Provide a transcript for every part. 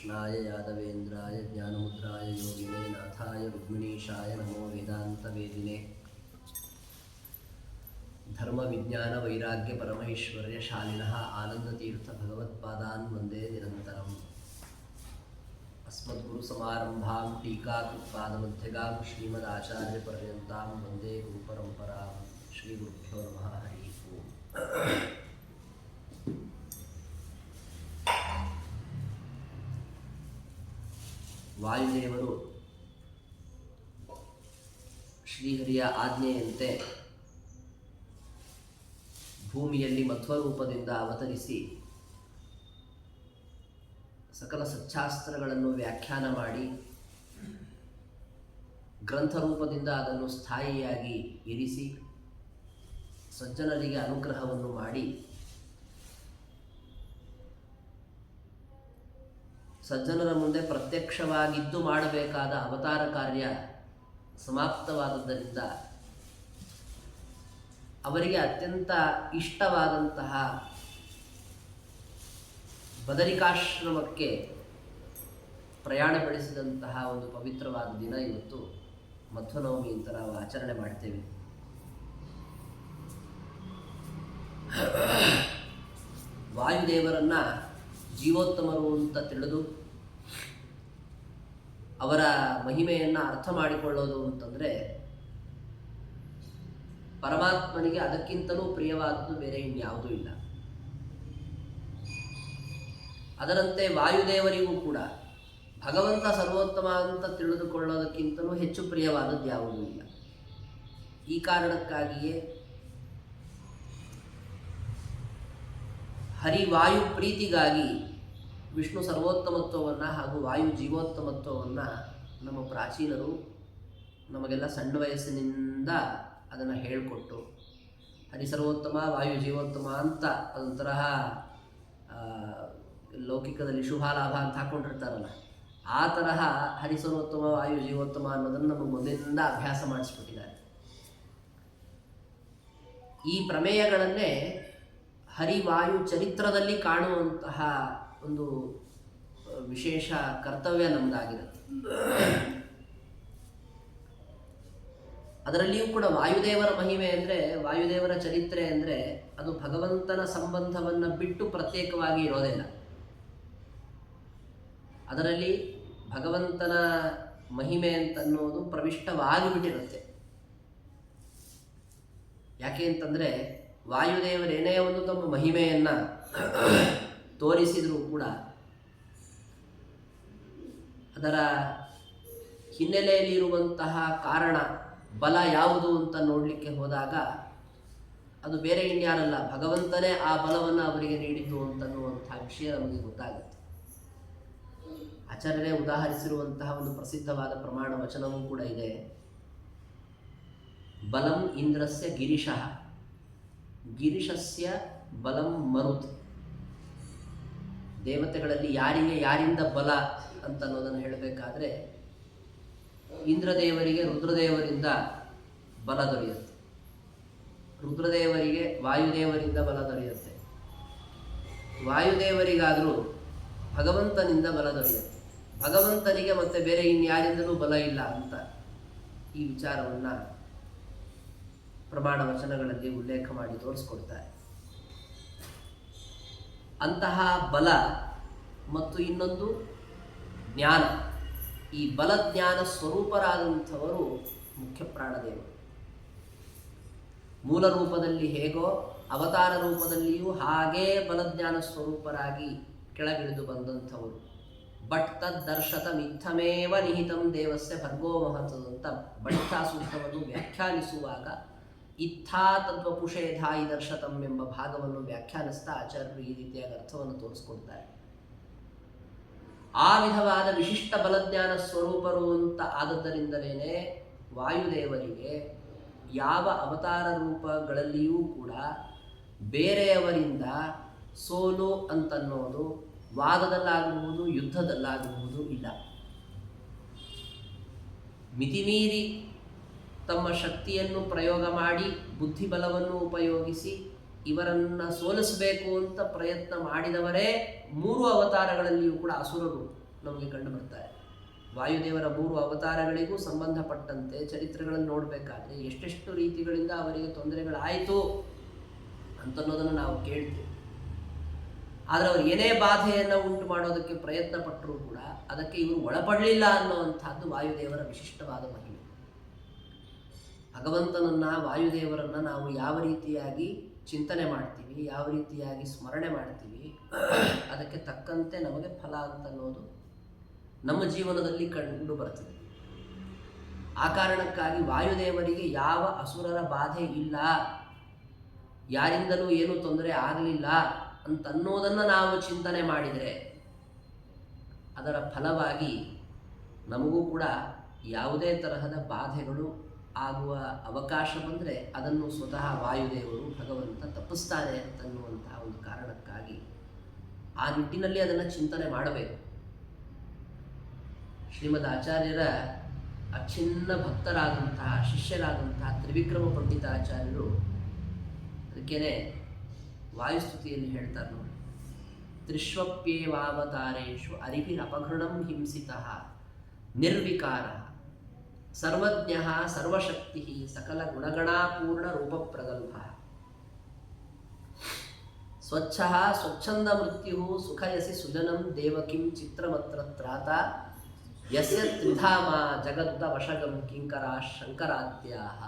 कृष्णाय यादवेन्द्राय ज्ञानमुद्राय योगिने नाथाय रुक्मिणीशाय नमो वेदान्तवेदिने धर्मविज्ञानवैराग्यपरमैश्वर्यशालिनः आनन्दतीर्थभगवत्पादान् वन्दे निरन्तरम् अस्मद्गुरुसमारम्भां टीकाकृत्पादमध्यगां श्रीमदाचार्यपर्यन्तां वन्दे गुरुपरम्परां श्रीगुरुभ्यो नमः हरिः ओम्। ವಾಯುದೇವರು ಶ್ರೀಹರಿಯ ಆಜ್ಞೆಯಂತೆ ಭೂಮಿಯಲ್ಲಿ ಮಧ್ವರೂಪದಿಂದ ಅವತರಿಸಿ ಸಕಲ ಸಚ್ಚಾಸ್ತ್ರಗಳನ್ನು ವ್ಯಾಖ್ಯಾನ ಮಾಡಿ ಗ್ರಂಥರೂಪದಿಂದ ಅದನ್ನು ಸ್ಥಾಯಿಯಾಗಿ ಇರಿಸಿ ಸಜ್ಜನರಿಗೆ ಅನುಗ್ರಹವನ್ನು ಮಾಡಿ ಸಜ್ಜನರ ಮುಂದೆ ಪ್ರತ್ಯಕ್ಷವಾಗಿದ್ದು ಮಾಡಬೇಕಾದ ಅವತಾರ ಕಾರ್ಯ ಸಮಾಪ್ತವಾದದ್ದರಿಂದ ಅವರಿಗೆ ಅತ್ಯಂತ ಇಷ್ಟವಾದಂತಹ ಬದರಿಕಾಶ್ರಮಕ್ಕೆ ಪ್ರಯಾಣ ಬೆಳೆಸಿದಂತಹ ಒಂದು ಪವಿತ್ರವಾದ ದಿನ ಇವತ್ತು ಮಧ್ವನವಮಿ ಅಂತ ನಾವು ಆಚರಣೆ ಮಾಡ್ತೇವೆ. ವಾಯುದೇವರನ್ನ ಜೀವೋತ್ತಮರು ಅಂತ ತಿಳಿದು ಅವರ ಮಹಿಮೆಯನ್ನು ಅರ್ಥ ಮಾಡಿಕೊಳ್ಳೋದು ಅಂತಂದರೆ ಪರಮಾತ್ಮನಿಗೆ ಅದಕ್ಕಿಂತಲೂ ಪ್ರಿಯವಾದದ್ದು ಬೇರೆ ಇನ್ಯಾವುದೂ ಇಲ್ಲ. ಅದರಂತೆ ವಾಯುದೇವರಿಗೂ ಕೂಡ ಭಗವಂತ ಸರ್ವೋತ್ತಮ ಅಂತ ತಿಳಿದುಕೊಳ್ಳೋದಕ್ಕಿಂತಲೂ ಹೆಚ್ಚು ಪ್ರಿಯವಾದದ್ದು ಯಾವುದೂ ಇಲ್ಲ. ಈ ಕಾರಣಕ್ಕಾಗಿಯೇ ಹರಿವಾಯು ಪ್ರೀತಿಗಾಗಿ ವಿಷ್ಣು ಸರ್ವೋತ್ತಮತ್ವವನ್ನು ಹಾಗೂ ವಾಯು ಜೀವೋತ್ತಮತ್ವವನ್ನು ನಮ್ಮ ಪ್ರಾಚೀನರು ನಮಗೆಲ್ಲ ಸಣ್ಣ ವಯಸ್ಸಿನಿಂದ ಅದನ್ನು ಹೇಳಿಕೊಟ್ಟು ಹರಿ ಸರ್ವೋತ್ತಮ ವಾಯು ಜೀವೋತ್ತಮ ಅಂತ ಅದೊಂಥರ ಲೌಕಿಕದಲ್ಲಿ ಶುಭಾಲಾಭ ಅಂತ ಹಾಕ್ಕೊಂಡಿರ್ತಾರಲ್ಲ, ಆ ತರಹ ಹರಿ ಸರ್ವೋತ್ತಮ ವಾಯು ಜೀವೋತ್ತಮ ಅನ್ನೋದನ್ನು ನಮಗೆ ಮೊದಲಿನಿಂದ ಅಭ್ಯಾಸ ಮಾಡಿಸ್ಬಿಟ್ಟಿದ್ದಾರೆ. ಈ ಪ್ರಮೇಯಗಳನ್ನೇ ಹರಿವಾಯು ಚರಿತ್ರದಲ್ಲಿ ಕಾಣುವಂತಹ ಒಂದು ವಿಶೇಷ ಕರ್ತವ್ಯ ನಮ್ಮದಾಗಿರುತ್ತೆ. ಅದರಲ್ಲಿಯೂ ಕೂಡ ವಾಯುದೇವರ ಮಹಿಮೆ ಅಂದರೆ, ವಾಯುದೇವರ ಚರಿತ್ರೆ ಅಂದರೆ ಅದು ಭಗವಂತನ ಸಂಬಂಧವನ್ನು ಬಿಟ್ಟು ಪ್ರತ್ಯೇಕವಾಗಿ ಇರೋದಿಲ್ಲ. ಅದರಲ್ಲಿ ಭಗವಂತನ ಮಹಿಮೆ ಅಂತನ್ನೋದು ಪ್ರವಿಷ್ಟವಾಗಿಬಿಟ್ಟಿರುತ್ತೆ. ಯಾಕೆ ಅಂತಂದರೆ ವಾಯುದೇವರೇನೇ ಒಂದು ತಮ್ಮ ಮಹಿಮೆಯನ್ನು ತೋರಿಸಿದರೂ ಕೂಡ ಅದರ ಹಿನ್ನೆಲೆಯಲ್ಲಿರುವಂತಹ ಕಾರಣ ಬಲ ಯಾವುದು ಅಂತ ನೋಡಲಿಕ್ಕೆ ಹೋದಾಗ ಅದು ಬೇರೆ ಇನ್ಯಾರಲ್ಲ, ಭಗವಂತನೇ ಆ ಬಲವನ್ನು ಅವರಿಗೆ ನೀಡಿದ್ದು ಅಂತನ್ನುವಂಥ ವಿಷಯ ನಮಗೆ ಗೊತ್ತಾಗುತ್ತೆ. ಆಚಾರ್ಯರೇ ಉದಾಹರಿಸಿರುವಂತಹ ಒಂದು ಪ್ರಸಿದ್ಧವಾದ ಪ್ರಮಾಣ ವಚನವೂ ಕೂಡ ಇದೆ. ಬಲಂ ಇಂದ್ರಸ್ಯ ಗಿರಿಶಃ ಗಿರಿಶಸ್ಯ ಬಲಂ ಮರುತ್. ದೇವತೆಗಳಲ್ಲಿ ಯಾರಿಗೆ ಯಾರಿಂದ ಬಲ ಅಂತ ಅನ್ನೋದನ್ನು ಹೇಳಬೇಕಾದ್ರೆ ಇಂದ್ರದೇವರಿಗೆ ರುದ್ರದೇವರಿಂದ ಬಲ ದೊರೆಯುತ್ತೆ, ರುದ್ರದೇವರಿಗೆ ವಾಯುದೇವರಿಂದ ಬಲ ದೊರೆಯುತ್ತೆ, ವಾಯುದೇವರಿಗಾದರೂ ಭಗವಂತನಿಂದ ಬಲ ದೊರೆಯುತ್ತೆ, ಭಗವಂತನಿಗೆ ಮತ್ತೆ ಬೇರೆ ಇನ್ಯಾರಿಂದಲೂ ಬಲ ಇಲ್ಲ ಅಂತ ಈ ವಿಚಾರವನ್ನು ಪ್ರಮಾಣ ವಚನಗಳಲ್ಲಿ ಉಲ್ಲೇಖ ಮಾಡಿ ತೋರಿಸ್ಕೊಡ್ತಾರೆ. ಅಂತಹ ಬಲ ಮತ್ತು ಇನ್ನೊಂದು ಜ್ಞಾನ, ಈ ಬಲಜ್ಞಾನ ಸ್ವರೂಪರಾದಂಥವರು ಮುಖ್ಯ ಪ್ರಾಣದೇವರು. ಮೂಲ ರೂಪದಲ್ಲಿ ಹೇಗೋ ಅವತಾರ ರೂಪದಲ್ಲಿಯೂ ಹಾಗೇ ಬಲಜ್ಞಾನ ಸ್ವರೂಪರಾಗಿ ಕೆಳಗಿಳಿದು ಬಂದಂಥವರು. ಬಟ್ ತದ್ದರ್ಶತ ಮಿಥಮೇವ ನಿಹಿತಂ ದೇವಸ್ಯ ಭರ್ಗೋ ಮಹತ್ ಅಂತ ಬಳಿತ ಸೂತ್ರವನ್ನು ವ್ಯಾಖ್ಯಾನಿಸುವಾಗ ಇತ್ಥಾ ತದ್ವಪುಷೇಧಾ ಇದರ್ಶತಂ ಎಂಬ ಭಾಗವನ್ನು ವ್ಯಾಖ್ಯಾನಿಸ್ತಾ ಆಚಾರ್ಯರು ಈ ರೀತಿಯಾದ ಅರ್ಥವನ್ನು ತೋರಿಸ್ಕೊಡ್ತಾರೆ. ಆ ವಿಧವಾದ ವಿಶಿಷ್ಟ ಬಲಜ್ಞಾನ ಸ್ವರೂಪರು ಅಂತ ಆದದ್ದರಿಂದಲೇ ವಾಯುದೇವರಿಗೆ ಯಾವ ಅವತಾರ ರೂಪಗಳಲ್ಲಿಯೂ ಕೂಡ ಬೇರೆಯವರಿಂದ ಸೋಲು ಅಂತನ್ನೋದು ವಾದದಲ್ಲಾಗಬಹುದು ಯುದ್ಧದಲ್ಲಾಗಬಹುದು ಇಲ್ಲ. ಮಿತಿಮೀರಿ ತಮ್ಮ ಶಕ್ತಿಯನ್ನು ಪ್ರಯೋಗ ಮಾಡಿ ಬುದ್ಧಿಬಲವನ್ನು ಉಪಯೋಗಿಸಿ ಇವರನ್ನು ಸೋಲಿಸಬೇಕು ಅಂತ ಪ್ರಯತ್ನ ಮಾಡಿದವರೇ ಮೂರು ಅವತಾರಗಳಲ್ಲಿಯೂ ಕೂಡ ಅಸುರರು ನಮಗೆ ಕಂಡು ಬರ್ತಾರೆ. ವಾಯುದೇವರ 3 ಅವತಾರಗಳಿಗೂ ಸಂಬಂಧಪಟ್ಟಂತೆ ಚರಿತ್ರೆಗಳನ್ನು ನೋಡಬೇಕಾದ್ರೆ ಎಷ್ಟೆಷ್ಟು ರೀತಿಗಳಿಂದ ಅವರಿಗೆ ತೊಂದರೆಗಳಾಯಿತು ಅಂತನ್ನೋದನ್ನು ನಾವು ಕೇಳ್ತೀವಿ. ಆದರೆ ಅವರು ಏನೇ ಬಾಧೆಯನ್ನು ಉಂಟು ಮಾಡೋದಕ್ಕೆ ಪ್ರಯತ್ನ ಪಟ್ಟರೂ ಕೂಡ ಅದಕ್ಕೆ ಇವರು ಒಳಪಡಲಿಲ್ಲ ಅನ್ನುವಂಥದ್ದು ವಾಯುದೇವರ ವಿಶಿಷ್ಟವಾದ ಮಹಿಮೆ. ಭಗವಂತನನ್ನ, ವಾಯುದೇವರನ್ನ ನಾವು ಯಾವ ರೀತಿಯಾಗಿ ಚಿಂತನೆ ಮಾಡ್ತೀವಿ, ಯಾವ ರೀತಿಯಾಗಿ ಸ್ಮರಣೆ ಮಾಡ್ತೀವಿ, ಅದಕ್ಕೆ ತಕ್ಕಂತೆ ನಮಗೆ ಫಲ ಅಂತನ್ನೋದು ನಮ್ಮ ಜೀವನದಲ್ಲಿ ಕಂಡು ಬರ್ತದೆ. ಆ ಕಾರಣಕ್ಕಾಗಿ ವಾಯುದೇವರಿಗೆ ಯಾವ ಅಸುರರ ಬಾಧೆ ಇಲ್ಲ, ಯಾರಿಂದಲೂ ಏನೂ ತೊಂದರೆ ಆಗಲಿಲ್ಲ ಅಂತನ್ನೋದನ್ನು ನಾವು ಚಿಂತನೆ ಮಾಡಿದರೆ ಅದರ ಫಲವಾಗಿ ನಮಗೂ ಕೂಡ ಯಾವುದೇ ತರಹದ ಬಾಧೆಗಳು ಆಗುವ ಅವಕಾಶ ಬಂದರೆ ಅದನ್ನು ಸ್ವತಃ ವಾಯುದೇವರು ಭಗವಂತ ತಪ್ಪಿಸ್ತಾನೆ ಅಂತನ್ನುವಂತಹ ಒಂದು ಕಾರಣಕ್ಕಾಗಿ ಆ ನಿಟ್ಟಿನಲ್ಲಿ ಅದನ್ನು ಚಿಂತನೆ ಮಾಡಬೇಕು. ಶ್ರೀಮದ್ ಆಚಾರ್ಯರ ಅಚ್ಛಿನ್ನ ಭಕ್ತರಾದಂತಹ ಶಿಷ್ಯರಾದಂತಹ ತ್ರಿವಿಕ್ರಮ ಪಂಡಿತಾಚಾರ್ಯರು ಅದಕ್ಕೇನೆ ವಾಯುಸ್ತುತಿಯಲ್ಲಿ ಹೇಳ್ತಾರೆ ನೋಡಿ, ತ್ರಿಷ್ವಪ್ಯೇವಾವತಾರೇಷು ಅರಿಭಿರಪಘೃಣಂ ಹಿಂಸಿತಃ ನಿರ್ವಿಕಾರ ಸರ್ವಜ್ಞ ಸರ್ವಶಕ್ತಿ ಸಕಲ ಗುಣಗಣಾಪೂರ್ಣ ರೂಪಪ್ರಗಲ್ಭ ಸ್ವಚ್ಛ ಸ್ವಚ್ಛಂದ ಮೃತ್ಯು ಸುಖಯಸಿ ಸುಜನಂ ದೇವಕಿಂ ಚಿತ್ರಮತ್ರ ತ್ರಾತ ಯಸ್ಯ ತ್ರಿಧಾಮ ಜಗದ್ದ ವಶಗಂ ಕಿಂಕರ ಶಂಕರಾದ್ಯಾಹ.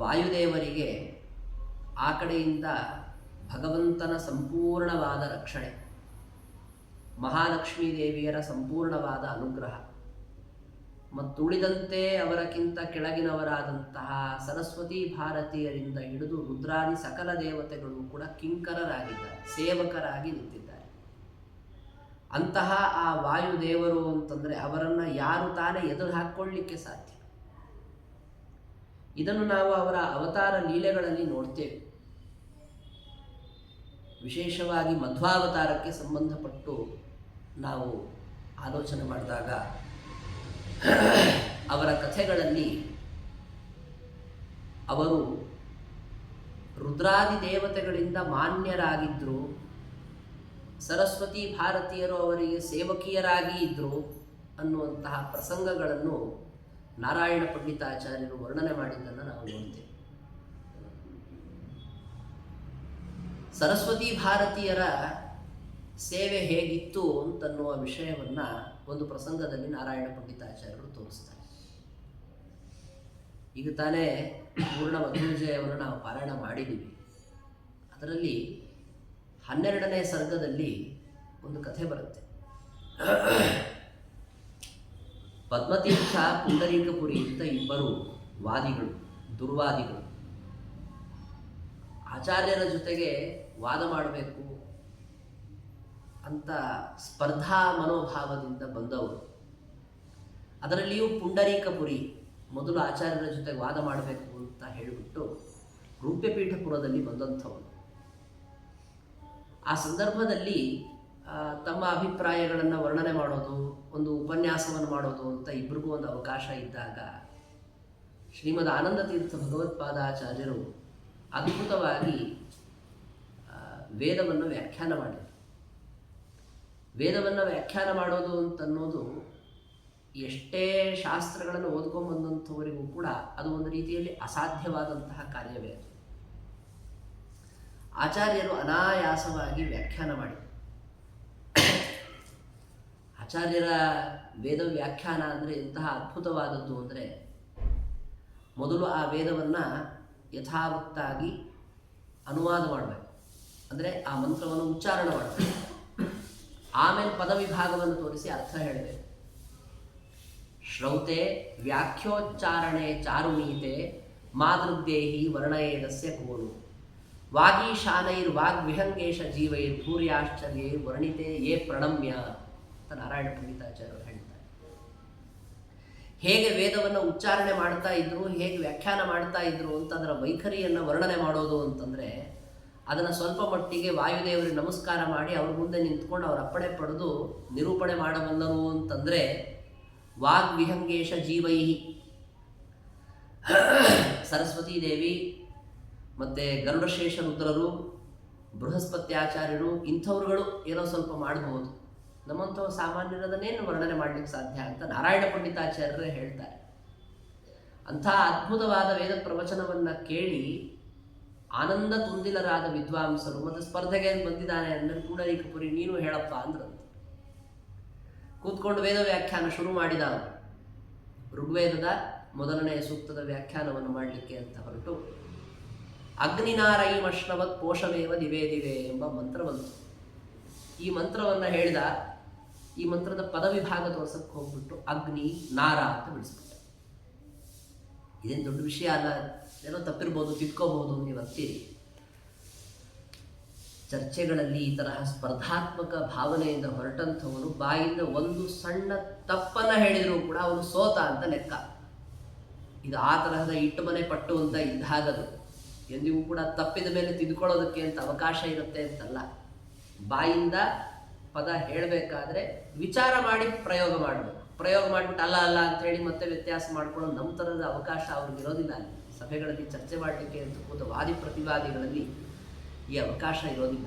ವಾಯುದೇವರಿಗೆ ಆ ಕಡೆಯಿಂದ ಭಗವಂತನ ಸಂಪೂರ್ಣವಾದ ರಕ್ಷಣೆ, ಮಹಾಲಕ್ಷ್ಮೀ ದೇವಿಯರ ಸಂಪೂರ್ಣವಾದ ಅನುಗ್ರಹ ಮತ್ತುಳಿದಂತೆ ಅವರಕ್ಕಿಂತ ಕೆಳಗಿನವರಾದಂತಹ ಸರಸ್ವತಿ ಭಾರತೀಯರಿಂದ ಹಿಡಿದು ರುದ್ರಾದಿ ಸಕಲ ದೇವತೆಗಳು ಕೂಡ ಕಿಂಕರರಾಗಿದ್ದಾರೆ, ಸೇವಕರಾಗಿ ನಿಂತಿದ್ದಾರೆ. ಅಂತಹ ಆ ವಾಯುದೇವರು ಅಂತಂದರೆ ಅವರನ್ನು ಯಾರು ತಾನೇ ಎದುರು ಹಾಕ್ಕೊಳ್ಳಿಕ್ಕೆ ಸಾಧ್ಯ? ಇದನ್ನು ನಾವು ಅವರ ಅವತಾರ ಲೀಲೆಗಳಲ್ಲಿ ನೋಡ್ತೇವೆ. ವಿಶೇಷವಾಗಿ ಮಧ್ವಾವತಾರಕ್ಕೆ ಸಂಬಂಧಪಟ್ಟು ನಾವು ಆಲೋಚನೆ ಮಾಡಿದಾಗ ಅವರ ಕಥೆಗಳಲ್ಲಿ ಅವರು ರುದ್ರಾದಿ ದೇವತೆಗಳಿಂದ ಮಾನ್ಯರಾಗಿದ್ದರು, ಸರಸ್ವತಿ ಭಾರತೀಯರು ಅವರಿಗೆ ಸೇವಕಿಯರಾಗಿ ಇದ್ದರು ಅನ್ನುವಂತಹ ಪ್ರಸಂಗಗಳನ್ನು ನಾರಾಯಣ ಪಂಡಿತಾಚಾರ್ಯರು ವರ್ಣನೆ ಮಾಡಿದ್ದನ್ನು ನಾವು ನೋಡ್ತೇವೆ. ಸರಸ್ವತಿ ಭಾರತೀಯರ ಸೇವೆ ಹೇಗಿತ್ತು ಅಂತನ್ನುವ ವಿಷಯವನ್ನು ಒಂದು ಪ್ರಸಂಗದಲ್ಲಿ ನಾರಾಯಣ ಪಂಡಿತಾಚಾರ್ಯರು ತೋರಿಸ್ತಾರೆ. ಈಗ ತಾನೇ ಪೂರ್ಣ ಮಧ್ವವಿಜಯವನ್ನು ನಾವು ಪಾರಾಯಣ ಮಾಡಿದ್ದೀವಿ. ಅದರಲ್ಲಿ 12ನೇ ಸರ್ಗದಲ್ಲಿ ಒಂದು ಕಥೆ ಬರುತ್ತೆ. ಪದ್ಮತೀರ್ಥ, ಪುಂಡರೀಕಪುರಿ ಅಂತ ಇಬ್ಬರು ವಾದಿಗಳು, ದುರ್ವಾದಿಗಳು ಆಚಾರ್ಯರ ಜೊತೆಗೆ ವಾದ ಮಾಡಬೇಕು ಅಂತ ಸ್ಪರ್ಧಾ ಮನೋಭಾವದಿಂದ ಬಂದವರು. ಅದರಲ್ಲಿಯೂ ಪುಂಡರೀಕಪುರಿ ಮೊದಲು ಆಚಾರ್ಯರ ಜೊತೆ ವಾದ ಮಾಡಬೇಕು ಅಂತ ಹೇಳಿಬಿಟ್ಟು ರೂಪ್ಯಪೀಠಪುರದಲ್ಲಿ ಬಂದಂಥವರು. ಆ ಸಂದರ್ಭದಲ್ಲಿ ತಮ್ಮ ಅಭಿಪ್ರಾಯಗಳನ್ನು ವರ್ಣನೆ ಮಾಡೋದು, ಒಂದು ಉಪನ್ಯಾಸವನ್ನು ಮಾಡೋದು ಅಂತ ಇಬ್ಬರಿಗೂ ಒಂದು ಅವಕಾಶ ಇದ್ದಾಗ ಶ್ರೀಮದ್ ಆನಂದ ತೀರ್ಥ ಭಗವತ್ಪಾದಾಚಾರ್ಯರು ಅದ್ಭುತವಾಗಿ ವೇದವನ್ನು ವ್ಯಾಖ್ಯಾನ ಮಾಡಿದರು. ವೇದವನ್ನು ವ್ಯಾಖ್ಯಾನ ಮಾಡೋದು ಅಂತನ್ನೋದು ಎಷ್ಟೇ ಶಾಸ್ತ್ರಗಳನ್ನು ಓದ್ಕೊಂಡ್ಬಂದಂಥವರಿಗೂ ಕೂಡ ಅದು ಒಂದು ರೀತಿಯಲ್ಲಿ ಅಸಾಧ್ಯವಾದಂತಹ ಕಾರ್ಯವೇ. ಅದು ಆಚಾರ್ಯರು ಅನಾಯಾಸವಾಗಿ ವ್ಯಾಖ್ಯಾನ ಮಾಡಿದರು. ಆಚಾರ್ಯರ ವೇದ ವ್ಯಾಖ್ಯಾನ ಅಂದರೆ ಎಂತಹ ಅದ್ಭುತವಾದದ್ದು ಅಂದರೆ, ಮೊದಲು ಆ ವೇದವನ್ನು ಯಥಾವತ್ತಾಗಿ ಅನುವಾದ ಮಾಡಬೇಕು, ಅಂದರೆ ಆ ಮಂತ್ರವನ್ನು ಉಚ್ಚಾರಣ ಮಾಡಬೇಕು. ಆಮೇಲೆ ಪದವಿಭಾಗವನ್ನು ತೋರಿಸಿ ಅರ್ಥ ಹೇಳಬೇಕು. ಶ್ರೌತೆ ವ್ಯಾಖ್ಯೋಚ್ಚಾರಣೆ ಚಾರುಣೀತೆ ಮಾದೃಗ್ದೇಹಿ ವರ್ಣಯೇದಸ್ಯ ಕೋನು ವಾಗೀಶಾನೈರ್ವಾಗ್ವಿಹಂಗೇಶ ಜೀವೈರ್ಭೂರ್ಯಾಶ್ಚರ್ಯೈರ್ ವರ್ಣಿತೆ ಯೇ ಪ್ರಣಮ್ಯ ಅಂತ ನಾರಾಯಣ ಪಂಡಿತಾಚಾರ್ಯರು ಹೇಳ್ತಾರೆ. ಹೇಗೆ ವೇದವನ್ನು ಉಚ್ಚಾರಣೆ ಮಾಡ್ತಾ ಇದ್ರು, ಹೇಗೆ ವ್ಯಾಖ್ಯಾನ ಮಾಡ್ತಾ ಇದ್ರು ಅಂತ ಅದರ ವೈಖರಿಯನ್ನು ವರ್ಣನೆ ಮಾಡೋದು ಅಂತಂದರೆ, ಅದನ್ನು ಸ್ವಲ್ಪ ಮಟ್ಟಿಗೆ ವಾಯುದೇವರಿಗೆ ನಮಸ್ಕಾರ ಮಾಡಿ ಅವ್ರ ಮುಂದೆ ನಿಂತ್ಕೊಂಡು ಅವ್ರ ಅಪ್ಪಣೆ ಪಡೆದು ನಿರೂಪಣೆ ಮಾಡಬಲ್ಲರು ಅಂತಂದರೆ ವಾಗ್ವಿಹಂಗೇಶ ಜೀವೈ, ಸರಸ್ವತೀ ದೇವಿ ಮತ್ತು ಗರುಡಶೇಷ ರುದ್ರರು, ಬೃಹಸ್ಪತ್ಯಾಚಾರ್ಯರು ಇಂಥವ್ರುಗಳು ಏನೋ ಸ್ವಲ್ಪ ಮಾಡಬಹುದು. ನಮ್ಮಂಥವು ಸಾಮಾನ್ಯರದನ್ನೇನು ವರ್ಣನೆ ಮಾಡಲಿಕ್ಕೆ ಸಾಧ್ಯ ಅಂತ ನಾರಾಯಣ ಪಂಡಿತಾಚಾರ್ಯರೇ ಹೇಳ್ತಾರೆ. ಅಂಥ ಅದ್ಭುತವಾದ ವೇದ ಪ್ರವಚನವನ್ನು ಕೇಳಿ ಆನಂದ ತುಂದಿಲರಾದ ವಿದ್ವಾಂಸರು ಮತ್ತು ಸ್ಪರ್ಧೆಗೆ ಬಂದಿದ್ದಾನೆ ಅಂದರೆ ಪುಂಡರೀಕಪುರಿ ನೀನು ಹೇಳಪ್ಪ ಅಂದ್ರಂತೆ. ಕೂತ್ಕೊಂಡು ವೇದ ವ್ಯಾಖ್ಯಾನ ಶುರು ಮಾಡಿದ. ಋಗ್ವೇದದ ಮೊದಲನೆಯ ಸೂಕ್ತದ ವ್ಯಾಖ್ಯಾನವನ್ನು ಮಾಡಲಿಕ್ಕೆ ಅಂತ ಹೊರಟು ಅಗ್ನಿನಾರೈಮಶ್ರವತ್ ಪೋಷಮೇವ ದಿವೇ ದಿವೇ ಎಂಬ ಮಂತ್ರ ಬಂತು. ಈ ಮಂತ್ರವನ್ನು ಹೇಳಿದ. ಈ ಮಂತ್ರದ ಪದವಿಭಾಗ ತೋರ್ಸಕ್ಕೆ ಹೋಗ್ಬಿಟ್ಟು ಅಗ್ನಿ ನಾರ ಅಂತ ಬಿಡಿಸ್ಬಿಟ್ಟ. ಇದೇನು ದೊಡ್ಡ ವಿಷಯ ಅಲ್ಲ, ಏನೋ ತಪ್ಪಿರ್ಬೋದು, ತಿದ್ಕೋಬಹುದು ನೀವು ಅಂತೀರಿ. ಚರ್ಚೆಗಳಲ್ಲಿ ಈ ತರಹ ಸ್ಪರ್ಧಾತ್ಮಕ ಭಾವನೆಯಿಂದ ಹೊರಟಂಥವನು ಬಾಯಿಂದ ಒಂದು ಸಣ್ಣ ತಪ್ಪನ್ನು ಹೇಳಿದರೂ ಕೂಡ ಅವನು ಸೋತ ಅಂತ ಲೆಕ್ಕ. ಇದು ಆ ತರಹದ ಇಟ್ಟು ಮನೆ ಪಟ್ಟು ಅಂತ ಇದ್ದಾಗದು. ಎಂದಿಗೂ ಕೂಡ ತಪ್ಪಿದ ಮೇಲೆ ತಿದ್ಕೊಳ್ಳೋದಕ್ಕೆ ಅಂತ ಅವಕಾಶ ಇರುತ್ತೆ ಅಂತಲ್ಲ. ಬಾಯಿಂದ ಪದ ಹೇಳಬೇಕಾದ್ರೆ ವಿಚಾರ ಮಾಡಿ ಪ್ರಯೋಗ ಮಾಡಬೇಕು. ಪ್ರಯೋಗ ಮಾಡಿಬಿಟ್ಟು ಅಲ್ಲ ಅಲ್ಲ ಅಂತೇಳಿ ಮತ್ತೆ ವ್ಯತ್ಯಾಸ ಮಾಡ್ಕೊಳ್ಳೋ ನಮ್ಮ ಥರದ ಅವಕಾಶ ಅವ್ರಿಗಿರೋದಿಲ್ಲ. ಅಲ್ಲಿ ಸಭೆಗಳಲ್ಲಿ ಚರ್ಚೆ ಮಾಡಲಿಕ್ಕೆ ಅಂತ ಕೂತ ವಾದಿ ಪ್ರತಿವಾದಿಗಳಲ್ಲಿ ಈ ಅವಕಾಶ ಇರೋದಿಲ್ಲ.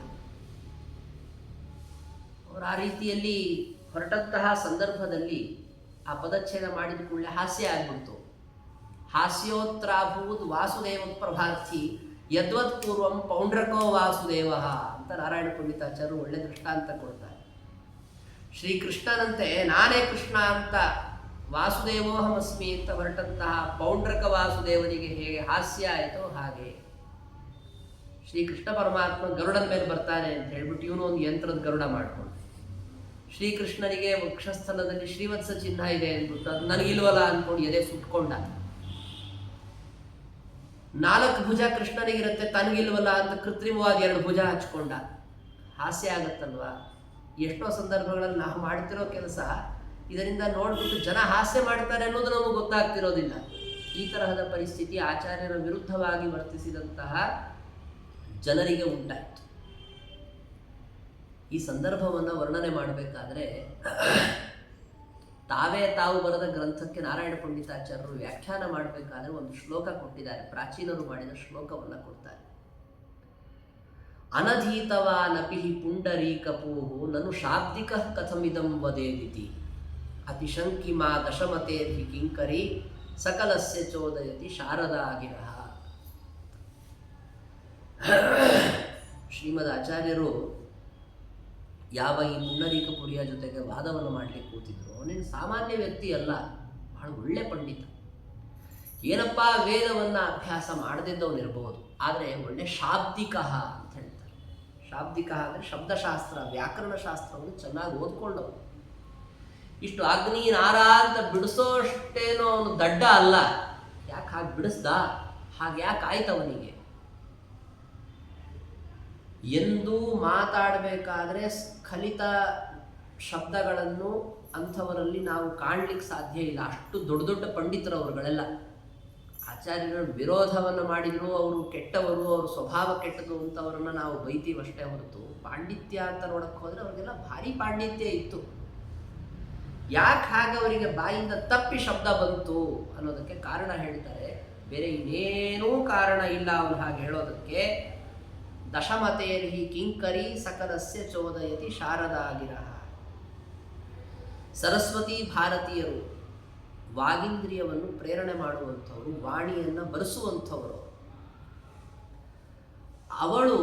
ಅವರು ಆ ರೀತಿಯಲ್ಲಿ ಹೊರಟಂತಹ ಸಂದರ್ಭದಲ್ಲಿ ಆ ಪದಚ್ಛೇದ ಮಾಡಿದ ಕೂಡಲೇ ಹಾಸ್ಯ ಆಗ್ಬಿಡ್ತು. ಹಾಸ್ಯೋತ್ರಾಭೂತ್ ವಾಸುದೇವ ಪ್ರಭಾರ್ಥಿ ಯದ್ವತ್ ಪೂರ್ವಂ ಪೌಂಡ್ರಕೋ ವಾಸುದೇವ ಅಂತ ನಾರಾಯಣ ಪಂಡಿತಾಚಾರ್ಯರು ಒಳ್ಳೆ ದೃಷ್ಟಾಂತ ಕೊಡ್ತಾರೆ. ಶ್ರೀಕೃಷ್ಣನಂತೆ ನಾನೇ ಕೃಷ್ಣ ಅಂತ ವಾಸುದೇವೋಹಮಸ್ಮಿ ಅಂತ ಹೊರಟಂತಹ ಪೌಂಡ್ರಕ ವಾಸುದೇವನಿಗೆ ಹೇಗೆ ಹಾಸ್ಯ ಆಯಿತೋ ಹಾಗೆ ಶ್ರೀಕೃಷ್ಣ ಪರಮಾತ್ಮ ಗರುಡನ ಮೇಲೆ ಬರ್ತಾನೆ ಅಂತ ಹೇಳ್ಬಿಟ್ಟು ಇವನು ಒಂದು ಯಂತ್ರದ ಗರುಡ ಮಾಡಿಕೊಂಡು, ಶ್ರೀಕೃಷ್ಣನಿಗೆ ವಕ್ಷಸ್ಥಲದಲ್ಲಿ ಶ್ರೀವತ್ಸ ಚಿಹ್ನ ಇದೆ ಅಂದ್ಬಿಟ್ಟು ಅದು ನನಗಿಲ್ವಲ್ಲ ಅಂದ್ಕೊಂಡು ಎದೆ ಸುಟ್ಕೊಂಡ. 4 ಭುಜ ಕೃಷ್ಣನಿಗಿರುತ್ತೆ, ತನಗಿಲ್ವಲ್ಲ ಅಂತ ಕೃತ್ರಿಮವಾದ 2 ಭುಜ ಹಚ್ಕೊಂಡ. ಹಾಸ್ಯ ಆಗತ್ತಲ್ವಾ? ಎಷ್ಟೋ ಸಂದರ್ಭಗಳಲ್ಲಿ ನಾವು ಮಾಡ್ತಿರೋ ಕೆಲಸ ಇದರಿಂದ ನೋಡ್ಬಿಟ್ಟು ಜನ ಹಾಸ್ಯ ಮಾಡ್ತಾರೆ ಅನ್ನೋದು ನಮಗೆ ಗೊತ್ತಾಗ್ತಿರೋದಿಲ್ಲ. ಈ ತರಹದ ಪರಿಸ್ಥಿತಿ ಆಚಾರ್ಯರ ವಿರುದ್ಧವಾಗಿ ವರ್ತಿಸಿದಂತಹ ಜನರಿಗೆ ಉಂಟಾಯಿತು. ಈ ಸಂದರ್ಭವನ್ನು ವರ್ಣನೆ ಮಾಡಬೇಕಾದ್ರೆ ತಾವು ಬರೆದ ಗ್ರಂಥಕ್ಕೆ ನಾರಾಯಣ ಪಂಡಿತಾಚಾರ್ಯರು ವ್ಯಾಖ್ಯಾನ ಮಾಡಬೇಕಾದ್ರೆ ಒಂದು ಶ್ಲೋಕ ಕೊಟ್ಟಿದ್ದಾರೆ. ಪ್ರಾಚೀನರು ಮಾಡಿದ ಶ್ಲೋಕವನ್ನು ಕೊಡ್ತಾರೆ. ಅನಧೀತವಾನಪಿ ಪುಂಡರೀಕಪೂಹು ನನು ಶಾಬ್ದಿಕ ಕಥಮಿದಂ ವದೇದಿತಿ ಅತಿಶಂಕಿಮಾ ದಶಮತೇರ್ಹಿ ಕಿಂಕರಿ ಸಕಲಸ್ಯ ಚೋದಯತಿ ಶಾರದಾಗಿರಹ. ಶ್ರೀಮದ್ ಆಚಾರ್ಯರು ಯಾವ ಈ ಪುಂಡರೀಕಪುರಿಯ ಜೊತೆಗೆ ವಾದವನ್ನು ಮಾಡಲಿಕ್ಕೆ ಕೂತಿದ್ರು, ಅವನೇನು ಸಾಮಾನ್ಯ ವ್ಯಕ್ತಿ ಅಲ್ಲ, ಬಹಳ ಒಳ್ಳೆ ಪಂಡಿತ. ಏನಪ್ಪ ವೇದವನ್ನು ಅಭ್ಯಾಸ ಮಾಡದಿದ್ದವನಿರ್ಬೋದು, ಆದರೆ ಒಳ್ಳೆ ಶಾಬ್ದಿಕ ಅಂತ ಹೇಳ್ತಾರೆ. ಶಾಬ್ದಿಕ ಅಂದರೆ ಶಬ್ದಶಾಸ್ತ್ರ, ವ್ಯಾಕರಣಶಾಸ್ತ್ರವನ್ನು ಚೆನ್ನಾಗಿ ಓದ್ಕೊಂಡವನು. ಇಷ್ಟು ಅಗ್ನಿ ನಾರ ಅಂತ ಬಿಡಿಸೋಷ್ಟೇನೋ ಅವನು ದಡ್ಡ ಅಲ್ಲ. ಯಾಕೆ ಹಾಗೆ ಬಿಡಿಸ್ದ? ಹಾಗೆ ಯಾಕೆ ಆಯ್ತು ಅವನಿಗೆ? ಎಂದು ಮಾತಾಡಬೇಕಾದ್ರೆ ಸ್ಖಲಿತ ಶಬ್ದಗಳನ್ನು ಅಂಥವರಲ್ಲಿ ನಾವು ಕಾಣಲಿಕ್ಕೆ ಸಾಧ್ಯ ಇಲ್ಲ. ಅಷ್ಟು ದೊಡ್ಡ ದೊಡ್ಡ ಪಂಡಿತರು ಅವರುಗಳೆಲ್ಲ. ಆಚಾರ್ಯರ ವಿರೋಧವನ್ನು ಮಾಡಿದ್ರು, ಅವರು ಕೆಟ್ಟವರು, ಅವ್ರ ಸ್ವಭಾವ ಕೆಟ್ಟದು ಅಂತವರನ್ನು ನಾವು ಬೈತೀವಷ್ಟೇ ಹೊರತು ಪಾಂಡಿತ್ಯ ಅಂತ ನೋಡಕ್ಕೆ ಹೋದರೆ ಅವ್ರಿಗೆಲ್ಲ ಭಾರಿ ಪಾಂಡಿತ್ಯ ಇತ್ತು. ಯಾಕೆ ಹಾಗೆ ಅವರಿಗೆ ಬಾಯಿಂದ ತಪ್ಪಿ ಶಬ್ದ ಬಂತು ಅನ್ನೋದಕ್ಕೆ ಕಾರಣ ಹೇಳ್ತಾರೆ. ಬೇರೆ ಇನ್ನೇನೂ ಕಾರಣ ಇಲ್ಲ ಅವನು ಹಾಗೆ ಹೇಳೋದಕ್ಕೆ. ದಶಮತೇರ್ಹಿ ಕಿಂಕರಿ ಸಕಲಸ್ಯ ಚೋದಯತಿ ಶಾರದಾಗಿರಹ. ಸರಸ್ವತಿ ಭಾರತೀಯರು ವಾಗೀಂದ್ರಿಯವನ್ನು ಪ್ರೇರಣೆ ಮಾಡುವಂಥವರು, ವಾಣಿಯನ್ನು ಬರೆಸುವಂಥವರು. ಅವಳು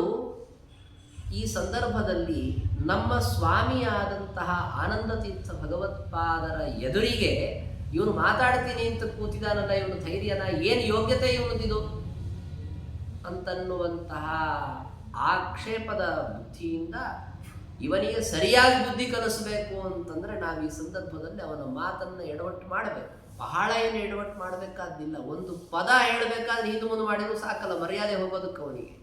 ಈ ಸಂದರ್ಭದಲ್ಲಿ ನಮ್ಮ ಸ್ವಾಮಿಯಾದಂತಹ ಆನಂದ ತೀರ್ಥ ಭಗವತ್ಪಾದರ ಎದುರಿಗೆ ಇವನು ಮಾತಾಡ್ತೀನಿ ಅಂತ ಕೂತಿದಾನಲ್ಲ, ಇವನು ಧೈರ್ಯನ, ಏನು ಯೋಗ್ಯತೆ ಇವನದಿದು ಅಂತನ್ನುವಂತಹ ಆಕ್ಷೇಪದ ಬುದ್ಧಿಯಿಂದ ಇವನಿಗೆ ಸರಿಯಾಗಿ ಬುದ್ಧಿ ಕಲಿಸಬೇಕು ಅಂತಂದರೆ ನಾವು ಈ ಸಂದರ್ಭದಲ್ಲಿ ಅವನ ಮಾತನ್ನು ಎಡವಟ್ಟು ಮಾಡಬೇಕು. ಬಹಳ ಏನು ಎಡವಟ್ಟು ಮಾಡಬೇಕಾದ್ದಿಲ್ಲ. ಒಂದು ಪದ ಹೇಳಬೇಕಾದ್ರೆ ಇದು ಮುಂದೆ ಮಾಡಿದ್ರು ಸಾಕಲ್ಲ, ಮರ್ಯಾದೆ ಹೋಗೋದಕ್ಕೆ ಅವನಿಗೆ.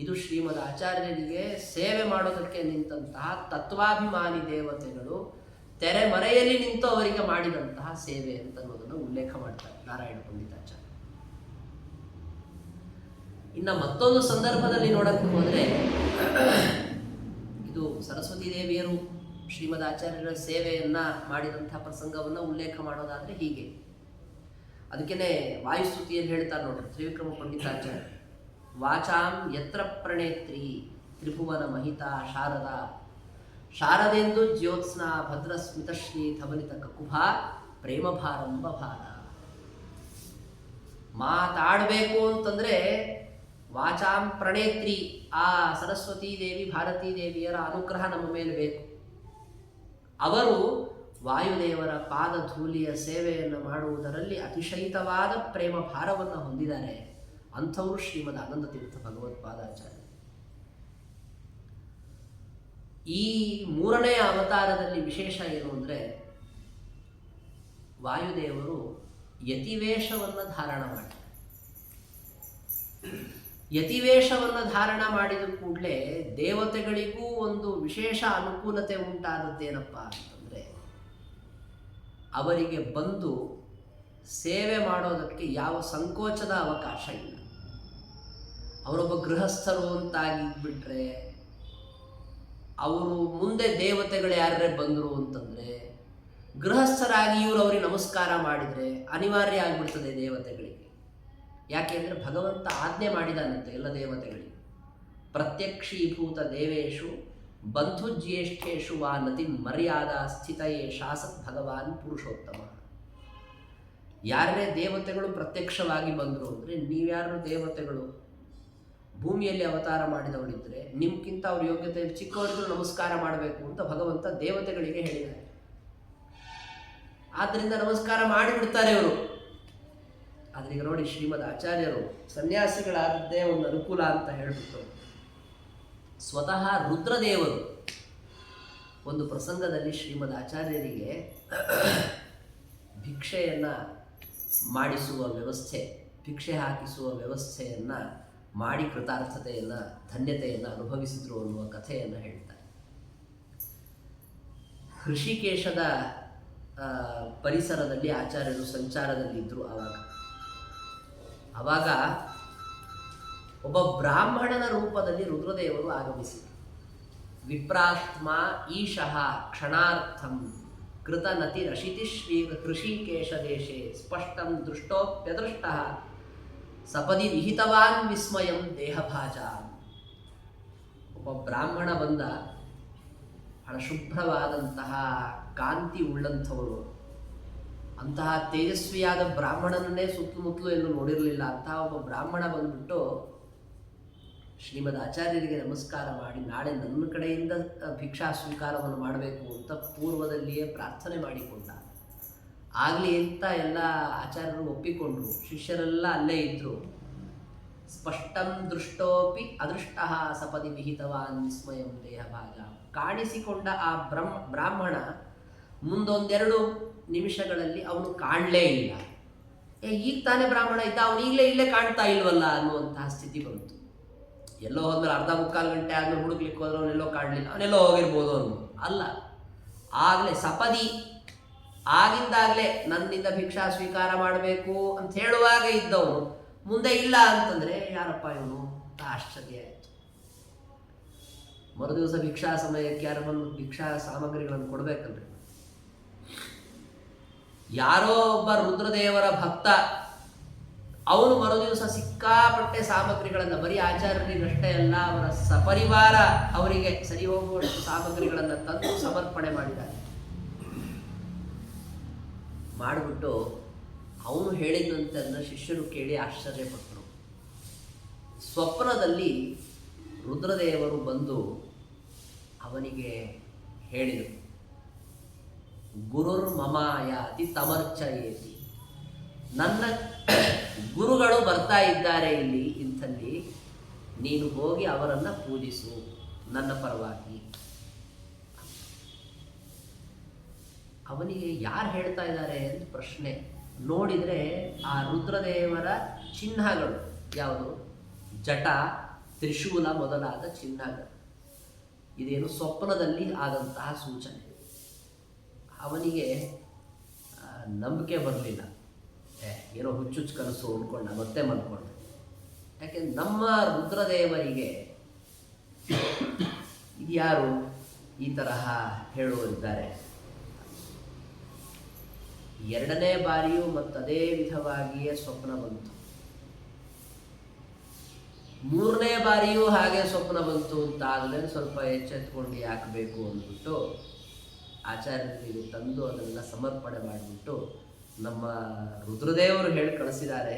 ಇದು ಶ್ರೀಮದ್ ಆಚಾರ್ಯರಿಗೆ ಸೇವೆ ಮಾಡೋದಕ್ಕೆ ನಿಂತಹ ತತ್ವಾಭಿಮಾನಿ ದೇವತೆಗಳು ತೆರೆಮರೆಯಲ್ಲಿ ನಿಂತು ಅವರಿಗೆ ಮಾಡಿದಂತಹ ಸೇವೆ ಅಂತನ್ನೋದನ್ನು ಉಲ್ಲೇಖ ಮಾಡ್ತಾರೆ ನಾರಾಯಣ ಪಂಡಿತಾಚಾರ್ಯ. ಇನ್ನು ಮತ್ತೊಂದು ಸಂದರ್ಭದಲ್ಲಿ ನೋಡಕ್ಕೆ ಹೋದರೆ, ಇದು ಸರಸ್ವತಿ ದೇವಿಯರು ಶ್ರೀಮದ್ ಆಚಾರ್ಯರ ಸೇವೆಯನ್ನು ಮಾಡಿದಂಥ ಪ್ರಸಂಗವನ್ನು ಉಲ್ಲೇಖ ಮಾಡೋದಾದರೆ ಹೀಗೆ. ಅದಕ್ಕೇ ವಾಯುಸ್ತುತಿಯಲ್ಲಿ ಹೇಳ್ತಾರೆ ನೋಡ್ರಿ ತ್ರಿವಿಕ್ರಮ ಪಂಡಿತಾಚಾರ್ಯ, ವಾಚಾಂ ಯತ್ರ ಪ್ರಣೇತ್ರಿ ತ್ರಿಭುವನ ಮಹಿತಾ ಶಾರದಾ ಶಾರದೆಂದು ಜ್ಯೋತ್ಸ್ನಾ ಭದ್ರ ಸ್ಮಿತಶ್ರೀ ಧವನಿತ ಕಕುಭ ಪ್ರೇಮಭಾರಂಭ ಭಾರ. ಮಾತಾಡಬೇಕು ಅಂತಂದರೆ ವಾಚಾಂ ಪ್ರಣೇತ್ರಿ, ಆ ಸರಸ್ವತೀ ದೇವಿ ಭಾರತೀ ದೇವಿಯರ ಅನುಗ್ರಹ ನಮ್ಮ ಮೇಲೆ ಬೇಕು. ಅವರು ವಾಯುದೇವರ ಪಾದಧೂಲಿಯ ಸೇವೆಯನ್ನು ಮಾಡುವುದರಲ್ಲಿ ಅತಿಶಯಿತವಾದ ಪ್ರೇಮ ಭಾರವನ್ನು ಹೊಂದಿದ್ದಾರೆ. ಅಂಥವರು ಶ್ರೀಮದ್ ಆನಂದ ತೀರ್ಥ ಭಗವತ್ಪಾದಾಚಾರ್ಯ. ಈ ಮೂರನೇ ಅವತಾರದಲ್ಲಿ ವಿಶೇಷ ಏನು ಅಂದರೆ, ವಾಯುದೇವರು ಯತಿವೇಷವನ್ನು ಧಾರಣ ಮಾಡ್ತಾರೆ. ಯತಿವೇಷವನ್ನು ಧಾರಣ ಮಾಡಿದ ಕೂಡಲೇ ದೇವತೆಗಳಿಗೂ ಒಂದು ವಿಶೇಷ ಅನುಕೂಲತೆ ಉಂಟಾದದ್ದೇನಪ್ಪ ಅಂತಂದರೆ, ಅವರಿಗೆ ಬಂದು ಸೇವೆ ಮಾಡೋದಕ್ಕೆ ಯಾವ ಸಂಕೋಚದ ಅವಕಾಶ ಇಲ್ಲ. ಅವರೊಬ್ಬ ಗೃಹಸ್ಥರು ಅಂತಾಗಿಬಿಟ್ರೆ, ಅವರು ಮುಂದೆ ದೇವತೆಗಳು ಯಾರೇ ಬಂದರು ಅಂತಂದರೆ, ಗೃಹಸ್ಥರಾಗಿ ಇವರು ಅವ್ರಿಗೆ ನಮಸ್ಕಾರ ಮಾಡಿದರೆ ಅನಿವಾರ್ಯ ಆಗಿಬಿಡ್ತದೆ ದೇವತೆಗಳಿಗೆ. ಯಾಕೆಂದರೆ ಭಗವಂತ ಆಜ್ಞೆ ಮಾಡಿದಾನಂತೆ ಎಲ್ಲ ದೇವತೆಗಳಿಗೆ, ಪ್ರತ್ಯಕ್ಷೀಭೂತ ದೇವೇಶು ಬಂಧುಜ್ಯೇಷ್ಠೇಶು ವಾ ನತಿ ಮರ್ಯಾದಾ ಸ್ಥಿತಯೇ ಶಾಸತ್ ಭಗವಾನ್ ಪುರುಷೋತ್ತಮ. ಯಾರೇ ದೇವತೆಗಳು ಪ್ರತ್ಯಕ್ಷವಾಗಿ ಬಂದರು ಅಂದರೆ, ನೀವ್ಯಾರು ದೇವತೆಗಳು ಭೂಮಿಯಲ್ಲಿ ಅವತಾರ ಮಾಡಿದವರಿದ್ದರೆ ನಿಮ್ಗಿಂತ ಅವ್ರ ಯೋಗ್ಯತೆಯಲ್ಲಿ ಚಿಕ್ಕವರಿಗೂ ನಮಸ್ಕಾರ ಮಾಡಬೇಕು ಅಂತ ಭಗವಂತ ದೇವತೆಗಳಿಗೆ ಹೇಳಿದ್ದಾರೆ. ಆದ್ದರಿಂದ ನಮಸ್ಕಾರ ಮಾಡಿಬಿಡ್ತಾರೆ ಅವರು. ಆದರೆ ಈಗ ನೋಡಿ, ಶ್ರೀಮದ್ ಆಚಾರ್ಯರು ಸನ್ಯಾಸಿಗಳಾದದ್ದೇ ಒಂದು ಅನುಕೂಲ ಅಂತ ಹೇಳಿಬಿಟ್ಟು ಸ್ವತಃ ರುದ್ರದೇವರು ಒಂದು ಪ್ರಸಂಗದಲ್ಲಿ ಶ್ರೀಮದ್ ಆಚಾರ್ಯರಿಗೆ ಭಿಕ್ಷೆಯನ್ನು ಮಾಡಿಸುವ ವ್ಯವಸ್ಥೆ, ಭಿಕ್ಷೆ ಹಾಕಿಸುವ ವ್ಯವಸ್ಥೆಯನ್ನು ಮಾಡಿ ಕೃತಾರ್ಥತೆಯನ್ನು ಧನ್ಯತೆಯನ್ನು ಅನುಭವಿಸಿದ್ರು ಅನ್ನುವ ಕಥೆಯನ್ನು ಹೇಳ್ತಾರೆ. ಋಷಿಕೇಶದ ಪರಿಸರದಲ್ಲಿ ಆಚಾರ್ಯರು ಸಂಚಾರದಲ್ಲಿದ್ದರು. ಆವಾಗ ಒಬ್ಬ ಬ್ರಾಹ್ಮಣನ ರೂಪದಲ್ಲಿ ರುದ್ರದೇವರು ಆಗಮಿಸಿದರು. ವಿಪ್ರಾತ್ಮ ಈಶಃ ಕ್ಷಣಾರ್ಥಂ ಕೃತನತಿ ರಶಿತಿ ಶ್ರೀ ಋಷಿಕೇಶ ದೇಶೆ ಸ್ಪಷ್ಟಂ ದೃಷ್ಟೋಪ್ಯದೃಷ್ಟಃ ಸಪದಿ ವಿಹಿತವಾನ್ ವಿಸ್ಮಯಂ ದೇಹಭಾಜ. ಒಬ್ಬ ಬ್ರಾಹ್ಮಣ ಬಂದ, ಬಹಳ ಶುಭ್ರವಾದಂತಹ ಕಾಂತಿ ಉಳ್ಳಂಥವರು. ಅಂತಹ ತೇಜಸ್ವಿಯಾದ ಬ್ರಾಹ್ಮಣನನ್ನೇ ಸುತ್ತಮುತ್ತಲೂ ಎಲ್ಲೂ ನೋಡಿರಲಿಲ್ಲ. ಅಂತಹ ಒಬ್ಬ ಬ್ರಾಹ್ಮಣ ಬಂದ್ಬಿಟ್ಟು ಶ್ರೀಮದ್ ಆಚಾರ್ಯರಿಗೆ ನಮಸ್ಕಾರ ಮಾಡಿ ನಾಳೆ ನನ್ನ ಕಡೆಯಿಂದ ಭಿಕ್ಷಾ ಸ್ವೀಕಾರವನ್ನು ಮಾಡಬೇಕು ಅಂತ ಪೂರ್ವದಲ್ಲಿಯೇ ಪ್ರಾರ್ಥನೆ ಮಾಡಿಕೊಂಡ. ಆಗಲಿ ಅಂತ ಎಲ್ಲ ಆಚಾರ್ಯರು ಒಪ್ಪಿಕೊಂಡ್ರು. ಶಿಷ್ಯರೆಲ್ಲ ಅಲ್ಲೇ ಇದ್ದರು. ಸ್ಪಷ್ಟಂ ದೃಷ್ಟೋಪಿ ಅದೃಷ್ಟಃ ಸಪದಿ ವಿಹಿತವಾನ್ ವಿಸ್ಮಯಂ ದೇಹಭಾಗ. ಕಾಣಿಸಿಕೊಂಡ ಆ ಬ್ರಾಹ್ಮಣ ಮುಂದೊಂದೆರಡು ನಿಮಿಷಗಳಲ್ಲಿ ಅವನು ಕಾಣಲೇ ಇಲ್ಲ. ಈಗ ತಾನೇ ಬ್ರಾಹ್ಮಣ ಇದ್ದ, ಅವನು ಇಲ್ಲೇ ಕಾಣ್ತಾ ಇಲ್ವಲ್ಲ ಅನ್ನುವಂತಹ ಸ್ಥಿತಿ ಬಂತು. ಎಲ್ಲೋ ಹೋದ್ಮೇಲೆ ಅರ್ಧ ಮುಕ್ಕಾಲು ಗಂಟೆ ಆದ್ಮೇಲೆ ಹುಡುಕ್ಲಿಕ್ಕೆ ಹೋದ್ರೆ ಅವನೆಲ್ಲೋ ಕಾಣಲಿಲ್ಲ, ಅವನೆಲ್ಲೋ ಹೋಗಿರ್ಬೋದು ಅವನು. ಅಲ್ಲ, ಆಗಲೇ ಸಪದಿ ಆಗಿಂದಾಗಲೇ ನನ್ನಿಂದ ಭಿಕ್ಷಾ ಸ್ವೀಕಾರ ಮಾಡಬೇಕು ಅಂತ ಹೇಳುವಾಗ ಇದ್ದವನು ಮುಂದೆ ಇಲ್ಲ ಅಂತಂದರೆ ಯಾರಪ್ಪ ಇವನು ಅಂತ ಆಶ್ಚರ್ಯ ಆಯಿತು. ಮರುದಿವಸ ಭಿಕ್ಷಾ ಸಮಯಕ್ಕೆ ಯಾರು ಬಂದು ಭಿಕ್ಷಾ ಸಾಮಗ್ರಿಗಳನ್ನು ಕೊಡಬೇಕಲ್ರಿ. ಯಾರೋ ಒಬ್ಬ ರುದ್ರದೇವರ ಭಕ್ತ, ಅವನು ಮರುದಿವಸ ಸಿಕ್ಕಾಪಟ್ಟೆ ಸಾಮಗ್ರಿಗಳನ್ನು, ಬರೀ ಆಚಾರ್ಯರಿಗಷ್ಟೇ ಅಲ್ಲ ಅವರ ಸಪರಿವಾರ ಅವರಿಗೆ ಸರಿ ಹೋಗುವಷ್ಟು ಸಾಮಗ್ರಿಗಳನ್ನು ತಂದು ಸಮರ್ಪಣೆ ಮಾಡಿದ್ದಾರೆ. ಮಾಡಿಬಿಟ್ಟು ಅವನು ಹೇಳಿದಂತೆ ಅದನ್ನು ಶಿಷ್ಯರು ಕೇಳಿ ಆಶ್ಚರ್ಯಪಟ್ಟರು. ಸ್ವಪ್ನದಲ್ಲಿ ರುದ್ರದೇವರು ಬಂದು ಅವನಿಗೆ ಹೇಳಿದರು, ಗುರುರ್ ಮಮಾಯಾತಿ ತಮರ್ಚಯೇತಿ. ನನ್ನ ಗುರುಗಳು ಬರ್ತಾ ಇದ್ದಾರೆ ಇಲ್ಲಿ ಇಂಥಲ್ಲಿ, ನೀನು ಹೋಗಿ ಅವರನ್ನು ಪೂಜಿಸು ನನ್ನ ಪರವಾಗಿ. ಅವನಿಗೆ ಯಾರು ಹೇಳ್ತಾ ಇದ್ದಾರೆ ಅಂತ ಪ್ರಶ್ನೆ. ನೋಡಿದರೆ ಆ ರುದ್ರದೇವರ ಚಿಹ್ನಗಳು ಯಾವುದು, ಜಟ, ತ್ರಿಶೂಲ ಮೊದಲಾದ ಚಿಹ್ನಗಳು. ಇದೇನು ಸ್ವಪ್ನದಲ್ಲಿ ಆದಂತಹ ಸೂಚನೆ. ಅವನಿಗೆ ನಂಬಿಕೆ ಬರಲಿಲ್ಲ. ಏನೋ ಹುಚ್ಚುಚ್ಚು ಕನಸು ಅಂದ್ಕೊಂಡ, ಮತ್ತೆ ಮಲ್ಕೊಂಡ. ಯಾಕೆಂದ್ರೆ ನಮ್ಮ ರುದ್ರದೇವರಿಗೆ ಇದ್ಯಾರು ಈ ತರಹ ಹೇಳುವರಿದ್ದಾರೆ. ಎರಡನೇ ಬಾರಿಯೂ ಮತ್ತು ಅದೇ ವಿಧವಾಗಿಯೇ ಸ್ವಪ್ನ ಬಂತು. ಮೂರನೇ ಬಾರಿಯೂ ಹಾಗೆ ಸ್ವಪ್ನ ಬಂತು ಅಂತ ಆದಮೇಲೆ ಸ್ವಲ್ಪ ಎಚ್ಚೆತ್ಕೊಂಡು ಯಾಕೆ ಬೇಕು ಅಂದ್ಬಿಟ್ಟು ಆಚಾರ್ಯರಿಗೆ ತಂದು ಅದನ್ನೆಲ್ಲ ಸಮರ್ಪಣೆ ಮಾಡಿಬಿಟ್ಟು ನಮ್ಮ ರುದ್ರದೇವರು ಹೇಳಿ ಕಳಿಸಿದ್ದಾರೆ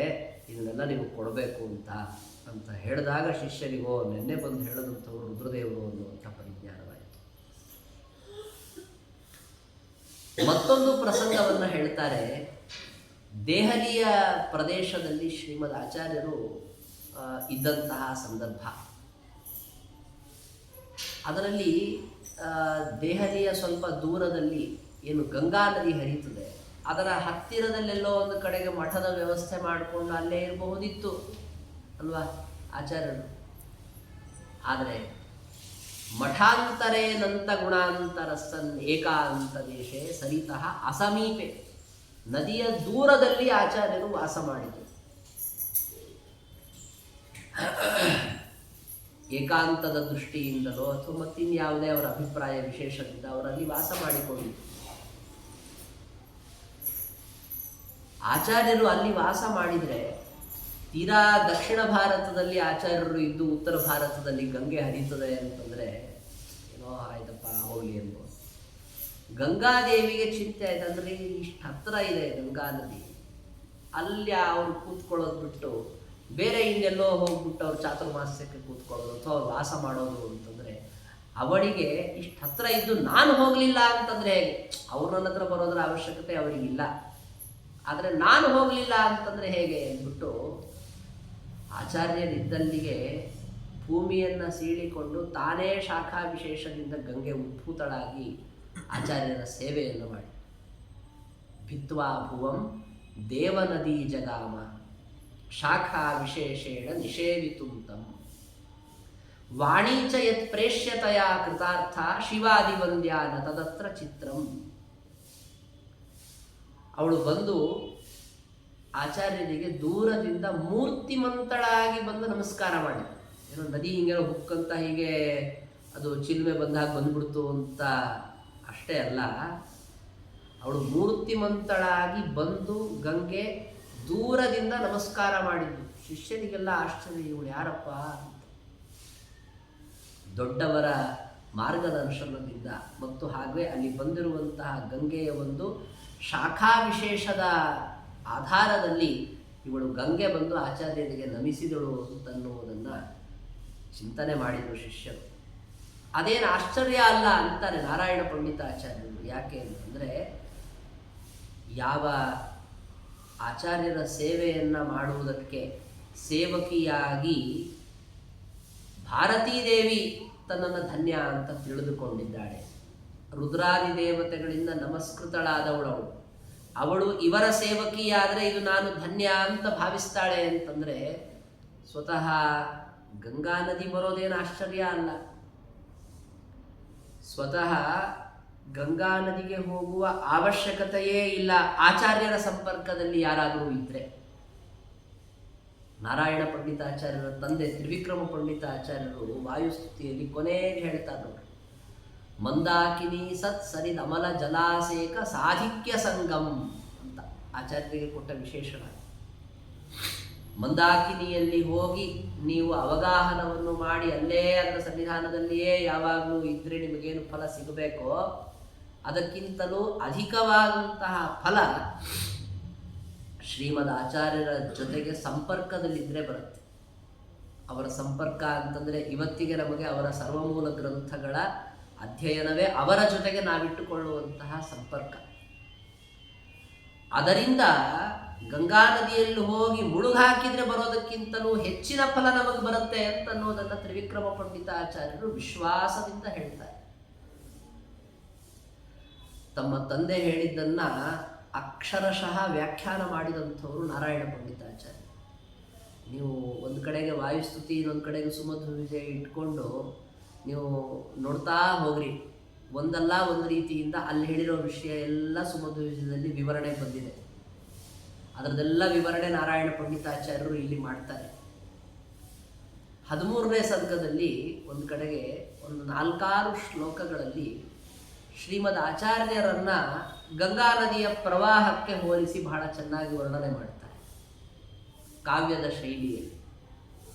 ಇದನ್ನೆಲ್ಲ ನೀವು ಕೊಡಬೇಕು ಅಂತ ಹೇಳಿದಾಗ ಶಿಷ್ಯರಿಗೋ ನಿನ್ನೆ ಬಂದು ಹೇಳದಂಥವ್ರು ರುದ್ರದೇವರು ಅನ್ನುವಂಥ ಪರಿಜ್ಞಾನವಾಯಿತು. ಮತ್ತೊಂದು ಪ್ರಸಂಗವನ್ನು ಹೇಳ್ತಾರೆ. ದೆಹಲಿಯ ಪ್ರದೇಶದಲ್ಲಿ ಶ್ರೀಮದ್ ಆಚಾರ್ಯರು ಇದ್ದಂತಹ ಸಂದರ್ಭ. ಅದರಲ್ಲಿ ದೆಹಲಿಯ ಸ್ವಲ್ಪ ದೂರದಲ್ಲಿ ಏನು ಗಂಗಾ ನದಿ ಹರಿಯುತ್ತದೆ, ಅದರ ಹತ್ತಿರದಲ್ಲೆಲ್ಲೋ ಒಂದು ಕಡೆಗೆ ಮಠದ ವ್ಯವಸ್ಥೆ ಮಾಡಿಕೊಂಡು ಅಲ್ಲೇ ಇರಬಹುದಿತ್ತು ಅಲ್ವಾ ಆಚಾರ್ಯರು. ಆದರೆ ಮಠಾಂತರೇನಂತ ಗುಣಾಂತರಸ್ಸನ್ ಏಕಾಂತ ದೇಶೇ ಸರಿತಃ ಅಸಮೀಪೆ, ನದಿಯ ದೂರದಲ್ಲಿ ಆಚಾರ್ಯರು ವಾಸ ಮಾಡಿದರು. ಏಕಾಂತದ ದೃಷ್ಟಿಯಿಂದಲೋ ಅಥವಾ ಮತ್ತಿನ್ಯಾವುದೇ ಅವರ ಅಭಿಪ್ರಾಯ ವಿಶೇಷದಿಂದ ಅವರಲ್ಲಿ ವಾಸ ಮಾಡಿಕೊಂಡಿದ್ದರು. ಆಚಾರ್ಯರು ಅಲ್ಲಿ ವಾಸ ಮಾಡಿದರೆ ತೀರಾ ದಕ್ಷಿಣ ಭಾರತದಲ್ಲಿ ಆಚಾರ್ಯರು ಇದ್ದು ಉತ್ತರ ಭಾರತದಲ್ಲಿ ಗಂಗೆ ಹರಿಯುತ್ತದೆ ಅಂತಂದರೆ ಏನೋ ಆಯ್ತಪ್ಪ ಹೋಗ್ಲಿ ಅನ್ಬೋದು. ಗಂಗಾದೇವಿಗೆ ಚಿಂತೆ ಆಯ್ತು. ಅಂದರೆ ಇಷ್ಟು ಹತ್ತಿರ ಇದೆ ಗಂಗಾ ನದಿ, ಅಲ್ಲಿ ಅವ್ರು ಕೂತ್ಕೊಳ್ಳೋದು ಬಿಟ್ಟು ಬೇರೆ ಇನ್ನೆಲ್ಲೋ ಹೋಗ್ಬಿಟ್ಟು ಅವ್ರು ಚಾತುರ್ಮಾಸ್ಯಕ್ಕೆ ಕೂತ್ಕೊಳ್ಳೋದು ಅಥವಾ ಅವ್ರು ವಾಸ ಮಾಡೋದು ಅಂತಂದರೆ ಅವಳಿಗೆ ಇಷ್ಟು ಹತ್ತಿರ ಇದ್ದು ನಾನು ಹೋಗಲಿಲ್ಲ ಅಂತಂದರೆ ಹೇಗೆ? ಅವ್ರು ನನ್ನ ಹತ್ರ ಬರೋದ್ರ ಅವಶ್ಯಕತೆ ಅವರಿಗಿಲ್ಲ, ಆದರೆ ನಾನು ಹೋಗಲಿಲ್ಲ ಅಂತಂದರೆ ಹೇಗೆ ಅಂದ್ಬಿಟ್ಟು ಆಚಾರ್ಯರಿದ್ದಲ್ಲಿಗೆ ಭೂಮಿಯನ್ನು ಸೀಳಿಕೊಂಡು ತಾನೇ ಶಾಖಾ ವಿಶೇಷದಿಂದ ಗಂಗೆ ಉದ್ಭೂತಳಾಗಿ ಆಚಾರ್ಯರ ಸೇವೆಯನ್ನು ಮಾಡಿ ಭಿತ್ವಾ ಭುವಂ ದೇವನದಿ ಜಗಾಮ ಶಾಖಾ ವಿಶೇಷೇಣ ನಿಷೇವಿತುಂತಂ ವಾಣೀಚ ಯತ್ ಪ್ರೇಷ್ಯತೆಯ ಕೃತಾರ್ಥ ಶಿವಾದಿವಂದ್ಯಾನ ತದತ್ರ ಚಿತ್ರಂ. ಅವಳು ಬಂದು ಆಚಾರ್ಯರಿಗೆ ದೂರದಿಂದ ಮೂರ್ತಿಮಂತಳಾಗಿ ಬಂದು ನಮಸ್ಕಾರ ಮಾಡಿ, ಏನೋ ನದಿ ಹಿಂಗೇನೋ ಹುಕ್ಕಂತ ಹೀಗೆ ಅದು ಚಿಲ್ಮೆ ಬಂದಾಗ ಬಂದ್ಬಿಡ್ತು ಅಂತ ಅಷ್ಟೇ ಅಲ್ಲ, ಅವಳು ಮೂರ್ತಿಮಂತಳಾಗಿ ಬಂದು ಗಂಗೆ ದೂರದಿಂದ ನಮಸ್ಕಾರ ಮಾಡಿದ್ದು. ಶಿಷ್ಯರಿಗೆಲ್ಲ ಆಶ್ಚರ್ಯ, ಇವಳು ಯಾರಪ್ಪ? ದೊಡ್ಡವರ ಮಾರ್ಗದರ್ಶನದಿಂದ ಮತ್ತು ಹಾಗೆ ಅಲ್ಲಿ ಬಂದಿರುವಂತಹ ಗಂಗೆಯ ಒಂದು ಶಾಖಾ ವಿಶೇಷದ ಆಧಾರದಲ್ಲಿ ಇವಳು ಗಂಗೆ ಬಂದು ಆಚಾರ್ಯರಿಗೆ ನಮಿಸಿದಳು ಅಂತನ್ನುವುದನ್ನು ಚಿಂತನೆ ಮಾಡಿದರು ಶಿಷ್ಯರು. ಅದೇನು ಆಶ್ಚರ್ಯ ಅಲ್ಲ ಅಂತಾರೆ ನಾರಾಯಣ ಪಂಡಿತಾಚಾರ್ಯರು. ಯಾಕೆ ಅಂತಂದರೆ ಯಾವ ಆಚಾರ್ಯರ ಸೇವೆಯನ್ನು ಮಾಡುವುದಕ್ಕೆ ಸೇವಕಿಯಾಗಿ ಭಾರತೀದೇವಿ ತನ್ನನ್ನು ಧನ್ಯ ಅಂತ ತಿಳಿದುಕೊಂಡಿದ್ದಾಳೆ, ರುದ್ರಾದಿ ದೇವತೆಗಳಿಂದ ನಮಸ್ಕೃತಳಾದವಳವಳು, ಅವಳು ಇವರ ಸೇವಕಿಯಾದರೆ ಇದು ನಾನು ಧನ್ಯ ಅಂತ ಭಾವಿಸ್ತಾಳೆ ಅಂತಂದರೆ ಸ್ವತಃ ಗಂಗಾ ನದಿ ಬರೋದೇನು ಆಶ್ಚರ್ಯ ಅಲ್ಲ. ಸ್ವತಃ ಗಂಗಾ ನದಿಗೆ ಹೋಗುವ ಅವಶ್ಯಕತೆಯೇ ಇಲ್ಲ ಆಚಾರ್ಯರ ಸಂಪರ್ಕದಲ್ಲಿ ಯಾರಾದರೂ ಇದ್ದರೆ. ನಾರಾಯಣ ಪಂಡಿತಾಚಾರ್ಯರ ತಂದೆ ತ್ರಿವಿಕ್ರಮ ಪಂಡಿತಾಚಾರ್ಯರು ವಾಯುಸ್ತುತಿಯಲ್ಲಿ ಕೊನೆಗೆ ಹೇಳ್ತಾರೆ ನೋಡಿ, ಮಂದಾಕಿನಿ ಸತ್ ಸರಿದ ಅಮಲ ಜಲಾಸೇಕ ಸಾಧಿಕ್ಯ ಸಂಗಮ್ ಅಂತ ಆಚಾರ್ಯರಿಗೆ ಕೊಟ್ಟ ವಿಶೇಷಣ. ಮಂದಾಕಿನಿಯಲ್ಲಿ ಹೋಗಿ ನೀವು ಅವಗಾಹನವನ್ನು ಮಾಡಿ ಅಲ್ಲೇ ಅದರ ಸನ್ನಿಧಾನದಲ್ಲಿಯೇ ಯಾವಾಗಲೂ ಇದ್ದರೆ ನಿಮಗೇನು ಫಲ ಸಿಗಬೇಕೋ ಅದಕ್ಕಿಂತಲೂ ಅಧಿಕವಾದಂತಹ ಫಲ ಶ್ರೀಮದ್ ಆಚಾರ್ಯರ ಜೊತೆಗೆ ಸಂಪರ್ಕದಲ್ಲಿದ್ದರೆ ಬರುತ್ತೆ. ಅವರ ಸಂಪರ್ಕ ಅಂತಂದರೆ ಇವತ್ತಿಗೆ ನಮಗೆ ಅವರ ಸರ್ವಮೂಲ ಗ್ರಂಥಗಳ ಅಧ್ಯಯನವೇ ಅವರ ಜೊತೆಗೆ ನಾವಿಟ್ಟುಕೊಳ್ಳುವಂತಹ ಸಂಪರ್ಕ. ಅದರಿಂದ ಗಂಗಾ ನದಿಯಲ್ಲಿ ಹೋಗಿ ಮುಳುಗಾಕಿದ್ರೆ ಬರೋದಕ್ಕಿಂತಲೂ ಹೆಚ್ಚಿನ ಫಲ ನಮಗೆ ಬರುತ್ತೆ ಅಂತನ್ನೋದನ್ನು ತ್ರಿವಿಕ್ರಮ ಪಂಡಿತಾಚಾರ್ಯರು ವಿಶ್ವಾಸದಿಂದ ಹೇಳ್ತಾರೆ. ತಮ್ಮ ತಂದೆ ಹೇಳಿದ್ದನ್ನು ಅಕ್ಷರಶಃ ವ್ಯಾಖ್ಯಾನ ಮಾಡಿದಂಥವರು ನಾರಾಯಣ ಪಂಡಿತಾಚಾರ್ಯ. ನೀವು ಒಂದು ಕಡೆಗೆ ವಾಯುಸ್ತುತಿ ಇನ್ನೊಂದು ಕಡೆಗೆ ಸುಮಧು ವಿಜಯ ಇಟ್ಕೊಂಡು ನೀವು ನೋಡ್ತಾ ಹೋಗ್ರಿ, ಒಂದಲ್ಲ ಒಂದು ರೀತಿಯಿಂದ ಅಲ್ಲಿ ಹೇಳಿರೋ ವಿಷಯ ಎಲ್ಲ ಸುಮಧು ವಿಜಯದಲ್ಲಿ ವಿವರಣೆ ಬಂದಿದೆ. ಅದರದೆಲ್ಲ ವಿವರಣೆ ನಾರಾಯಣ ಪಂಡಿತಾಚಾರ್ಯರು ಇಲ್ಲಿ ಮಾಡ್ತಾರೆ. 13ನೇ ಸರ್ಗದಲ್ಲಿ ಒಂದು ಕಡೆಗೆ ಒಂದು 4-6 ಶ್ಲೋಕಗಳಲ್ಲಿ ಶ್ರೀಮದ್ ಆಚಾರ್ಯರನ್ನ ಗಂಗಾ ನದಿಯ ಪ್ರವಾಹಕ್ಕೆ ಹೋಲಿಸಿ ಬಹಳ ಚೆನ್ನಾಗಿ ವರ್ಣನೆ ಮಾಡ್ತಾರೆ ಕಾವ್ಯದ ಶೈಲಿಯಲ್ಲಿ.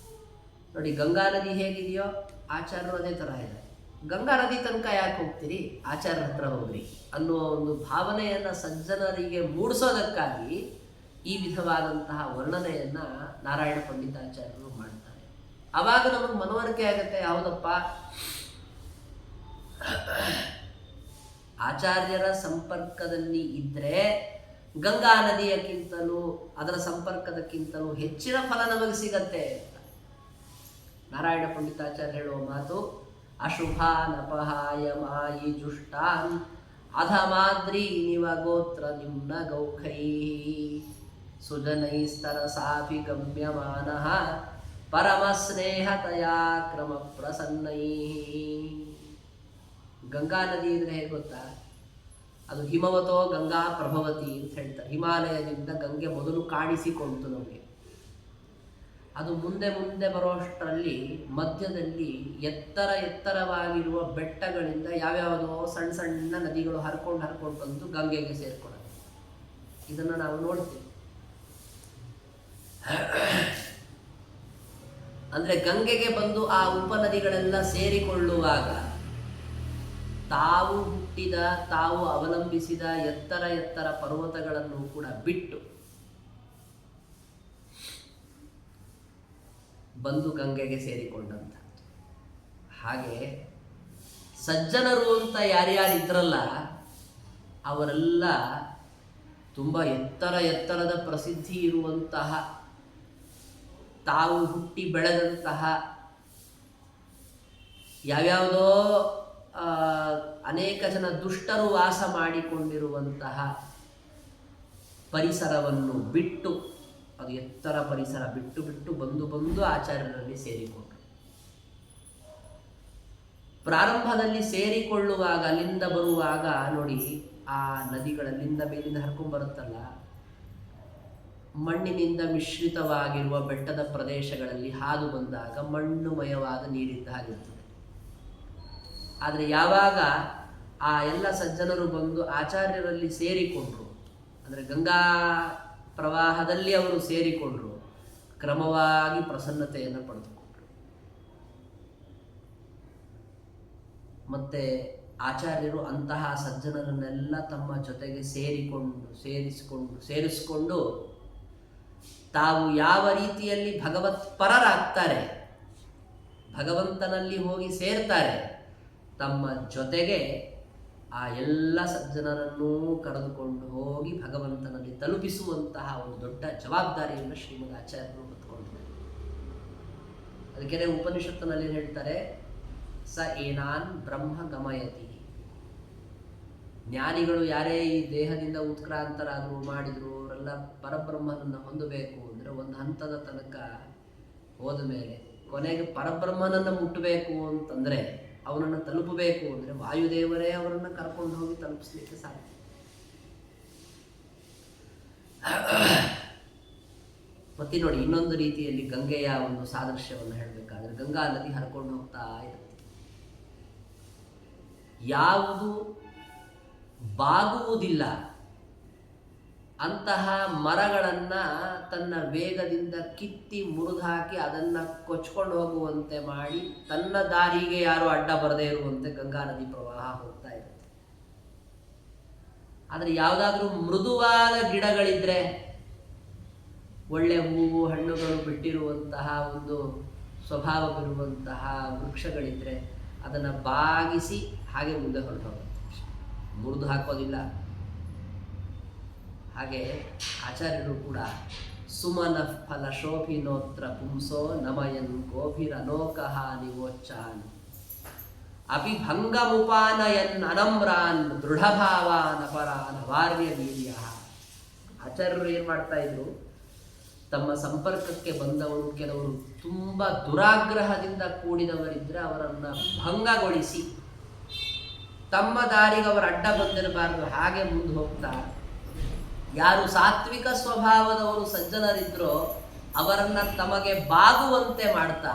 ನೋಡಿ, ಗಂಗಾ ನದಿ ಹೇಗಿದೆಯೋ ಆಚಾರ್ಯರು ಅದೇ ಥರ ಇದೆ. ಗಂಗಾ ನದಿ ತನಕ ಯಾಕೆ ಹೋಗ್ತೀರಿ, ಆಚಾರ್ಯರ ಹತ್ರ ಹೋಗ್ರಿ ಅನ್ನುವ ಒಂದು ಭಾವನೆಯನ್ನು ಸಜ್ಜನರಿಗೆ ಮೂಡಿಸೋದಕ್ಕಾಗಿ ಈ ವಿಧವಾದಂತಹ ವರ್ಣನೆಯನ್ನು ನಾರಾಯಣ ಪಂಡಿತಾಚಾರ್ಯರು ಮಾಡ್ತಾರೆ. ಆವಾಗ ನಮಗೆ ಮನವರಿಕೆ ಆಗುತ್ತೆ, ಹೌದಪ್ಪ, ಆಚಾರ್ಯರ ಸಂಪರ್ಕದಲ್ಲಿ ಇದ್ದರೆ ಗಂಗಾ ನದಿಯಕ್ಕಿಂತಲೂ ಅದರ ಸಂಪರ್ಕದಕ್ಕಿಂತಲೂ ಹೆಚ್ಚಿನ ಫಲ ನಮಗೆ ಸಿಗತ್ತೆ. ನಾರಾಯಣ ಪಂಡಿತಾಚಾರ್ಯ ಹೇಳುವ ಮಾತು, ಅಶುಭಾನ್ ಅಪಹಾಯ ಮಾಯಿ ಜುಷ್ಟಾನ್ ಅಧಮಾದ್ರಿ ನಿವ ಗೋತ್ರ ನಿಮ್ನ ಗೌಖೈ ಸುಜನೈಸ್ತರಸಾಪಿ ಗಮ್ಯಮಾನಃ ಪರಮ ಸ್ನೇಹತಯಾ ಕ್ರಮ ಪ್ರಸನ್ನೈ. ಗಂಗಾ ನದಿ ಅಂದರೆ ಹೇಗೆ ಗೊತ್ತಾ, ಅದು ಹಿಮವತೋ ಗಂಗಾ ಪ್ರಭವತಿ ಅಂತ ಹೇಳ್ತಾರೆ. ಹಿಮಾಲಯದಿಂದ ಗಂಗೆ ಮೊದಲು ಕಾಣಿಸಿಕೊಂತು ನಮಗೆ. ಅದು ಮುಂದೆ ಮುಂದೆ ಬರುವಷ್ಟರಲ್ಲಿ ಮಧ್ಯದಲ್ಲಿ ಎತ್ತರವಾಗಿರುವ ಬೆಟ್ಟಗಳಿಂದ ಯಾವ್ಯಾವುದೋ ಸಣ್ಣ ಸಣ್ಣ ನದಿಗಳು ಹರ್ಕೊಂಡು ಬಂದು ಗಂಗೆಗೆ ಸೇರ್ಕೊಳ್ಳೋದು. ಇದನ್ನು ನಾವು ನೋಡ್ತೀವಿ. ಅಂದರೆ ಗಂಗೆಗೆ ಬಂದು ಆ ಉಪನದಿಗಳೆಲ್ಲ ಸೇರಿಕೊಳ್ಳುವಾಗ ತಾವು ಹುಟ್ಟಿದ, ತಾವು ಅವಲಂಬಿಸಿದ ಎತ್ತರ ಪರ್ವತಗಳನ್ನು ಕೂಡ ಬಿಟ್ಟು ಬಂದು ಗಂಗೆಗೆ ಸೇರಿಕೊಂಡಂತ. ಹಾಗೆ ಸಜ್ಜನರು ಅಂತ ಯಾರ್ಯಾರಿದ್ರಲ್ಲ ಅವರೆಲ್ಲ ತುಂಬ ಎತ್ತರದ ಪ್ರಸಿದ್ಧಿ ಇರುವಂತಹ, ತಾವು ಹುಟ್ಟಿ ಬೆಳೆದಂತಹ, ಯಾವ್ಯಾವುದೋ ಅನೇಕ ಜನ ದುಷ್ಟರು ವಾಸ ಮಾಡಿಕೊಂಡಿರುವಂತಹ ಪರಿಸರವನ್ನು ಬಿಟ್ಟು, ಅದು ಎತ್ತರ ಪರಿಸರ ಬಿಟ್ಟು ಬಂದು ಆಚಾರ್ಯರಲ್ಲಿ ಸೇರಿಕೊಂಡರು. ಪ್ರಾರಂಭದಲ್ಲಿ ಸೇರಿಕೊಳ್ಳುವಾಗ, ಅಲ್ಲಿಂದ ಬರುವಾಗ ನೋಡಿ, ಆ ನದಿಗಳಲ್ಲಿಂದ ಮೇಲಿಂದ ಹರ್ಕೊಂಡ್ಬರುತ್ತಲ್ಲ, ಮಣ್ಣಿನಿಂದ ಮಿಶ್ರಿತವಾಗಿರುವ ಬೆಟ್ಟದ ಪ್ರದೇಶಗಳಲ್ಲಿ ಹಾದು ಬಂದಾಗ ಮಣ್ಣುಮಯವಾದ ನೀರಿದ್ದ ಹಾಗಿರ್ತದೆ. ಆದರೆ ಯಾವಾಗ ಆ ಎಲ್ಲ ಸಜ್ಜನರು ಬಂದು ಆಚಾರ್ಯರಲ್ಲಿ ಸೇರಿಕೊಂಡ್ರು, ಅಂದರೆ ಗಂಗಾ ಪ್ರವಾಹದಲ್ಲಿ ಅವರು ಸೇರಿಕೊಂಡ್ರು, ಕ್ರಮವಾಗಿ ಪ್ರಸನ್ನತೆಯನ್ನು ಪಡೆದುಕೊಂಡ್ರು. ಮತ್ತೆ ಆಚಾರ್ಯರು ಅಂತಹ ಸಜ್ಜನರನ್ನೆಲ್ಲ ತಮ್ಮ ಜೊತೆಗೆ ಸೇರಿಸಿಕೊಂಡು ತಾವು ಯಾವ ರೀತಿಯಲ್ಲಿ ಭಗವತ್ಪರರಾಗ್ತಾರೆ, ಭಗವಂತನಲ್ಲಿ ಹೋಗಿ ಸೇರ್ತಾರೆ, ತಮ್ಮ ಜೊತೆಗೆ ಆ ಎಲ್ಲ ಸಜ್ಜನರನ್ನೂ ಕರೆದುಕೊಂಡು ಹೋಗಿ ಭಗವಂತನಲ್ಲಿ ತಲುಪಿಸುವಂತಹ ಒಂದು ದೊಡ್ಡ ಜವಾಬ್ದಾರಿಯನ್ನು ಶ್ರೀಮದ್ ಆಚಾರ್ಯರು ಹೊತ್ತುಕೊಂಡಿದ್ದಾರೆ. ಅದಕ್ಕೆ ಉಪನಿಷತ್ತಿನಲ್ಲಿ ಹೇಳ್ತಾರೆ, ಸ ಏನಾನ್ ಬ್ರಹ್ಮ ಗಮಯತಿ. ಜ್ಞಾನಿಗಳು ಯಾರೇ ಈ ದೇಹದಿಂದ ಉತ್ಕ್ರಾಂತರಾದರು ಮಾಡಿದ್ರು, ಅವರೆಲ್ಲ ಪರಬ್ರಹ್ಮನನ್ನು ಹೊಂದಬೇಕು ಅಂದರೆ ಒಂದು ಹಂತದ ತನಕ ಹೋದ ಮೇಲೆ ಕೊನೆಗೆ ಪರಬ್ರಹ್ಮನನ್ನು ಮುಟ್ಟಬೇಕು ಅಂತಂದರೆ, ಅವನನ್ನು ತಲುಪಬೇಕು ಅಂದರೆ ವಾಯುದೇವರೇ ಅವರನ್ನು ಕರ್ಕೊಂಡು ಹೋಗಿ ತಲುಪಿಸ್ಲಿಕ್ಕೆ ಸಾಧ್ಯ. ಮತ್ತೆ ನೋಡಿ, ಇನ್ನೊಂದು ರೀತಿಯಲ್ಲಿ ಗಂಗೆಯ ಒಂದು ಸಾದೃಶ್ಯವನ್ನು ಹೇಳಬೇಕಾದ್ರೆ, ಗಂಗಾ ನದಿ ಹರ್ಕೊಂಡು ಹೋಗ್ತಾ ಇರುತ್ತೆ. ಯಾವುದು ಬಾಗುವುದಿಲ್ಲ ಅಂತಹ ಮರಗಳನ್ನು ತನ್ನ ವೇಗದಿಂದ ಕಿತ್ತಿ ಮುರಿದುಹಾಕಿ ಅದನ್ನು ಕೊಚ್ಕೊಂಡು ಹೋಗುವಂತೆ ಮಾಡಿ, ತನ್ನ ದಾರಿಗೆ ಯಾರು ಅಡ್ಡ ಬರದೇ ಇರುವಂತೆ ಗಂಗಾ ನದಿ ಪ್ರವಾಹ ಹೋಗ್ತಾ ಇರುತ್ತೆ. ಆದರೆ ಯಾವುದಾದ್ರೂ ಮೃದುವಾದ ಗಿಡಗಳಿದ್ರೆ, ಒಳ್ಳೆ ಹೂವು ಹಣ್ಣುಗಳು ಬಿಟ್ಟಿರುವಂತಹ ಒಂದು ಸ್ವಭಾವವಿರುವಂತಹ ವೃಕ್ಷಗಳಿದ್ರೆ, ಅದನ್ನು ಬಾಗಿಸಿ ಹಾಗೆ ಮುಂದೆ ಹೊರಟೋಗುತ್ತೆ, ಮುರಿದು ಹಾಕೋದಿಲ್ಲ. ಹಾಗೆ ಆಚಾರ್ಯರು ಕೂಡ ಸುಮನ ಫಲ ಶೋಭಿನೋತ್ರ ಪುಂಸೋ ನಮಯನ್ ಗೋಭಿರನೋಕಃ ನಿವೋಚ್ಚಾನ್ ಅಪಿ ಭಂಗಮುಪಾನಯನ್ ಅನಮ್ರಾನ್ ದೃಢಭಾವಾನ್ ಅಪರಾನ್ ಅವಾರ್ಯ ವೀರ್ಯ. ಆಚಾರ್ಯರು ಏನು ಮಾಡ್ತಾ ಇದ್ರು, ತಮ್ಮ ಸಂಪರ್ಕಕ್ಕೆ ಬಂದವರು ಕೆಲವರು ತುಂಬ ದುರಾಗ್ರಹದಿಂದ ಕೂಡಿದವರಿದ್ದರೆ ಅವರನ್ನು ಭಂಗಗೊಳಿಸಿ ತಮ್ಮ ದಾರಿಗೆ ಅವರು ಅಡ್ಡ ಬಂದಿರಬಾರ್ದು ಹಾಗೆ ಮುಂದೆ ಹೋಗ್ತಾ, ಯಾರು ಸಾತ್ವಿಕ ಸ್ವಭಾವದವರು ಸಜ್ಜನರಿದ್ರೋ ಅವರನ್ನು ತಮಗೆ ಬಾಗುವಂತೆ ಮಾಡ್ತಾ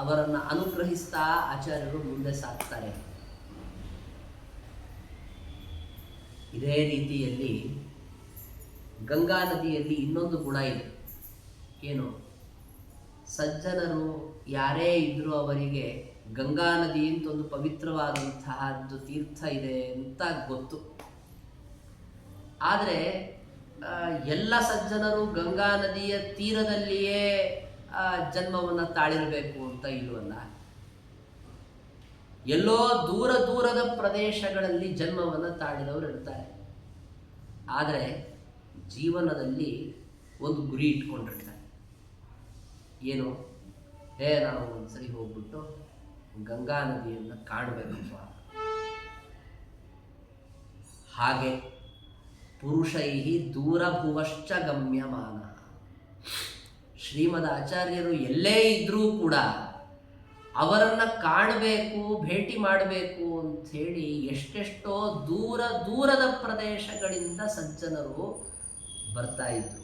ಅವರನ್ನು ಅನುಗ್ರಹಿಸ್ತಾ ಆಚಾರ್ಯರು ಮುಂದೆ ಸಾಗ್ತಾರೆ. ಇದೇ ರೀತಿಯಲ್ಲಿ ಗಂಗಾ ನದಿಯಲ್ಲಿ ಇನ್ನೊಂದು ಗುಣ ಇದೆ. ಏನು? ಸಜ್ಜನರು ಯಾರೇ ಇದ್ದರೂ ಅವರಿಗೆ ಗಂಗಾ ನದಿ ಅಂತ ಒಂದು ಪವಿತ್ರವಾದಂತಹದ್ದು ತೀರ್ಥ ಇದೆ ಅಂತ ಗೊತ್ತು. ಆದರೆ ಎಲ್ಲ ಸಜ್ಜನರು ಗಂಗಾ ನದಿಯ ತೀರದಲ್ಲಿಯೇ ಜನ್ಮವನ್ನು ತಾಳಿರಬೇಕು ಅಂತ ಇಲ್ವಲ್ಲ. ಎಲ್ಲೋ ದೂರ ದೂರದ ಪ್ರದೇಶಗಳಲ್ಲಿ ಜನ್ಮವನ್ನು ತಾಳಿದವರು ಇರ್ತಾರೆ. ಆದರೆ ಜೀವನದಲ್ಲಿ ಒಂದು ಗುರಿ ಇಟ್ಕೊಂಡಿರ್ತಾರೆ. ಏನು? ನಾವು ಒಂದ್ಸರಿ ಹೋಗ್ಬಿಟ್ಟು ಗಂಗಾ ನದಿಯನ್ನು ಕಾಣಬೇಕಪ್ಪ. ಹಾಗೆ ಪುರುಷೈ ದೂರಭುವಶ್ಚ ಗಮ್ಯಮಾನ. ಶ್ರೀಮದ್ ಆಚಾರ್ಯರು ಎಲ್ಲೇ ಇದ್ರೂ ಕೂಡ ಅವರನ್ನು ಕಾಣಬೇಕು, ಭೇಟಿ ಮಾಡಬೇಕು ಅಂಥೇಳಿ ಎಷ್ಟೆಷ್ಟೋ ದೂರ ದೂರದ ಪ್ರದೇಶಗಳಿಂದ ಸಜ್ಜನರು ಬರ್ತಾ ಇದ್ರು.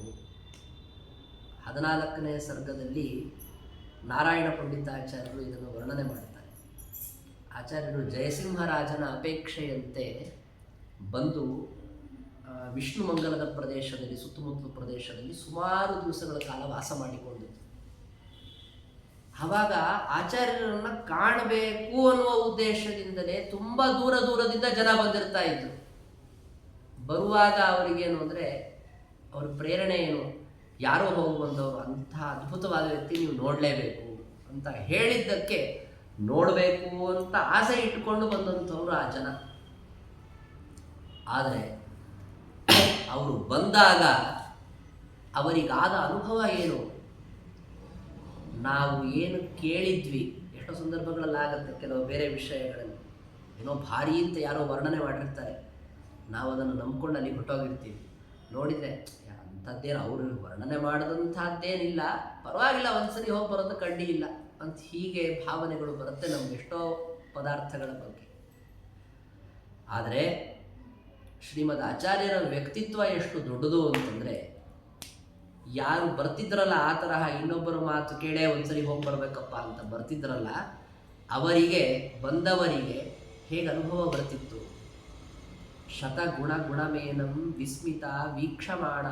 14ನೇ ಸರ್ಗದಲ್ಲಿ ನಾರಾಯಣ ಪಂಡಿತಾಚಾರ್ಯರು ಇದನ್ನು ವರ್ಣನೆ ಮಾಡ್ತಾರೆ. ಆಚಾರ್ಯರು ಜಯಸಿಂಹರಾಜನ ಅಪೇಕ್ಷೆಯಂತೆ ಬಂದು ವಿಷ್ಣು ಮಂಗಲದ ಪ್ರದೇಶದಲ್ಲಿ, ಸುತ್ತಮುತ್ತಲ ಪ್ರದೇಶದಲ್ಲಿ ಸುಮಾರು ದಿವಸಗಳ ಕಾಲ ವಾಸ ಮಾಡಿಕೊಂಡಿದ್ರು. ಆವಾಗ ಆಚಾರ್ಯರನ್ನು ಕಾಣಬೇಕು ಅನ್ನುವ ಉದ್ದೇಶದಿಂದಲೇ ತುಂಬ ದೂರ ದೂರದಿಂದ ಜನ ಬಂದಿರ್ತಾ ಇದ್ರು. ಬರುವಾಗ ಅವರಿಗೇನು ಅಂದರೆ, ಅವ್ರ ಪ್ರೇರಣೆ ಏನು? ಯಾರೋ ಹೋಗಿ ಬಂದವರು, ಅಂತಹ ಅದ್ಭುತವಾದ ವ್ಯಕ್ತಿ ನೀವು ನೋಡಲೇಬೇಕು ಅಂತ ಹೇಳಿದ್ದಕ್ಕೆ ನೋಡಬೇಕು ಅಂತ ಆಸೆ ಇಟ್ಟುಕೊಂಡು ಬಂದಂಥವ್ರು ಆ ಜನ. ಆದರೆ ಅವರು ಬಂದಾಗ ಅವರಿಗಾದ ಅನುಭವ ಏನು? ನಾವು ಏನು ಕೇಳಿದ್ವಿ, ಎಷ್ಟೋ ಸಂದರ್ಭಗಳಲ್ಲಾಗತ್ತೆ ಕೆಲವು ಬೇರೆ ವಿಷಯಗಳಲ್ಲಿ, ಏನೋ ಭಾರಿ ಅಂತ ಯಾರೋ ವರ್ಣನೆ ಮಾಡಿರ್ತಾರೆ, ನಾವು ಅದನ್ನು ನಂಬ್ಕೊಂಡು ಅಲ್ಲಿ ಹೊಟ್ಟೋಗಿರ್ತೀವಿ. ನೋಡಿದರೆ ಅಂಥದ್ದೇನು ಅವರು ವರ್ಣನೆ ಮಾಡಿದಂಥದ್ದೇನಿಲ್ಲ, ಪರವಾಗಿಲ್ಲ, ಒಂದ್ಸರಿ ಹೋಗಿ ಬರೋದು ಕಡ್ಡಿ ಇಲ್ಲ ಅಂತ ಹೀಗೆ ಭಾವನೆಗಳು ಬರುತ್ತೆ ನಮ್ಗೆ ಎಷ್ಟೋ ಪದಾರ್ಥಗಳ ಬಗ್ಗೆ. ಆದರೆ ಶ್ರೀಮದ್ ಆಚಾರ್ಯರ ವ್ಯಕ್ತಿತ್ವ ಎಷ್ಟು ದೊಡ್ಡದು ಅಂತಂದರೆ, ಯಾರು ಬರ್ತಿದ್ರಲ್ಲ ಆ ತರಹ ಇನ್ನೊಬ್ಬರ ಮಾತು ಕೇಳೇ ಒಂದ್ಸರಿ ಹೋಗಿ ಬರಬೇಕಪ್ಪ ಅಂತ ಬರ್ತಿದ್ರಲ್ಲ, ಅವರಿಗೆ ಬಂದವರಿಗೆ ಹೇಗೆ ಅನುಭವ ಬರ್ತಿತ್ತು? ಶತಗುಣ ಗುಣಮೇನಂ ವಿಸ್ಮಿತ ವೀಕ್ಷಮಾಣ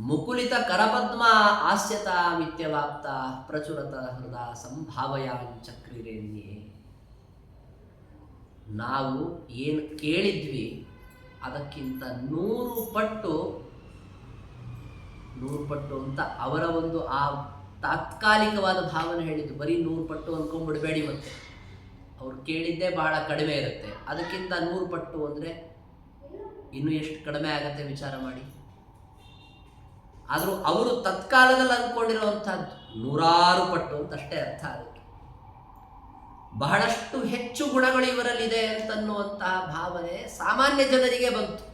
ಮುಕುಲಿತ ಕರಪದ್ಮ ಆಸ್ಯತಾ ಮಿತ್ಯವಾಪ್ತ ಪ್ರಚುರತ ಹೃದ ಸಂಭಾವಯಾಂಚಕ್ರಿರೇಣ್ಯೇ. ನಾವು ಏನು ಕೇಳಿದ್ವಿ ಅದಕ್ಕಿಂತ 100 ಪಟ್ಟು ಅಂತ ಅವರ ಒಂದು ಆ ತಾತ್ಕಾಲಿಕವಾದ ಭಾವನೆ ಹೇಳಿದ್ದು. ಬರೀ 100 ಪಟ್ಟು ಅಂದ್ಕೊಂಡ್ಬಿಡಬೇಡಿ. ಮತ್ತೆ ಅವ್ರು ಕೇಳಿದ್ದೇ ಬಹಳ ಕಡಿಮೆ ಇರುತ್ತೆ, ಅದಕ್ಕಿಂತ 100 ಪಟ್ಟು ಅಂದರೆ ಇನ್ನೂ ಎಷ್ಟು ಕಡಿಮೆ ಆಗತ್ತೆ ವಿಚಾರ ಮಾಡಿ. ಆದರೂ ಅವರು ತತ್ಕಾಲದಲ್ಲಿ ಅಂದ್ಕೊಂಡಿರುವಂಥದ್ದು 100 ಪಟ್ಟು ಅಂತಷ್ಟೇ ಅರ್ಥ. ಅದಕ್ಕೆ ಬಹಳಷ್ಟು ಹೆಚ್ಚು ಗುಣಗಳು ಇವರಲ್ಲಿದೆ ಅಂತನ್ನುವಂತಹ ಭಾವನೆ ಸಾಮಾನ್ಯ ಜನರಿಗೆ ಬಂತು.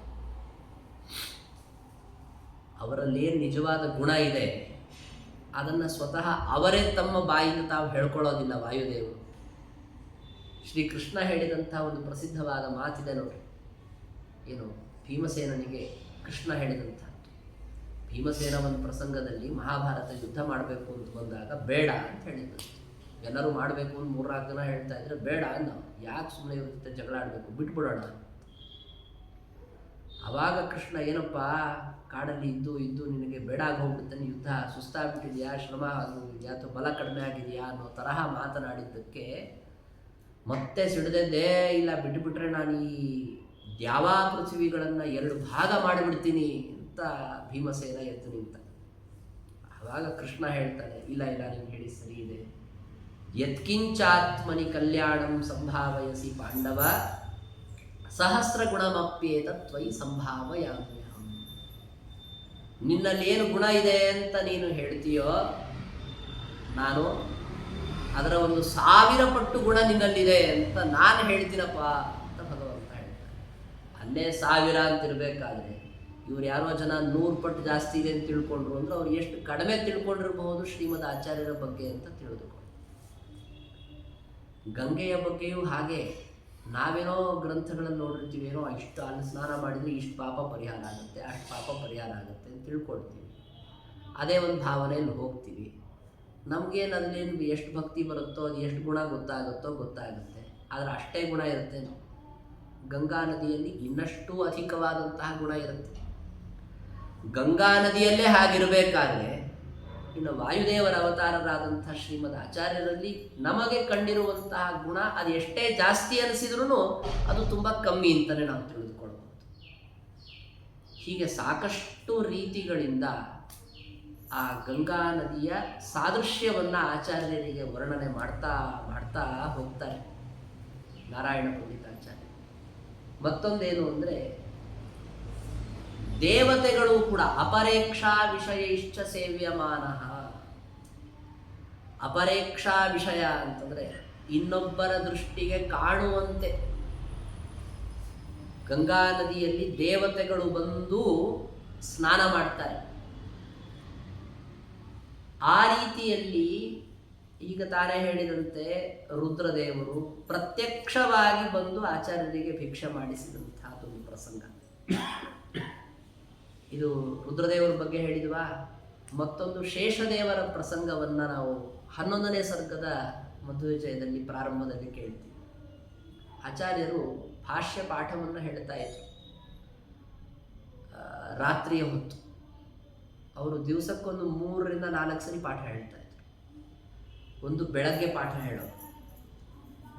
ಅವರಲ್ಲೇನು ನಿಜವಾದ ಗುಣ ಇದೆ ಅದನ್ನು ಸ್ವತಃ ಅವರೇ ತಮ್ಮ ಬಾಯಿಂದ ತಾವು ಹೇಳ್ಕೊಳ್ಳೋದಿಲ್ಲ. ವಾಯುದೇವರು ಶ್ರೀಕೃಷ್ಣ ಹೇಳಿದಂಥ ಒಂದು ಪ್ರಸಿದ್ಧವಾದ ಮಾತಿದೆ ನೋಡಿ, ಏನು? ಭೀಮಸೇನನಿಗೆ ಕೃಷ್ಣ ಹೇಳಿದಂಥದ್ದು. ಭೀಮಸೇನ ಒಂದು ಪ್ರಸಂಗದಲ್ಲಿ ಮಹಾಭಾರತ ಯುದ್ಧ ಮಾಡಬೇಕು ಅಂತ ಬಂದಾಗ ಬೇಡ ಅಂತ ಹೇಳಿದ್ದು. ಎಲ್ಲರೂ ಮಾಡಬೇಕು ಅಂತ 3-4 ಜನ ಹೇಳ್ತಾ ಇದ್ರೆ ಬೇಡ ಅಂದ. ಯಾಕೆ ಸುಮ್ಮನೆ ಇವ್ರ ಜೊತೆ ಜಗಳ ಆಡಬೇಕು, ಬಿಟ್ಬಿಡೋಣ. ಆವಾಗ ಕೃಷ್ಣ, ಏನಪ್ಪ ಕಾಡಲ್ಲಿ ಇದ್ದು ನಿನಗೆ ಬೇಡ ಆಗೋಗ್ಬಿಡುತ್ತೆ, ಯುದ್ಧ ಸುಸ್ತಾಗ್ಬಿಟ್ಟಿದೆಯಾ, ಶ್ರಮ ಆಗಿದೆಯಾ ಅಥವಾ ಬಲ ಕಡಿಮೆ ಆಗಿದೆಯಾ ಅನ್ನೋ ತರಹ ಮಾತನಾಡಿದ್ದಕ್ಕೆ ಮತ್ತೆ ಸಿಡಿದದ್ದೇ ಇಲ್ಲ, ಬಿಟ್ಟುಬಿಟ್ರೆ ನಾನು ಈ ದ್ಯಾವಾ ಪೃಥ್ವಿಗಳನ್ನು 2 ಭಾಗ ಮಾಡಿಬಿಡ್ತೀನಿ ಅಂತ ಭೀಮಸೇನ ಎದ್ದು ನಿಂತ. ಆವಾಗ ಕೃಷ್ಣ ಹೇಳ್ತಾನೆ, ಇಲ್ಲ ನೀನು ಹೇಳಿ ಸರಿ ಇದೆ. ಯತ್ಕಿಂಚಾತ್ಮನಿ ಕಲ್ಯಾಣಂ ಸಂಭಾವಯಸಿ ಪಾಂಡವ ಸಹಸ್ರ ಗುಣಮಪ್ಯೇತ ತ್ವಯಿ ಸಂಭಾವಯಾಮ್ಯಹಂ. ನಿನ್ನಲ್ಲಿ ಏನು ಗುಣ ಇದೆ ಅಂತ ನೀನು ಹೇಳ್ತೀಯೋ, ನಾನು ಅದರ ಒಂದು 1000 ಪಟ್ಟು ಗುಣ ನಿನ್ನಲ್ಲಿದೆ ಅಂತ ನಾನು ಹೇಳ್ತೀನಪ್ಪ ಅಂತ ಭಗವಂತ ಹೇಳ್ತಾನೆ. ಅಲ್ಲೇ 1000 ಅಂತ ಇರಬೇಕಾದ್ರೆ ಇವ್ರು ಯಾರೋ ಜನ 100 ಪಟ್ಟು ಜಾಸ್ತಿ ಇದೆ ಅಂತ ತಿಳ್ಕೊಂಡ್ರು ಅಂದ್ರೆ ಅವ್ರು ಎಷ್ಟು ಕಡಿಮೆ ತಿಳ್ಕೊಂಡಿರಬಹುದು ಶ್ರೀಮದ್ ಆಚಾರ್ಯರ ಬಗ್ಗೆ ಅಂತ ತಿಳಿದುಕೊಂಡು. ಗಂಗೆಯ ಬಗ್ಗೆಯೂ ಹಾಗೆ ನಾವೇನೋ ಗ್ರಂಥಗಳನ್ನು ನೋಡಿರ್ತೀವಿ, ಏನೋ ಇಷ್ಟು ಅಲ್ಲಿ ಸ್ನಾನ ಮಾಡಿದರೆ ಇಷ್ಟು ಪಾಪ ಪರಿಹಾರ ಆಗುತ್ತೆ, ಅಷ್ಟು ಪಾಪ ಪರಿಹಾರ ಆಗುತ್ತೆ ಅಂತ ತಿಳ್ಕೊಳ್ತೀವಿ. ಅದೇ ಒಂದು ಭಾವನೆಯಲ್ಲಿ ಹೋಗ್ತೀವಿ. ನಮಗೇನು ಅದನ್ನೇನು ಎಷ್ಟು ಭಕ್ತಿ ಬರುತ್ತೋ, ಅದು ಎಷ್ಟು ಗುಣ ಗೊತ್ತಾಗುತ್ತೆ. ಆದರೆ ಅಷ್ಟೇ ಗುಣ ಇರುತ್ತೆ. ಗಂಗಾ ನದಿಯಲ್ಲಿ ಇನ್ನಷ್ಟು ಅಧಿಕವಾದಂತಹ ಗುಣ ಇರುತ್ತೆ. ಗಂಗಾ ನದಿಯಲ್ಲೇ ಹಾಗಿರಬೇಕಾದ್ರೆ ಇನ್ನು ವಾಯುದೇವರ ಅವತಾರರಾದಂಥ ಶ್ರೀಮದ್ ಆಚಾರ್ಯರಲ್ಲಿ ನಮಗೆ ಕಂಡಿರುವಂತಹ ಗುಣ ಅದು ಎಷ್ಟೇ ಜಾಸ್ತಿ ಅನಿಸಿದ್ರೂ ಅದು ತುಂಬ ಕಮ್ಮಿ ಅಂತಲೇ ನಾವು ತಿಳಿದುಕೊಳ್ಬೋದು. ಹೀಗೆ ಸಾಕಷ್ಟು ರೀತಿಗಳಿಂದ ಆ ಗಂಗಾ ನದಿಯ ಸಾದೃಶ್ಯವನ್ನು ಆಚಾರ್ಯರಿಗೆ ವರ್ಣನೆ ಮಾಡ್ತಾ ಮಾಡ್ತಾ ಹೋಗ್ತಾರೆ ನಾರಾಯಣ ಪಂಡಿತಾಚಾರ್ಯ. ಮತ್ತೊಂದೇನು ಅಂದರೆ, ದೇವತೆಗಳು ಕೂಡ ಅಪರೇಕ್ಷಾ ವಿಷಯೈಶ್ಚ ಸೇವ್ಯಮಾನ. ಅಪರೇಕ್ಷಾ ವಿಷಯ ಅಂತಂದರೆ ಇನ್ನೊಬ್ಬರ ದೃಷ್ಟಿಗೆ ಕಾಣುವಂತೆ ಗಂಗಾ ನದಿಯಲ್ಲಿ ದೇವತೆಗಳು ಬಂದು ಸ್ನಾನ ಮಾಡ್ತಾರೆ. ಆ ರೀತಿಯಲ್ಲಿ ಈಗ ತಾನೇ ಹೇಳಿದಂತೆ ರುದ್ರದೇವರು ಪ್ರತ್ಯಕ್ಷವಾಗಿ ಬಂದು ಆಚಾರ್ಯರಿಗೆ ಭಿಕ್ಷೆ ಮಾಡಿಸಿದಂತಹದೊಂದು ಪ್ರಸಂಗ. ಇದು ರುದ್ರದೇವರ ಬಗ್ಗೆ ಹೇಳಿದ್ವಾ. ಮತ್ತೊಂದು ಶೇಷದೇವರ ಪ್ರಸಂಗವನ್ನು ನಾವು 11ನೇ ಸರ್ಗದ ಮಧ್ವವಿಜಯದಲ್ಲಿ ಪ್ರಾರಂಭದಲ್ಲಿ ಕೇಳ್ತೀವಿ. ಆಚಾರ್ಯರು ಭಾಷ್ಯ ಪಾಠವನ್ನು ಹೇಳ್ತಾ ಇದ್ರು ರಾತ್ರಿಯ ಹೊತ್ತು. ಅವರು ದಿವಸಕ್ಕೊಂದು 3 ರಿಂದ 4 ಸರಿ ಪಾಠ ಹೇಳ್ತಾ ಇದ್ರು. ಒಂದು ಬೆಳಗ್ಗೆ ಪಾಠ ಹೇಳೋರು.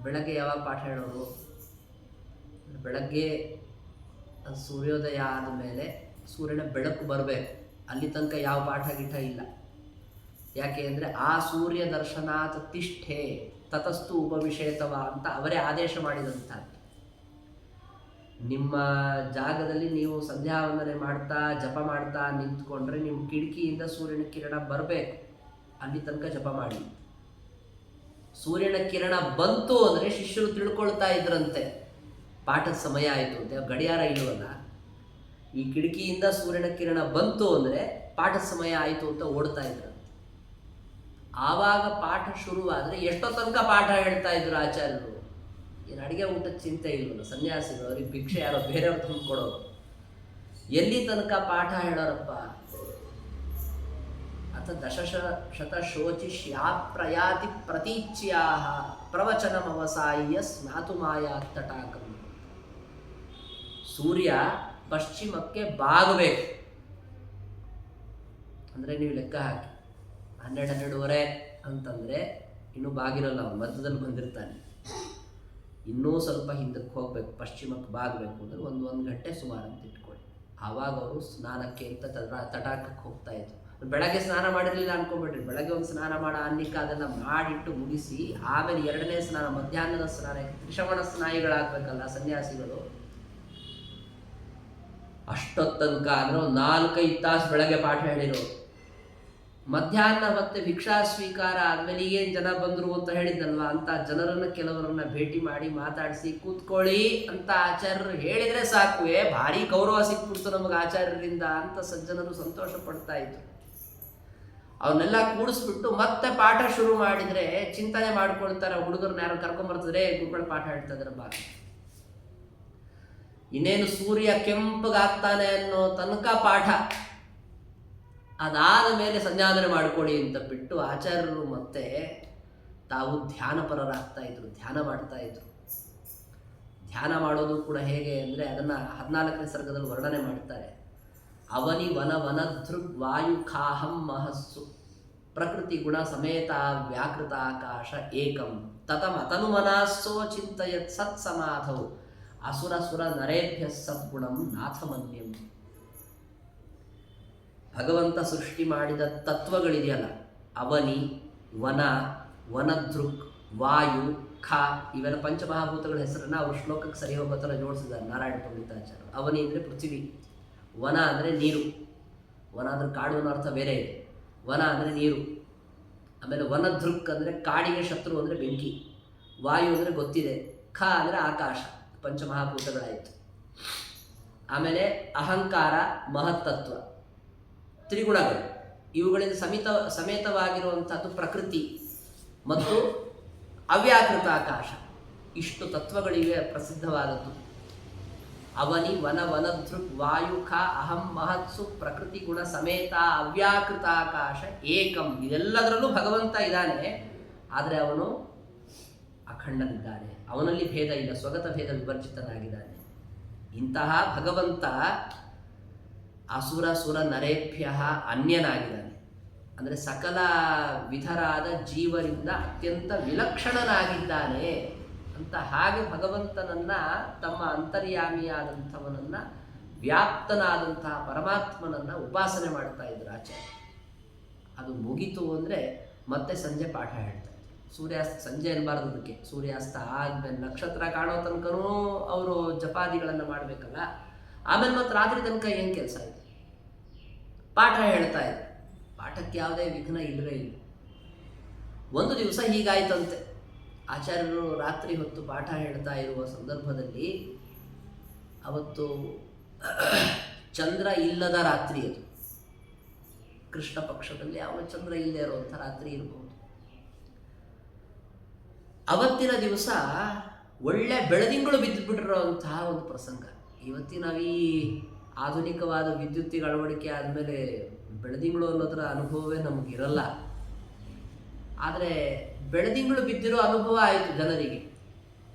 ಬೆಳಗ್ಗೆ ಯಾವಾಗ ಪಾಠ ಹೇಳೋರು? ಬೆಳಗ್ಗೆ ಸೂರ್ಯೋದಯ ಆದಮೇಲೆ ಸೂರ್ಯನ ಬೆಳಕು ಬರಬೇಕು, ಅಲ್ಲಿ ತನಕ ಯಾವ ಪಾಠ ಗೀಠ ಇಲ್ಲ. ಯಾಕೆ ಅಂದರೆ ಆ ಸೂರ್ಯ ದರ್ಶನಾತ್ ತಿಷ್ಠೆ ತತಸ್ತು ಉಪವಿಷೇತವ ಅಂತ ಅವರೇ ಆದೇಶ ಮಾಡಿದಂಥದ್ದು. ನಿಮ್ಮ ಜಾಗದಲ್ಲಿ ನೀವು ಸಂಧ್ಯಾ ವಂದನೆ ಮಾಡ್ತಾ ಜಪ ಮಾಡ್ತಾ ನಿಂತ್ಕೊಂಡ್ರೆ ನಿಮ್ಮ ಕಿಟಕಿಯಿಂದ ಸೂರ್ಯನ ಕಿರಣ ಬರಬೇಕು, ಅಲ್ಲಿ ತನಕ ಜಪ ಮಾಡಿ. ಸೂರ್ಯನ ಕಿರಣ ಬಂತು ಅಂದರೆ ಶಿಷ್ಯರು ತಿಳ್ಕೊಳ್ತಾ ಇದ್ರಂತೆ ಪಾಠದ ಸಮಯ ಆಯಿತು ಅಂತ. ಗಡಿಯಾರ ಇಲ್ಲವಲ್ಲ, ಈ ಕಿಟಕಿಯಿಂದ ಸೂರ್ಯನ ಕಿರಣ ಬಂತು ಅಂದರೆ ಪಾಠದ ಸಮಯ ಆಯಿತು ಅಂತ ಓಡ್ತಾ ಇದ್ರಂತೆ. ಆವಾಗ ಪಾಠ ಶುರುವಾದರೆ ಎಷ್ಟೋ ತನಕ ಪಾಠ ಹೇಳ್ತಾ ಇದ್ರು ಆಚಾರ್ಯರು. ಏನು ಅಡುಗೆ ಊಟದ ಚಿಂತೆ ಇಲ್ವಲ್ಲ, ಸನ್ಯಾಸಿಗಳು, ಅವ್ರಿಗೆ ಭಿಕ್ಷೆ ಯಾರೋ ಬೇರೆಯವ್ರು ತಂದು ಕೊಡೋರು. ಎಲ್ಲಿ ತನಕ ಪಾಠ ಹೇಳೋರಪ್ಪ? ಅಥ ದಶಶತಶೋಚಿಷ್ಯಾ ಪ್ರಯಾತಿ ಪ್ರತೀಚ್ಯಾ ಪ್ರವಚನಮವಸಾಯ ಸ್ನಾತುಮಾಯಾ ತಟಾಕಂ. ಸೂರ್ಯ ಪಶ್ಚಿಮಕ್ಕೆ ಬಾಗಬೇಕು ಅಂದರೆ ನೀವು ಲೆಕ್ಕ ಹಾಕಿ 12-12:30 ಅಂತಂದರೆ ಇನ್ನೂ ಬಾಗಿರಲ್ಲ, ಅವನು ಮಧ್ಯದಲ್ಲಿ ಬಂದಿರ್ತಾನೆ. ಇನ್ನೂ ಸ್ವಲ್ಪ ಹಿಂದಕ್ಕೆ ಹೋಗ್ಬೇಕು, ಪಶ್ಚಿಮಕ್ಕೆ ಬಾಗಬೇಕು ಅಂದರೆ ಒಂದು ಗಂಟೆ ಸುಮಾರು ಅಂತ ಇಟ್ಕೊಳ್ಳಿ. ಆವಾಗ ಅವರು ಸ್ನಾನಕ್ಕೆ ಅಂತ ತಟಾಕಕ್ಕೆ ಹೋಗ್ತಾ ಇದ್ರು. ಬೆಳಗ್ಗೆ ಸ್ನಾನ ಮಾಡಿರಲಿಲ್ಲ ಅನ್ಕೊಂಬಿಟ್ರಿ. ಬೆಳಗ್ಗೆ ಒಂದು ಸ್ನಾನ ಮಾಡೋ ಅನ್ನಿಕ ಅದನ್ನು ಮಾಡಿಟ್ಟು ಮುಗಿಸಿ ಆಮೇಲೆ 2ನೇ ಸ್ನಾನ, ಮಧ್ಯಾಹ್ನದ ಸ್ನಾನ. ತ್ರಿಶ್ರವಣ ಸ್ನಾಯುಗಳಾಗಬೇಕಲ್ಲ ಸನ್ಯಾಸಿಗಳು. ಅಷ್ಟೊತ್ತನಕ ಅಂದರೆ ಒಂದು 4-5 ತಾಸು ಬೆಳಗ್ಗೆ ಪಾಠ ಹೇಳಿರೋರು. ಮಧ್ಯಾಹ್ನ ಮತ್ತೆ ಭಿಕ್ಷಾ ಸ್ವೀಕಾರ ಆದಮೇಲೆ ಈಗೇನು ಜನ ಬಂದರು ಅಂತ ಹೇಳಿದ್ನಲ್ವ, ಅಂತ ಜನರನ್ನು ಕೆಲವರನ್ನ ಭೇಟಿ ಮಾಡಿ ಮಾತಾಡಿಸಿ ಕೂತ್ಕೊಳ್ಳಿ ಅಂತ ಆಚಾರ್ಯರು ಹೇಳಿದರೆ ಸಾಕು, ಭಾರಿ ಗೌರವ ಸಿಕ್ಬಿಡ್ತು ನಮಗೆ ಆಚಾರ್ಯರಿಂದ ಅಂತ ಸಜ್ಜನರು ಸಂತೋಷ ಪಡ್ತಾ ಇದ್ರು. ಅವನ್ನೆಲ್ಲ ಕೂಡಿಸ್ಬಿಟ್ಟು ಮತ್ತೆ ಪಾಠ ಶುರು ಮಾಡಿದರೆ ಚಿಂತನೆ ಮಾಡ್ಕೊಳ್ತಾರೆ. ಹುಡುಗರನ್ನ ಯಾರು ಕರ್ಕೊಂಬರ್ತಿದ್ರೆ ಗುರುಗಳು ಪಾಠ ಹೇಳ್ತಾ ಇದ್ದಾರೆ ಬಾ, ಇನ್ನೇನು ಸೂರ್ಯ ಕೆಂಪಗಾಗ್ತಾನೆ ಅನ್ನೋ ತನಕ ಪಾಠ. ಅದಾದ ಮೇಲೆ ಸಂಧ್ಯಾವಂದನೆ ಮಾಡ್ಕೊಳ್ಳಿ ಅಂತ ಬಿಟ್ಟು ಆಚಾರ್ಯರು ಮತ್ತೆ ತಾವು ಧ್ಯಾನಪರರಾಗ್ತಾ ಇದ್ರು, ಧ್ಯಾನ ಮಾಡ್ತಾ ಇದ್ರು. ಧ್ಯಾನ ಮಾಡೋದು ಕೂಡ ಹೇಗೆ ಅಂದರೆ ಅದನ್ನು 14ನೇ ಸರ್ಗದಲ್ಲಿ ವರ್ಣನೆ ಮಾಡ್ತಾರೆ. ಅವನಿ ವನ ವನಧೃಗ್ ವಾಯುಖಾಹಂ ಮಹಸ್ಸು ಪ್ರಕೃತಿ ಗುಣ ಸಮೇತ ವ್ಯಾಕೃತಾಕಾಶ ಏಕಂ ತತಮತನು ಮನಸ್ಸೋ ಚಿಂತಯತ್ ಸತ್ಸಮಾಧೌ ಅಸುರ ಸುರ ನರೇಭ್ಯ ಸದ್ಗುಣಂ ನಾಥಮನ್ಯಂ. ಭಗವಂತ ಸೃಷ್ಟಿ ಮಾಡಿದ ತತ್ವಗಳಿದೆಯಲ್ಲ, ಅವನಿ, ವನ, ವನದೃಕ್, ವಾಯು, ಖ, ಇವೆಲ್ಲ ಪಂಚಮಹಾಭೂತಗಳ ಹೆಸರನ್ನು ಅವರು ಶ್ಲೋಕಕ್ಕೆ ಸರಿ ಹೋಗೋ ಥರ ಜೋಡಿಸಿದ್ದಾರೆ ನಾರಾಯಣ ಪಂಡಿತಾಚಾರ್ಯ. ಅವನಿ ಅಂದರೆ ಪೃಥ್ವಿ, ವನ ಅಂದರೆ ನೀರು. ವನ ಅಂದರೆ ಕಾಡು ಅನ್ನೋ ಅರ್ಥ ಬೇರೆ ಇದೆ. ವನ ಅಂದರೆ ನೀರು. ಆಮೇಲೆ ವನದೃಕ್ ಅಂದರೆ ಕಾಡಿಗೆ ಶತ್ರು ಅಂದರೆ ಬೆಂಕಿ. ವಾಯು ಅಂದರೆ ಗೊತ್ತಿದೆ. ಖ ಅಂದರೆ ಆಕಾಶ. ಪಂಚಮಹಾಭೂತಗಳಾಯಿತು. ಆಮೇಲೆ ಅಹಂಕಾರ, ಮಹತ್ತತ್ವ, ತ್ರಿಗುಣಗಳು. ಇವುಗಳಿಂದ ಸಮೇತವಾಗಿರುವಂಥದ್ದು ಪ್ರಕೃತಿ ಮತ್ತು ಅವ್ಯಾಕೃತ ಆಕಾಶ. ಇಷ್ಟು ತತ್ವಗಳಿವೆ ಪ್ರಸಿದ್ಧವಾದದ್ದು. ಅವನಿ ವನ ವನದೃಕ್ ವಾಯುಖ ಅಹಂ ಮಹತ್ಸು ಪ್ರಕೃತಿ ಗುಣ ಸಮೇತ ಅವ್ಯಾಕೃತ ಆಕಾಶ ಏಕಂ. ಇದೆಲ್ಲದರಲ್ಲೂ ಭಗವಂತ ಇದ್ದಾನೆ, ಆದರೆ ಅವನು ಅಖಂಡನಿದ್ದಾನೆ. ಅವನಲ್ಲಿ ಭೇದ ಇಲ್ಲ, ಸ್ವಗತ ಭೇದ ವಿವರ್ಜಿತನಾಗಿದ್ದಾನೆ. ಇಂತಹ ಭಗವಂತ ಅಸುರ ಸುರ ನರೇಭ್ಯ ಅನ್ಯನಾಗಿದ್ದಾನೆ. ಅಂದರೆ ಸಕಲ ವಿಧರಾದ ಜೀವರಿಂದ ಅತ್ಯಂತ ವಿಲಕ್ಷಣನಾಗಿದ್ದಾನೆ ಅಂತ ಹಾಗೆ ಭಗವಂತನನ್ನು ತಮ್ಮ ಅಂತರ್ಯಾಮಿಯಾದಂಥವನನ್ನು ವ್ಯಾಪ್ತನಾದಂತಹ ಪರಮಾತ್ಮನನ್ನು ಉಪಾಸನೆ ಮಾಡ್ತಾ ಇದ್ರು ಆಚಾರ್ಯ. ಅದು ಮುಗೀತು ಅಂದರೆ ಮತ್ತೆ ಸಂಜೆ ಪಾಠ ಹೇಳ್ತಾರೆ. ಸೂರ್ಯಾಸ್ತ ಸಂಜೆ ಇರಬಾರ್ದು, ಅದಕ್ಕೆ ಸೂರ್ಯಾಸ್ತ ಆದ್ಮೇಲೆ ನಕ್ಷತ್ರ ಕಾಣೋ ತನಕನೂ ಅವರು ಜಪಾದಿಗಳನ್ನು ಮಾಡಬೇಕಲ್ಲ. ಆಮೇಲೆ ಮತ್ತೆ ರಾತ್ರಿ ತನಕ ಏನು ಕೆಲಸ ಇದೆ? ಪಾಠ ಹೇಳ್ತಾ ಇದ್ರು. ಪಾಠಕ್ಕೆ ಯಾವುದೇ ವಿಘ್ನ ಇಲ್ಲವೇ ಇಲ್ಲ. ಒಂದು ದಿವಸ ಹೀಗಾಯ್ತಂತೆ. ಆಚಾರ್ಯರು ರಾತ್ರಿ ಹೊತ್ತು ಪಾಠ ಹೇಳ್ತಾ ಇರುವ ಸಂದರ್ಭದಲ್ಲಿ, ಅವತ್ತು ಚಂದ್ರ ಇಲ್ಲದ ರಾತ್ರಿ ಅದು, ಕೃಷ್ಣ ಪಕ್ಷದಲ್ಲಿ ಯಾವ ಚಂದ್ರ ಇಲ್ಲದೆ ಇರುವಂಥ ರಾತ್ರಿ ಇರಬಹುದು. ಅವತ್ತಿನ ದಿವಸ ಒಳ್ಳೆ ಬೆಳದಿಂಗಳು ಬಿದ್ದುಬಿಟ್ಟಿರೋಂತಹ ಒಂದು ಪ್ರಸಂಗ. ಇವತ್ತಿನ ಈ ಆಧುನಿಕವಾದ ವಿದ್ಯುತ್ತಿಗೆ ಅಳವಡಿಕೆ ಆದಮೇಲೆ ಬೆಳದಿಂಗಳು ಅನ್ನೋದರ ಅನುಭವವೇ ನಮಗಿರಲ್ಲ. ಆದರೆ ಬೆಳದಿಂಗಳು ಬಿದ್ದಿರೋ ಅನುಭವ ಆಯಿತು ಜನರಿಗೆ.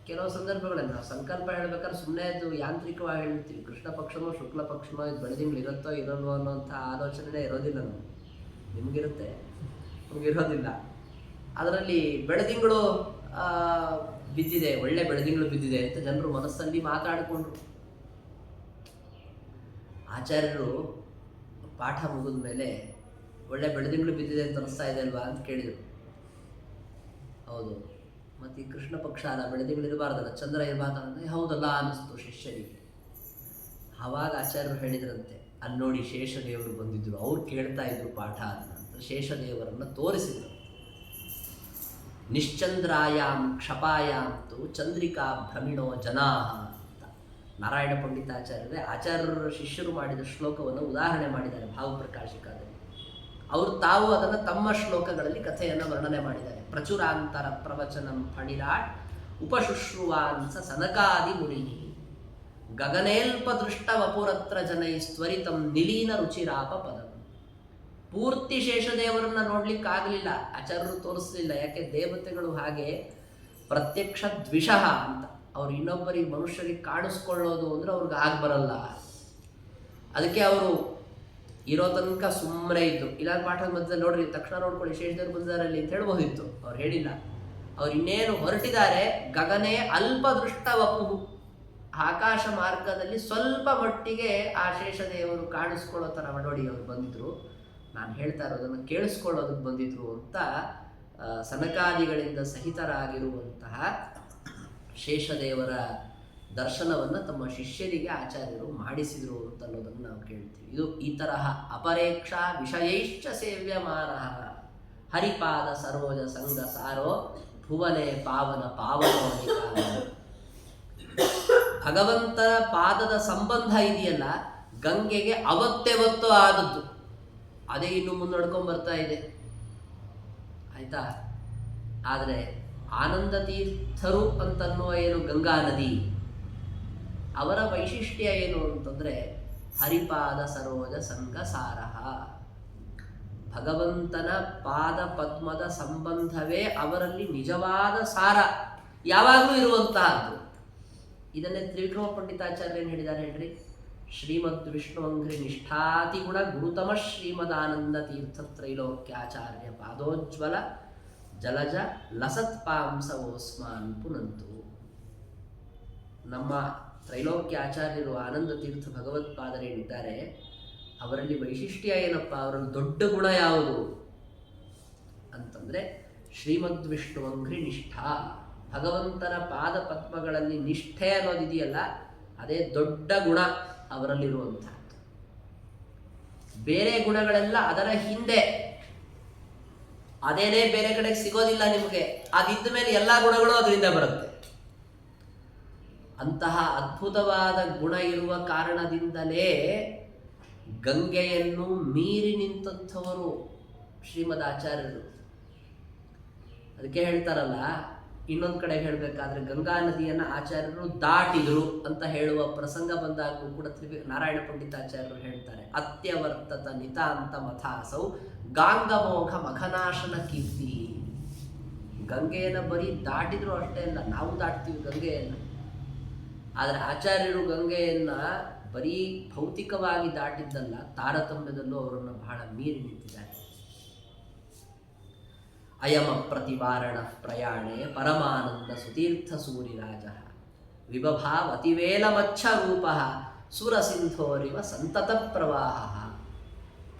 ಕೆಲವು ಸಂದರ್ಭಗಳಲ್ಲಿ ನಾವು ಸಂಕಲ್ಪ ಹೇಳ್ಬೇಕಾದ್ರೆ ಸುಮ್ಮನೆ ಅದು ಯಾಂತ್ರಿಕವಾಗಿ ಹೇಳ್ತೀವಿ, ಕೃಷ್ಣ ಪಕ್ಷನೋ ಶುಕ್ಲ ಪಕ್ಷನೋ ಇದು ಬೆಳದಿಂಗಳು ಇರುತ್ತೋ ಇರಲ್ವೋ ಅನ್ನೋಂಥ ಆಲೋಚನೆ ಇರೋದಿಲ್ಲ ನಮಗೆ. ನಿಮಗಿರುತ್ತೆ, ನಮಗಿರೋದಿಲ್ಲ. ಅದರಲ್ಲಿ ಬೆಳದಿಂಗಳು ಬಿದ್ದಿದೆ, ಒಳ್ಳೆ ಬೆಳದಿಂಗಳು ಬಿದ್ದಿದೆ ಅಂತ ಜನರು ಮನಸ್ಸಲ್ಲಿ ಮಾತಾಡಿಕೊಂಡ್ರು. ಆಚಾರ್ಯರು ಪಾಠ ಮುಗಿದ ಮೇಲೆ ಒಳ್ಳೆ ಬೆಳದಿಂಗಳು ಬಿದ್ದಿದೆ ಅಂತ ಅನಿಸ್ತಾ ಇದೆ ಅಲ್ವಾ ಅಂತ ಕೇಳಿದರು. ಹೌದು, ಮತ್ತು ಈ ಕೃಷ್ಣ ಪಕ್ಷ ಅಲ್ಲ, ಬೆಳದಿಂಗಳು ಇರಬಾರ್ದಲ್ಲ, ಚಂದ್ರ ಇರಬಾರ್ದಂದ್ರೆ ಹೌದಲ್ಲ ಅನ್ನಿಸ್ತು ಶಿಷ್ಯರಿಗೆ. ಆವಾಗ ಆಚಾರ್ಯರು ಹೇಳಿದ್ರಂತೆ, ಅಲ್ಲಿ ನೋಡಿ ಶೇಷದೇವರು ಬಂದಿದ್ದರು, ಅವ್ರು ಕೇಳ್ತಾ ಇದ್ರು ಪಾಠ ಅಂತ. ಶೇಷದೇವರನ್ನು ತೋರಿಸಿದರು. ನಿಶ್ಚಂದ್ರಾಯಾಂ ಕ್ಷಪಾಯಾಂತು ಚಂದ್ರಿಕಾ ಭ್ರಮಿಣೋ ಜನಾಃ ಅಂತ ನಾರಾಯಣ ಪಂಡಿತಾಚಾರ್ಯರೇ ಆಚಾರ್ಯರ ಶಿಷ್ಯರು ಮಾಡಿದ ಶ್ಲೋಕವನ್ನು ಉದಾಹರಣೆ ಮಾಡಿದ್ದಾರೆ ಭಾವಪ್ರಕಾಶಿಕಾದಲ್ಲಿ. ಅವರು ತಾವು ಅದನ್ನು ತಮ್ಮ ಶ್ಲೋಕಗಳಲ್ಲಿ ಕಥೆಯನ್ನು ವರ್ಣನೆ ಮಾಡಿದ್ದಾರೆ. ಪ್ರಚುರಾಂತರ ಪ್ರವಚನಂ ಫಣಿರಾಟ್ ಉಪಶುಶ್ರುವಾಂಸ ಸನಕಾದಿ ಮುನಿ ಗಗನೇಲ್ಪ ದೃಷ್ಟ ವಪುರತ್ರ ಜನೈಸ್ತ್ವರಿತಂ ನಿಲೀನ ರುಚಿರಾಪ ಪದಂ. ಪೂರ್ತಿ ಶೇಷದೇವರನ್ನ ನೋಡ್ಲಿಕ್ಕಾಗಲಿಲ್ಲ, ಆಚಾರ್ಯರು ತೋರಿಸಲಿಲ್ಲ. ಯಾಕೆ? ದೇವತೆಗಳು ಹಾಗೆ ಪ್ರತ್ಯಕ್ಷ ದ್ವಿಷಃ ಅಂತ. ಅವ್ರು ಇನ್ನೊಬ್ಬರಿಗೆ ಮನುಷ್ಯರಿಗೆ ಕಾಣಿಸ್ಕೊಳ್ಳೋದು ಅಂದರೆ ಅವ್ರಿಗೆ ಆಗ ಬರಲ್ಲ. ಅದಕ್ಕೆ ಅವರು ಇರೋ ತನಕ ಸುಮ್ಮನೆ ಇದ್ದು, ಇಲ್ಲ ಪಾಠದ ಮಧ್ಯದಲ್ಲಿ ನೋಡ್ರಿ ತಕ್ಷಣ ನೋಡ್ಕೊಳ್ಳಿ ಶೇಷದೇವರು ಬಂದಿದ್ದಾರಲ್ಲಿ ಅಂತ ಹೇಳ್ಬೋದಿತ್ತು. ಅವ್ರು ಹೇಳಿಲ್ಲ. ಅವ್ರು ಇನ್ನೇನು ಹೊರಟಿದ್ದಾರೆ, ಗಗನೆ ಅಲ್ಪ ದೃಷ್ಟ ವಪುಹು, ಆಕಾಶ ಮಾರ್ಗದಲ್ಲಿ ಸ್ವಲ್ಪ ಮಟ್ಟಿಗೆ ಆ ಶೇಷದೇವರು ಕಾಣಿಸ್ಕೊಳ್ಳೋ ಥರ ನೋಡಿ ಅವ್ರು ಬಂದಿದ್ರು. ನಾನು ಹೇಳ್ತಾ ಇರೋದನ್ನು ಕೇಳಿಸ್ಕೊಳ್ಳೋದಕ್ಕೆ ಬಂದಿದ್ರು ಅಂತ ಸನಕಾದಿಗಳಿಂದ ಸಹಿತರಾಗಿರುವಂತಹ ಶೇಷದೇವರ ದರ್ಶನವನ್ನು ತಮ್ಮ ಶಿಷ್ಯರಿಗೆ ಆಚಾರ್ಯರು ಮಾಡಿಸಿದರು ಅಂತ ಅನ್ನೋದನ್ನು ನಾವು ಕೇಳ್ತೀವಿ. ಇದು ಈ ತರಹ ಅಪರೇಕ್ಷಾ ವಿಷಯೈಶ್ಚ ಸೇವ್ಯಮಾನ ಹರಿಪಾದ ಸರೋಜ ಸಂಗ ಸಾರೋ ಭುವನೆ ಪಾವನ ಪಾವನೋ ಭಗವಂತನ ಪಾದದ ಸಂಬಂಧ ಇದೆಯಲ್ಲ, ಗಂಗೆಗೆ ಅವತ್ತೆವತ್ತು ಆದದ್ದು. ಅದೇ ಇನ್ನು ಮುನ್ನಡ್ಕೊಂಡು ಬರ್ತಾ ಇದೆ, ಆಯ್ತಾ? ಆದರೆ ಆನಂದ ತೀರ್ಥರು ಅಂತನ್ನುವ ಏನು ಗಂಗಾ ನದಿ, ಅವರ ವೈಶಿಷ್ಟ್ಯ ಏನು ಅಂತಂದರೆ ಹರಿಪಾದ ಸರೋಜ ಸಂಗಸಾರಃ. ಭಗವಂತನ ಪಾದ ಪದ್ಮದ ಸಂಬಂಧವೇ ಅವರಲ್ಲಿ ನಿಜವಾದ ಸಾರ ಯಾವಾಗಲೂ ಇರುವಂತಹದ್ದು. ಇದನ್ನೇ ತ್ರಿವಿಕ್ರಮ ಪಂಡಿತಾಚಾರ್ಯ ಏನು ಹೇಳಿದ್ದಾರೆ ಹೇಳ್ರಿ? ಶ್ರೀಮದ್ ವಿಷ್ಣುವಂಘ್ರಿ ನಿಷ್ಠಾತಿಗುಣ ಗುರುತಮ ಶ್ರೀಮದಾನಂದ ತೀರ್ಥ ತ್ರೈಲೋಕ್ಯಾಚಾರ್ಯ ಪಾದೋಜ್ವಲ ಜಲಜ ಲಸತ್ಪಾಂಸವೋಸ್ಮಾನ್ ಪುನಂತು. ನಮ್ಮ ತ್ರೈಲೋಕ್ಯಾಚಾರ್ಯರು ಆನಂದ ತೀರ್ಥ ಭಗವತ್ಪಾದರೇನಿದ್ದಾರೆ, ಅವರಲ್ಲಿ ವೈಶಿಷ್ಟ್ಯ ಏನಪ್ಪ, ಅವರಲ್ಲಿ ದೊಡ್ಡ ಗುಣ ಯಾವುದು ಅಂತಂದರೆ ಶ್ರೀಮದ್ ವಿಷ್ಣುವಂಘ್ರಿ ನಿಷ್ಠಾ. ಭಗವಂತನ ಪಾದ ಪದ್ಮಗಳಲ್ಲಿ ನಿಷ್ಠೆ ಅನ್ನೋದಿದೆಯಲ್ಲ, ಅದೇ ದೊಡ್ಡ ಗುಣ ಅವರಲ್ಲಿರುವಂಥದ್ದು. ಬೇರೆ ಗುಣಗಳೆಲ್ಲ ಅದರ ಹಿಂದೆ, ಅದೇನೇ ಬೇರೆ ಕಡೆಗೆ ಸಿಗೋದಿಲ್ಲ ನಿಮಗೆ. ಅದಿದ್ದ ಮೇಲೆ ಎಲ್ಲ ಗುಣಗಳು ಅದರಿಂದ ಬರುತ್ತೆ. ಅಂತಹ ಅದ್ಭುತವಾದ ಗುಣ ಇರುವ ಕಾರಣದಿಂದಲೇ ಗಂಗೆಯನ್ನು ಮೀರಿ ನಿಂತಂಥವರು ಶ್ರೀಮದ್ ಆಚಾರ್ಯರು. ಅದಕ್ಕೆ ಹೇಳ್ತಾರಲ್ಲ, ಇನ್ನೊಂದು ಕಡೆ ಹೇಳಬೇಕಾದ್ರೆ ಗಂಗಾ ನದಿಯನ್ನು ಆಚಾರ್ಯರು ದಾಟಿದರು ಅಂತ ಹೇಳುವ ಪ್ರಸಂಗ ಬಂದಾಗಲೂ ಕೂಡ ನಾರಾಯಣ ಪಂಡಿತಾಚಾರ್ಯರು ಹೇಳ್ತಾರೆ, ಅತ್ಯವರ್ತತ ನಿತಾಂತ ಮಥಾಸೌ ಗಾಂಗಮೋಘ ಮಖನಾಶನ ಕೀರ್ತಿ. ಗಂಗೆಯನ್ನು ಬರೀ ದಾಟಿದ್ರು ಅಷ್ಟೇ ಅಲ್ಲ, ನಾವು ದಾಟ್ತೀವಿ ಗಂಗೆಯನ್ನು. ಆದರೆ ಆಚಾರ್ಯರು ಗಂಗೆಯನ್ನು ಬರೀ ಭೌತಿಕವಾಗಿ ದಾಟಿದ್ದಲ್ಲ, ತಾರತಮ್ಯದಲ್ಲೂ ಅವರನ್ನು ಬಹಳ ಮೀರಿ ನಿಂತಿದ್ದಾರೆ. ಅಯಮ ಪ್ರತಿವಾರಣ ಪ್ರಯಾಣೆ ಪರಮಾನಂದ ಸುತೀರ್ಥ ಸೂರಿರಾಜ ವಿಭಭಾವತಿವೇಲ ಮಚ್ಛ ರೂಪ ಸುರಸಿಂಧೋರಿವ ಸಂತತ ಪ್ರವಾಹ.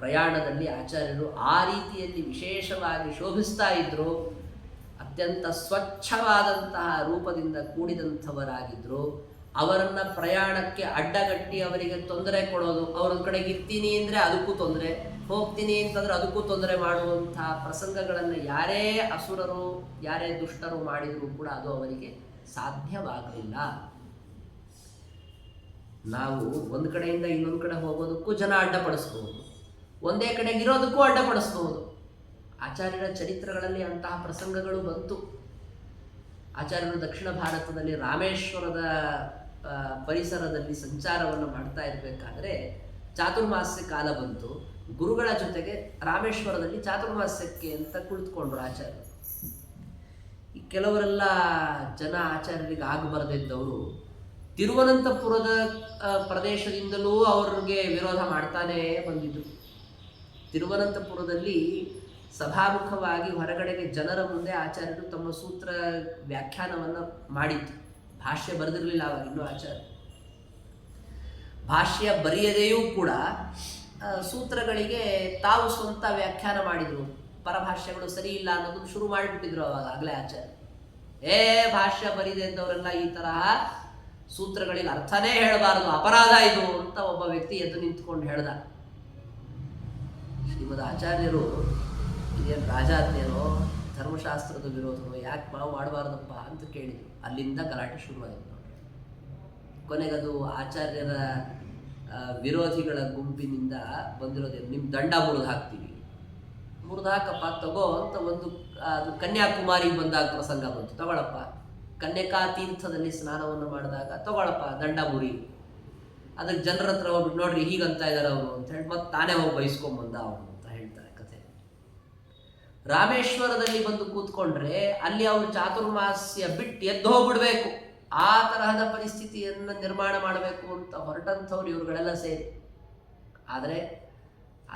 ಪ್ರಯಾಣದಲ್ಲಿ ಆಚಾರ್ಯರು ಆ ರೀತಿಯಲ್ಲಿ ವಿಶೇಷವಾಗಿ ಶೋಭಿಸ್ತಾ ಇದ್ದರು. ಅತ್ಯಂತ ಸ್ವಚ್ಛವಾದಂತಹ ರೂಪದಿಂದ ಕೂಡಿದಂಥವರಾಗಿದ್ದರು. ಅವರನ್ನು ಪ್ರಯಾಣಕ್ಕೆ ಅಡ್ಡಗಟ್ಟಿ ಅವರಿಗೆ ತೊಂದರೆ ಕೊಡೋದು, ಅವರೊಂದು ಕಡೆಗೆ ಇರ್ತೀನಿ ಅಂದರೆ ಅದಕ್ಕೂ ತೊಂದರೆ, ಹೋಗ್ತೀನಿ ಅಂತಂದರೆ ಅದಕ್ಕೂ ತೊಂದರೆ ಮಾಡುವಂತಹ ಪ್ರಸಂಗಗಳನ್ನು ಯಾರೇ ಅಸುರರು ಯಾರೇ ದುಷ್ಟರು ಮಾಡಿದರೂ ಕೂಡ ಅದು ಅವರಿಗೆ ಸಾಧ್ಯವಾಗಲಿಲ್ಲ. ನಾವು ಒಂದು ಕಡೆಯಿಂದ ಇನ್ನೊಂದು ಕಡೆ ಹೋಗೋದಕ್ಕೂ ಜನ ಅಡ್ಡಪಡಿಸ್ಬೋದು, ಒಂದೇ ಕಡೆಗೆ ಇರೋದಕ್ಕೂ ಅಡ್ಡಪಡಿಸ್ಬೋದು. ಆಚಾರ್ಯರ ಚರಿತ್ರೆಗಳಲ್ಲಿ ಅಂತಹ ಪ್ರಸಂಗಗಳು ಬಂತು. ಆಚಾರ್ಯರು ದಕ್ಷಿಣ ಭಾರತದಲ್ಲಿ ರಾಮೇಶ್ವರದ ಪರಿಸರದಲ್ಲಿ ಸಂಚಾರವನ್ನು ಮಾಡ್ತಾ ಇರಬೇಕಾದ್ರೆ ಚಾತುರ್ಮಾಸ್ಯ ಕಾಲ ಬಂತು. ಗುರುಗಳ ಜೊತೆಗೆ ರಾಮೇಶ್ವರದಲ್ಲಿ ಚಾತುರ್ಮಾಸ್ಯಕ್ಕೆ ಅಂತ ಕುಳಿತುಕೊಂಡ್ರು ಆಚಾರ್ಯರು. ಈ ಕೆಲವರೆಲ್ಲ ಜನ ಆಚಾರ್ಯರಿಗೆ ಆಗ ಬರದಿದ್ದವರು ತಿರುವನಂತಪುರದ ಪ್ರದೇಶದಿಂದಲೂ ಅವ್ರಿಗೆ ವಿರೋಧ ಮಾಡ್ತಾನೇ ಬಂದಿದ್ರು. ತಿರುವನಂತಪುರದಲ್ಲಿ ಸಭಾಮುಖವಾಗಿ ಹೊರಗಡೆಗೆ ಜನರ ಮುಂದೆ ಆಚಾರ್ಯರು ತಮ್ಮ ಸೂತ್ರ ವ್ಯಾಖ್ಯಾನವನ್ನು ಮಾಡಿತ್ತು. ಭಾಷ್ಯ ಬರೆದಿರಲಿಲ್ಲ ಅವಾಗ ಇನ್ನೂ ಆಚಾರ್ಯ. ಭಾಷ್ಯ ಬರೆಯದೆಯೂ ಕೂಡ ಸೂತ್ರಗಳಿಗೆ ತಾವು ಸ್ವಂತ ವ್ಯಾಖ್ಯಾನ ಮಾಡಿದರು. ಪರಭಾಷ್ಯಗಳು ಸರಿ ಇಲ್ಲ ಅನ್ನೋದನ್ನು ಶುರು ಮಾಡಿಬಿಟ್ಟಿದ್ರು ಅವಾಗ ಆಗಲೇ ಆಚಾರ್ಯ. ಭಾಷ್ಯ ಬರೀದೆ ಇದ್ದವರೆಲ್ಲ ಈ ತರಹ ಸೂತ್ರಗಳಿಗೆ ಅರ್ಥನೇ ಹೇಳಬಾರದು, ಅಪರಾಧ ಇದು ಅಂತ ಒಬ್ಬ ವ್ಯಕ್ತಿ ಎದ್ದು ನಿಂತ್ಕೊಂಡು ಹೇಳ್ದ. ಶ್ರೀಮದ್ ಆಚಾರ್ಯರು ಇದೇನು ರಾಜಾಜ್ಞೆನೋ ಧರ್ಮಶಾಸ್ತ್ರದ ವಿರೋಧನೋ ಯಾಕೆ ನಾವು ಮಾಡಬಾರ್ದಪ್ಪ ಅಂತ ಕೇಳಿದ್ರು. ಅಲ್ಲಿಂದ ಗಲಾಟೆ ಶುರುವಾಯಿತು ನೋಡಿ. ಕೊನೆಗದು ಆಚಾರ್ಯರ ವಿರೋಧಿಗಳ ಗುಂಪಿನಿಂದ ಬಂದಿರೋದೇನು, ನಿಮ್ಮ ದಂಡ ಮುರಿದು ಹಾಕ್ತೀವಿ, ಮುರಿದು ಹಾಕಪ್ಪ ತಗೋ ಅಂತ ಒಂದು ಅದು ಕನ್ಯಾಕುಮಾರಿಗೆ ಬಂದಾಗ ಪ್ರಸಂಗ ಬಂತು. ತಗೊಳಪ್ಪ, ಕನ್ಯಕಾ ತೀರ್ಥದಲ್ಲಿ ಸ್ನಾನವನ್ನು ಮಾಡಿದಾಗ ತಗೊಳಪ್ಪ ದಂಡ ಮುರಿ. ಅದಕ್ಕೆ ಜನರ ಹತ್ರ ಹೋಗ್ಬಿಟ್ಟು ನೋಡ್ರಿ ಹೀಗಂತ ಇದ್ದಾರೆ ಅವರು ಅಂತ ಹೇಳಿ ಮತ್ತೆ ತಾನೇ ಹೋಗಿ ಬಯಸ್ಕೊಂಬಂದ ಅವನು ಅಂತ ಹೇಳ್ತಾರೆ ಕಥೆ. ರಾಮೇಶ್ವರದಲ್ಲಿ ಬಂದು ಕೂತ್ಕೊಂಡ್ರೆ ಅಲ್ಲಿ ಅವರು ಚಾತುರ್ಮಾಸ್ಯ ಬಿಟ್ಟು ಎದ್ದು ಹೋಗ್ಬಿಡ್ಬೇಕು, ಆ ತರಹದ ಪರಿಸ್ಥಿತಿಯನ್ನು ನಿರ್ಮಾಣ ಮಾಡಬೇಕು ಅಂತ ಹೊರಟಂಥವ್ರು ಇವ್ರುಗಳೆಲ್ಲ ಸೇರಿ. ಆದರೆ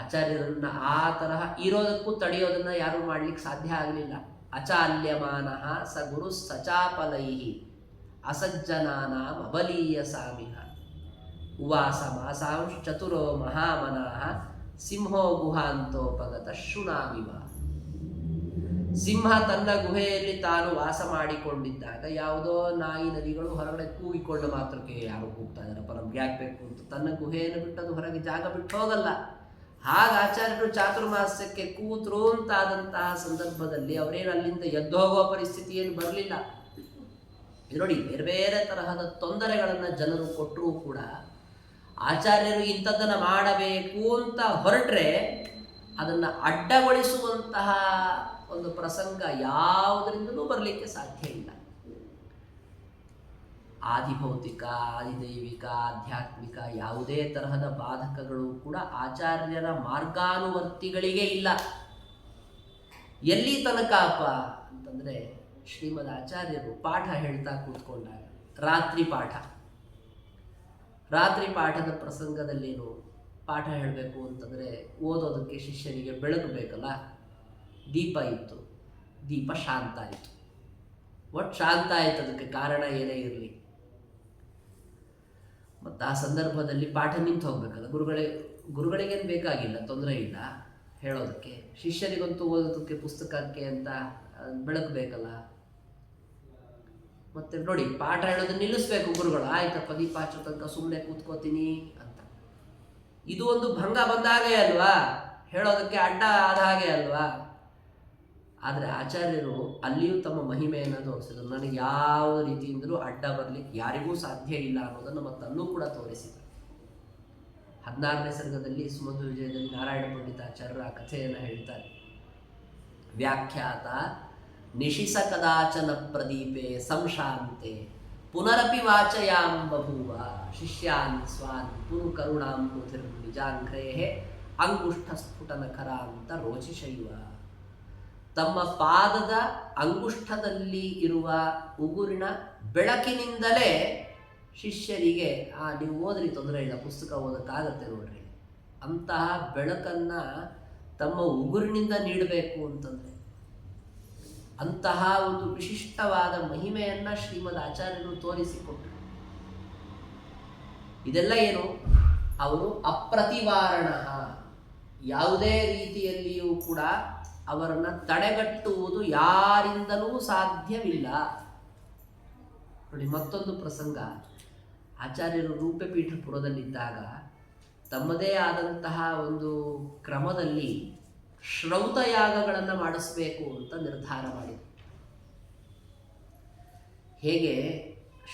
ಆಚಾರ್ಯರನ್ನ ಆ ತರಹ ಇರೋದಕ್ಕೂ ತಡೆಯೋದನ್ನ ಯಾರೂ ಮಾಡ್ಲಿಕ್ಕೆ ಸಾಧ್ಯ ಆಗಲಿಲ್ಲ. ಅಚಾಲ್ಯಮಾನಃ ಸ ಗುರು ಸಚಾಪಲೈಹಿ ಅಸಜ್ಜನಾನಾಂ ಅಬಲೀಯ ಸಾಮಿಹ ಉವಾಸ ಮಾಸಾಂಶ್ಚತುರೋ ಮಹಾಮನಾಃ ಸಿಂಹೋ ಗುಹಾಂತೋಪಗತ ಶೃಣಾಮಿವ. ಸಿಂಹ ತನ್ನ ಗುಹೆಯಲ್ಲಿ ತಾನು ವಾಸ ಮಾಡಿಕೊಂಡಿದ್ದಾಗ ಯಾವುದೋ ನಾಯಿ ನರಿಗಳು ಹೊರಗಡೆ ಕೂಗಿಕೊಂಡ ಮಾತ್ರಕ್ಕೆ ಯಾರು ಕೂಗ್ತಾ ಇದ್ದಾರಪ್ಪ ನಮ್ಗೆ ಯಾಕೆ ಬೇಕು ಅಂತ ತನ್ನ ಗುಹೆಯನ್ನು ಬಿಟ್ಟು ಅದು ಹೊರಗೆ ಜಾಗ ಬಿಟ್ಟು ಹೋಗಲ್ಲ. ಹಾಗ ಆಚಾರ್ಯರು ಚಾತುರ್ಮಾಸ್ಯಕ್ಕೆ ಕೂತರು ಅಂತಾದಂತಹ ಸಂದರ್ಭದಲ್ಲಿ ಅವರೇನು ಅಲ್ಲಿಂದ ಎದ್ದು ಹೋಗುವ ಪರಿಸ್ಥಿತಿ ಏನು ಬರಲಿಲ್ಲ. ನೋಡಿ, ಬೇರೆ ಬೇರೆ ತರಹದ ತೊಂದರೆಗಳನ್ನು ಜನರು ಕೊಟ್ಟರೂ ಕೂಡ ಆಚಾರ್ಯರು ಇಂಥದ್ದನ್ನು ಮಾಡಬೇಕು ಅಂತ ಹೊರಟ್ರೆ ಅದನ್ನು ಅಡ್ಡಗೊಳಿಸುವಂತಹ ಒಂದು ಪ್ರಸಂಗ ಯಾವುದರಿಂದಲೂ ಬರಲಿಕ್ಕೆ ಸಾಧ್ಯ ಇಲ್ಲ. ಆದಿಭೌತಿಕ, ಆದಿದೈವಿಕ, ಆಧ್ಯಾತ್ಮಿಕ ಯಾವುದೇ ತರಹದ ಬಾಧಕಗಳು ಕೂಡ ಆಚಾರ್ಯರ ಮಾರ್ಗಾನುವರ್ತಿಗಳಿಗೆ ಇಲ್ಲ. ಎಲ್ಲಿ ತನಕಪ್ಪ ಅಂತಂದರೆ ಶ್ರೀಮದ್ ಆಚಾರ್ಯರು ಪಾಠ ಹೇಳ್ತಾ ಕೂತ್ಕೊಂಡಾಗ ರಾತ್ರಿ ಪಾಠದ ಪ್ರಸಂಗದಲ್ಲೇನು ಪಾಠ ಹೇಳಬೇಕು ಅಂತಂದರೆ ಓದೋದಕ್ಕೆ ಶಿಷ್ಯನಿಗೆ ಬೆಳಕು ಬೇಕಲ್ಲ. ದೀಪ ಇತ್ತು, ದೀಪ ಶಾಂತ ಆಯಿತು. ಒಟ್ಟು ಶಾಂತ ಆಯಿತು, ಅದಕ್ಕೆ ಕಾರಣ ಏನೇ ಇರಲಿ. ಮತ್ತು ಆ ಸಂದರ್ಭದಲ್ಲಿ ಪಾಠ ನಿಂತು ಹೋಗ್ಬೇಕಲ್ಲ. ಗುರುಗಳಿಗೇನು ಬೇಕಾಗಿಲ್ಲ, ತೊಂದರೆ ಇಲ್ಲ ಹೇಳೋದಕ್ಕೆ. ಶಿಷ್ಯರಿಗಂತೂ ಓದೋದಕ್ಕೆ ಪುಸ್ತಕಕ್ಕೆ ಅಂತ ಬೆಳಕು ಬೇಕಲ್ಲ. ಮತ್ತೆ ನೋಡಿ, ಪಾಠ ಹೇಳೋದನ್ನ ನಿಲ್ಲಿಸ್ಬೇಕು ಗುರುಗಳು. ಆಯ್ತಪ್ಪ ದೀಪ ಹಚ್ಚೋ ತನಕ ಸುಮ್ಮನೆ ಕೂತ್ಕೋತೀನಿ ಅಂತ. ಇದು ಒಂದು ಭಂಗ ಬಂದಾಗೆ ಅಲ್ವಾ, ಹೇಳೋದಕ್ಕೆ ಅಡ್ಡ ಆದ ಹಾಗೆ ಅಲ್ವಾ. ಆದರೆ ಆಚಾರ್ಯರು ಅಲ್ಲಿಯೂ ತಮ್ಮ ಮಹಿಮೆಯನ್ನು ತೋರಿಸಿದರು. ನನಗೆ ಯಾವ ರೀತಿಯಿಂದಲೂ ಅಡ್ಡ ಬರಲಿಕ್ಕೆ ಯಾರಿಗೂ ಸಾಧ್ಯ ಇಲ್ಲ ಅನ್ನೋದನ್ನು ಮತ್ತಲ್ಲೂ ಕೂಡ ತೋರಿಸಿದರು. 16ನೇ ಸರ್ಗದಲ್ಲಿ ಸುಮಧು ವಿಜಯದಲ್ಲಿ ನಾರಾಯಣ ಪಂಡಿತಾಚಾರ್ಯರು ಆ ಕಥೆಯನ್ನು ಹೇಳ್ತಾರೆ. ವ್ಯಾಖ್ಯಾತ ನಿಶಿಸ ಕದಾಚನ ಪ್ರದೀಪೆ ಸಂಶಾಂತೆ ಪುನರಪಿ ವಾಚಯಾಂ ಬಭೂವ ಶಿಷ್ಯಾನ್ ಸ್ವಾನ್ ಪುರು ಕರುಣಾಂ ಮುಧಿರ್ ನಿಜಾಂಘ್ರೇ ಅಂಗುಷ್ಠ ಸ್ಫುಟನ ಖರ ಅಂತ ರೋಚಿಶೈವ. ತಮ್ಮ ಪಾದದ ಅಂಗುಷ್ಠದಲ್ಲಿ ಇರುವ ಉಗುರಿನ ಬೆಳಕಿನಿಂದಲೇ ಶಿಷ್ಯರಿಗೆ ನೀವು ಓದ್ರಿ ತೊಂದರೆ ಇಲ್ಲ, ಪುಸ್ತಕ ಓದೋಕ್ಕಾಗತ್ತೆ ನೋಡ್ರಿ, ಅಂತಹ ಬೆಳಕನ್ನು ತಮ್ಮ ಉಗುರಿನಿಂದ ನೀಡಬೇಕು ಅಂತಂದರೆ ಅಂತಹ ಒಂದು ವಿಶಿಷ್ಟವಾದ ಮಹಿಮೆಯನ್ನು ಶ್ರೀಮದ್ ಆಚಾರ್ಯರು ತೋರಿಸಿಕೊಟ್ಟರು. ಇದೆಲ್ಲ ಏನು? ಅವರು ಅಪ್ರತಿವಾರಣ, ಯಾವುದೇ ರೀತಿಯಲ್ಲಿಯೂ ಕೂಡ ಅವರನ್ನು ತಡೆಗಟ್ಟುವುದು ಯಾರಿಂದಲೂ ಸಾಧ್ಯವಿಲ್ಲ. ನೋಡಿ, ಮತ್ತೊಂದು ಪ್ರಸಂಗ. ಆಚಾರ್ಯರು ರೂಪಪೀಠಪುರದಲ್ಲಿದ್ದಾಗ ತಮ್ಮದೇ ಆದಂತಹ ಒಂದು ಕ್ರಮದಲ್ಲಿ ಶ್ರೌತಯಾಗಗಳನ್ನು ಮಾಡಿಸಬೇಕು ಅಂತ ನಿರ್ಧಾರ ಮಾಡಿದರು. ಹೇಗೆ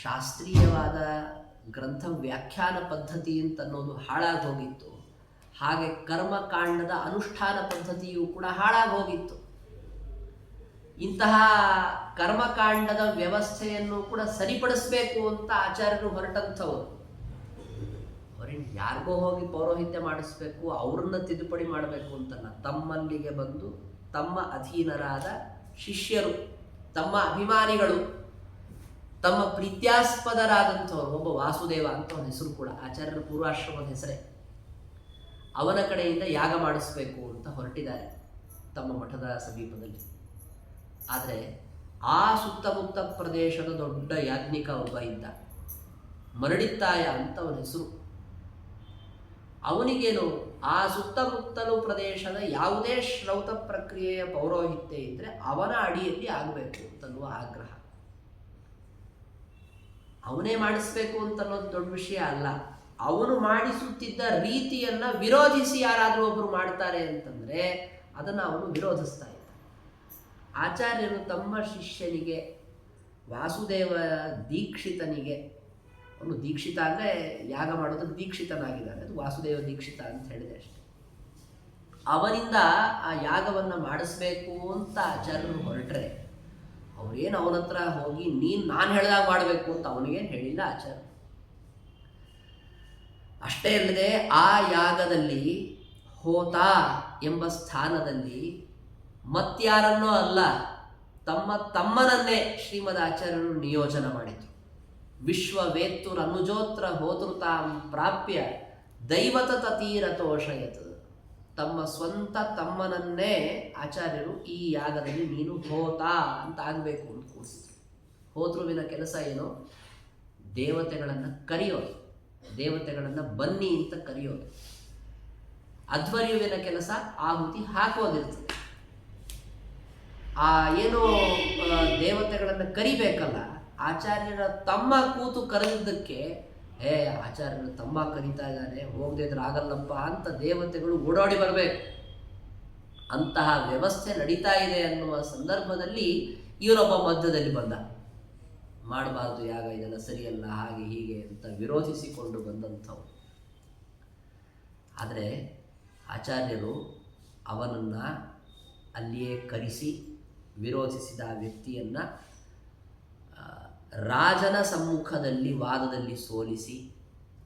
ಶಾಸ್ತ್ರೀಯವಾದ ಗ್ರಂಥ ವ್ಯಾಖ್ಯಾನ ಪದ್ಧತಿ ಅಂತನ್ನೋದು ಹಾಳಾಗಿ ಹೋಗಿತ್ತು, ಹಾಗೆ ಕರ್ಮಕಾಂಡದ ಅನುಷ್ಠಾನ ಪದ್ಧತಿಯೂ ಕೂಡ ಹಾಳಾಗಿ ಹೋಗಿತ್ತು. ಇಂತಹ ಕರ್ಮಕಾಂಡದ ವ್ಯವಸ್ಥೆಯನ್ನು ಕೂಡ ಸರಿಪಡಿಸಬೇಕು ಅಂತ ಆಚಾರ್ಯರು ಹೊರಟಂಥವರು. ಅವರೇನು ಯಾರಿಗೋ ಹೋಗಿ ಪೌರೋಹಿತ್ಯ ಮಾಡಿಸ್ಬೇಕು, ಅವ್ರನ್ನ ತಿದ್ದುಪಡಿ ಮಾಡಬೇಕು ಅಂತಲ್ಲ. ತಮ್ಮಲ್ಲಿಗೆ ಬಂದು ತಮ್ಮ ಅಧೀನರಾದ ಶಿಷ್ಯರು, ತಮ್ಮ ಅಭಿಮಾನಿಗಳು, ತಮ್ಮ ಪ್ರೀತ್ಯಾಸ್ಪದರಾದಂಥವ್ರು, ಒಬ್ಬ ವಾಸುದೇವ ಅಂತ ಅವನ ಹೆಸರು ಕೂಡ ಆಚಾರ್ಯರ ಪೂರ್ವಾಶ್ರಮದ ಹೆಸರೇ, ಅವನ ಕಡೆಯಿಂದ ಯಾಗ ಮಾಡಿಸ್ಬೇಕು ಅಂತ ಹೊರಟಿದ್ದಾರೆ ತಮ್ಮ ಮಠದ ಸಮೀಪದಲ್ಲಿ. ಆದರೆ ಆ ಸುತ್ತಮುತ್ತ ಪ್ರದೇಶದ ದೊಡ್ಡ ಯಾಜ್ಞಿಕ ಒಬ್ಬ ಇದ್ದ, ಮರಡಿತ್ತಾಯ ಅಂತ ಅವನ ಹೆಸರು. ಅವನಿಗೇನು, ಆ ಸುತ್ತಮುತ್ತಲು ಪ್ರದೇಶದ ಯಾವುದೇ ಶ್ರೌತ ಪ್ರಕ್ರಿಯೆಯ ಪೌರೋಹಿತ್ಯ ಇದ್ದರೆ ಅವನ ಅಡಿಯಲ್ಲಿ ಆಗಬೇಕು ಅಂತನ್ನುವ ಆಗ್ರಹ. ಅವನೇ ಮಾಡಿಸ್ಬೇಕು ಅಂತನ್ನೋದು ದೊಡ್ಡ ವಿಷಯ ಅಲ್ಲ. ಅವನು ಮಾಡಿಸುತ್ತಿದ್ದ ರೀತಿಯನ್ನು ವಿರೋಧಿಸಿ ಯಾರಾದರೂ ಒಬ್ಬರು ಮಾಡ್ತಾರೆ ಅಂತಂದರೆ ಅದನ್ನು ಅವನು ವಿರೋಧಿಸ್ತಾ ಇದ್ದ. ಆಚಾರ್ಯರು ತಮ್ಮ ಶಿಷ್ಯನಿಗೆ, ವಾಸುದೇವ ದೀಕ್ಷಿತನಿಗೆ, ಅವನು ದೀಕ್ಷಿತ ಅಂದರೆ ಯಾಗ ಮಾಡೋದಕ್ಕೆ ದೀಕ್ಷಿತನಾಗಿದ್ದಾನೆ, ಅದು ವಾಸುದೇವ ದೀಕ್ಷಿತ ಅಂತ ಹೇಳಿದೆ ಅಷ್ಟೆ. ಅವನಿಂದ ಆ ಯಾಗವನ್ನು ಮಾಡಿಸ್ಬೇಕು ಅಂತ ಆಚಾರ್ಯರು ಹೊರಟ್ರೆ ಅವರೇನು ಅವನ ಹತ್ರ ಹೋಗಿ ನಾನು ಹೇಳಿದಾಗ ಮಾಡಬೇಕು ಅಂತ ಅವನಿಗೇನು ಹೇಳಿಲ್ಲ ಆಚಾರ್ಯ. ಅಷ್ಟೇ ಅಲ್ಲದೆ ಆ ಯಾಗದಲ್ಲಿ ಹೋತ ಎಂಬ ಸ್ಥಾನದಲ್ಲಿ ಮತ್ಯಾರನ್ನೋ ಅಲ್ಲ, ತಮ್ಮನನ್ನೇ ಶ್ರೀಮದ್ ಆಚಾರ್ಯರು ನಿಯೋಜನೆ ಮಾಡಿದರು. ವಿಶ್ವವೇತ್ತುರನುಜೋತ್ರ ಹೋತೃತಾಂ ಪ್ರಾಪ್ಯ ದೈವತ ತತೀರತೋಷಯತ್. ತಮ್ಮ ಸ್ವಂತ ತಮ್ಮನನ್ನೇ ಆಚಾರ್ಯರು ಈ ಯಾಗದಲ್ಲಿ ನೀನು ಹೋತ ಅಂತ ಆಗಬೇಕು ಅಂತ ಕೂರಿಸಿದ್ರು. ಹೋತೃವಿನ ಕೆಲಸ ಏನು? ದೇವತೆಗಳನ್ನು ಕರೆಯೋದು, ದೇವತೆಗಳನ್ನು ಬನ್ನಿ ಅಂತ ಕರೆಯೋದು. ಅಧ್ವರ್ಯುವಿನ ಕೆಲಸ ಆಹುತಿ ಹಾಕೋದಿರ್ತದೆ. ಆ ಏನು ದೇವತೆಗಳನ್ನು ಕರಿಬೇಕಲ್ಲ, ಆಚಾರ್ಯರ ತಮ್ಮ ಕೂತು ಕರೆದಿದ್ದಕ್ಕೆ ಆಚಾರ್ಯರು ತಮ್ಮ ಕರೀತಾ ಇದ್ದಾನೆ, ಹೋಗದೇ ಇದ್ರೆ ಆಗಲ್ಲಪ್ಪ ಅಂತ ದೇವತೆಗಳು ಓಡಾಡಿ ಬರಬೇಕು. ಅಂತಹ ವ್ಯವಸ್ಥೆ ನಡೀತಾ ಇದೆ ಅನ್ನುವ ಸಂದರ್ಭದಲ್ಲಿ ಇವರೊಬ್ಬ ಮಧ್ಯದಲ್ಲಿ ಬಂದ. ಮಾಡಬಾರ್ದು ಯಾಗ, ಇದೆಲ್ಲ ಸರಿಯಲ್ಲ, ಹಾಗೆ ಹೀಗೆ ಅಂತ ವಿರೋಧಿಸಿಕೊಂಡು ಬಂದಂಥವು. ಆದರೆ ಆಚಾರ್ಯರು ಅವನನ್ನು ಅಲ್ಲಿಯೇ ಕರೆಸಿ ವಿರೋಧಿಸಿದ ಆ ವ್ಯಕ್ತಿಯನ್ನು ರಾಜನ ಸಮ್ಮುಖದಲ್ಲಿ ವಾದದಲ್ಲಿ ಸೋಲಿಸಿ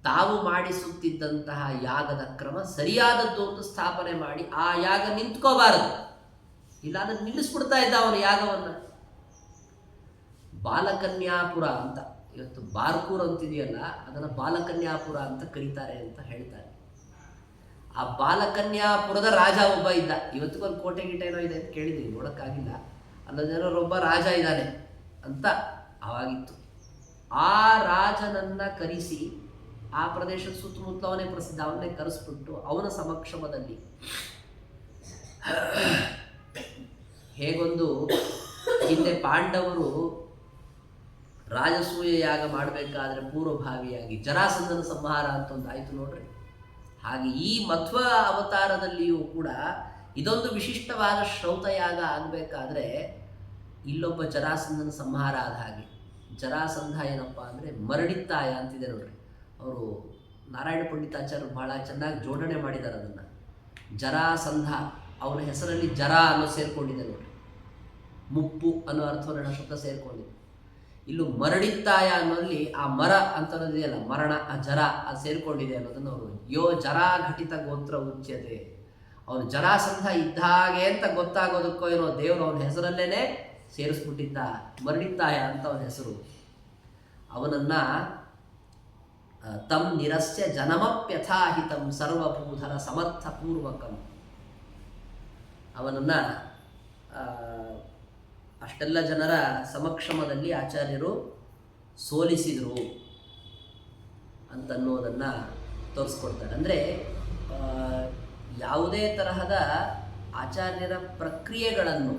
ತಾವು ಮಾಡಿಸುತ್ತಿದ್ದಂತಹ ಯಾಗದ ಕ್ರಮ ಸರಿಯಾದದ್ದು ಅಂತ ಸ್ಥಾಪನೆ ಮಾಡಿ ಆ ಯಾಗ ನಿಂತ್ಕೋಬಾರದು, ಇಲ್ಲ ಅದನ್ನು ನಿಲ್ಲಿಸ್ಬಿಡ್ತಾ ಇದ್ದ ಅವನು ಯಾಗವನ್ನು. ಬಾಲಕನ್ಯಾಪುರ ಅಂತ, ಇವತ್ತು ಬಾರ್ಕೂರ್ ಅಂತಿದೆಯಲ್ಲ, ಅದನ್ನು ಬಾಲಕನ್ಯಾಪುರ ಅಂತ ಕರೀತಾರೆ ಅಂತ ಹೇಳ್ತಾರೆ. ಆ ಬಾಲಕನ್ಯಾಪುರದ ರಾಜ ಒಬ್ಬ ಇದ್ದ. ಇವತ್ತಿಗೊಂದು ಕೋಟೆ ಗೀಟೆ ಏನೋ ಇದೆ ಅಂತ ಕೇಳಿದ್ದೀನಿ, ನೋಡೋಕ್ಕಾಗಿಲ್ಲ. ಅಲ್ಲದೇನೋರೊಬ್ಬ ರಾಜ ಇದ್ದಾನೆ ಅಂತ ಆವಾಗಿತ್ತು. ಆ ರಾಜನನ್ನು ಕರೆಸಿ, ಆ ಪ್ರದೇಶದ ಸುತ್ತಮುತ್ತಲವನೇ ಪ್ರಸಿದ್ಧ, ಅವನ್ನೇ ಕರೆಸ್ಬಿಟ್ಟು ಅವನ ಸಮಕ್ಷಮದಲ್ಲಿ ಹೇಗೊಂದು ಹಿಂದೆ ಪಾಂಡವರು ರಾಜಸೂಯ ಯಾಗ ಮಾಡಬೇಕಾದ್ರೆ ಪೂರ್ವಭಾವಿಯಾಗಿ ಜರಾಸಂಧನ ಸಂಹಾರ ಅಂತ ಒಂದು ಆಯಿತು ನೋಡ್ರಿ. ಹಾಗೆ ಈ ಮಧ್ವ ಅವತಾರದಲ್ಲಿಯೂ ಕೂಡ ಇದೊಂದು ವಿಶಿಷ್ಟವಾದ ಶ್ರೌತಯಾಗ ಆಗಬೇಕಾದ್ರೆ ಇಲ್ಲೊಬ್ಬ ಜರಾಸಂಧನ ಸಂಹಾರ ಆದ ಹಾಗೆ. ಜರಾಸಂಧ ಏನಪ್ಪ ಅಂದರೆ ಮರಡಿತ್ತಾಯ ಅಂತಿದೆ ನೋಡ್ರಿ. ಅವರು ನಾರಾಯಣ ಪಂಡಿತಾಚಾರ್ಯರು ಬಹಳ ಚೆನ್ನಾಗಿ ಜೋಡಣೆ ಮಾಡಿದ್ದಾರೆ ಅದನ್ನು. ಜರಾಸಂಧ, ಅವನ ಹೆಸರಲ್ಲಿ ಜರ ಅನ್ನೋ ಸೇರಿಕೊಂಡಿದೆ ನೋಡ್ರಿ, ಮುಪ್ಪು ಅನ್ನೋ ಅರ್ಥವನ್ನು ಶಬ್ದ ಸೇರಿಕೊಂಡಿದೆ. ಇಲ್ಲೂ ಮರಡಿತ್ತಾಯ ಅನ್ನೋಲ್ಲಿ ಆ ಮರ ಅಂತನ್ನೋದಿದೆಯಲ್ಲ, ಮರಣ, ಆ ಜರ ಅದು ಸೇರಿಕೊಂಡಿದೆ ಅನ್ನೋದನ್ನು ಅವರು ಯೋ ಜರಾ ಘಟಿತ ಗೋತ್ರ ಉಚ್ಯತೆ. ಅವನು ಜರಾಸಂಧ ಇದ್ದ ಹಾಗೆ ಅಂತ ಗೊತ್ತಾಗೋದಕ್ಕೋ ಏನೋ ದೇವರು ಅವನ ಹೆಸರಲ್ಲೇನೆ ಸೇರಿಸ್ಬಿಟ್ಟಿದ್ದ, ಮರಡಿತ್ತಾಯ ಅಂತ ಅವನ ಹೆಸರು. ಅವನನ್ನು ತಂ ನಿರಸ್ಯ ಜನಮಪ್ಯಥಾಹಿತಂ ಸರ್ವಭೂಧರ ಸಮರ್ಥಪೂರ್ವಕಂ, ಅವನನ್ನು ಆ ಅಷ್ಟೆಲ್ಲ ಜನರ ಸಮಕ್ಷಮದಲ್ಲಿ ಆಚಾರ್ಯರು ಸೋಲಿಸಿದರು ಅಂತನ್ನೋದನ್ನು ತೋರಿಸ್ಕೊಡ್ತಾರೆ. ಅಂದರೆ ಯಾವುದೇ ತರಹದ ಆಚಾರ್ಯರ ಪ್ರಕ್ರಿಯೆಗಳನ್ನು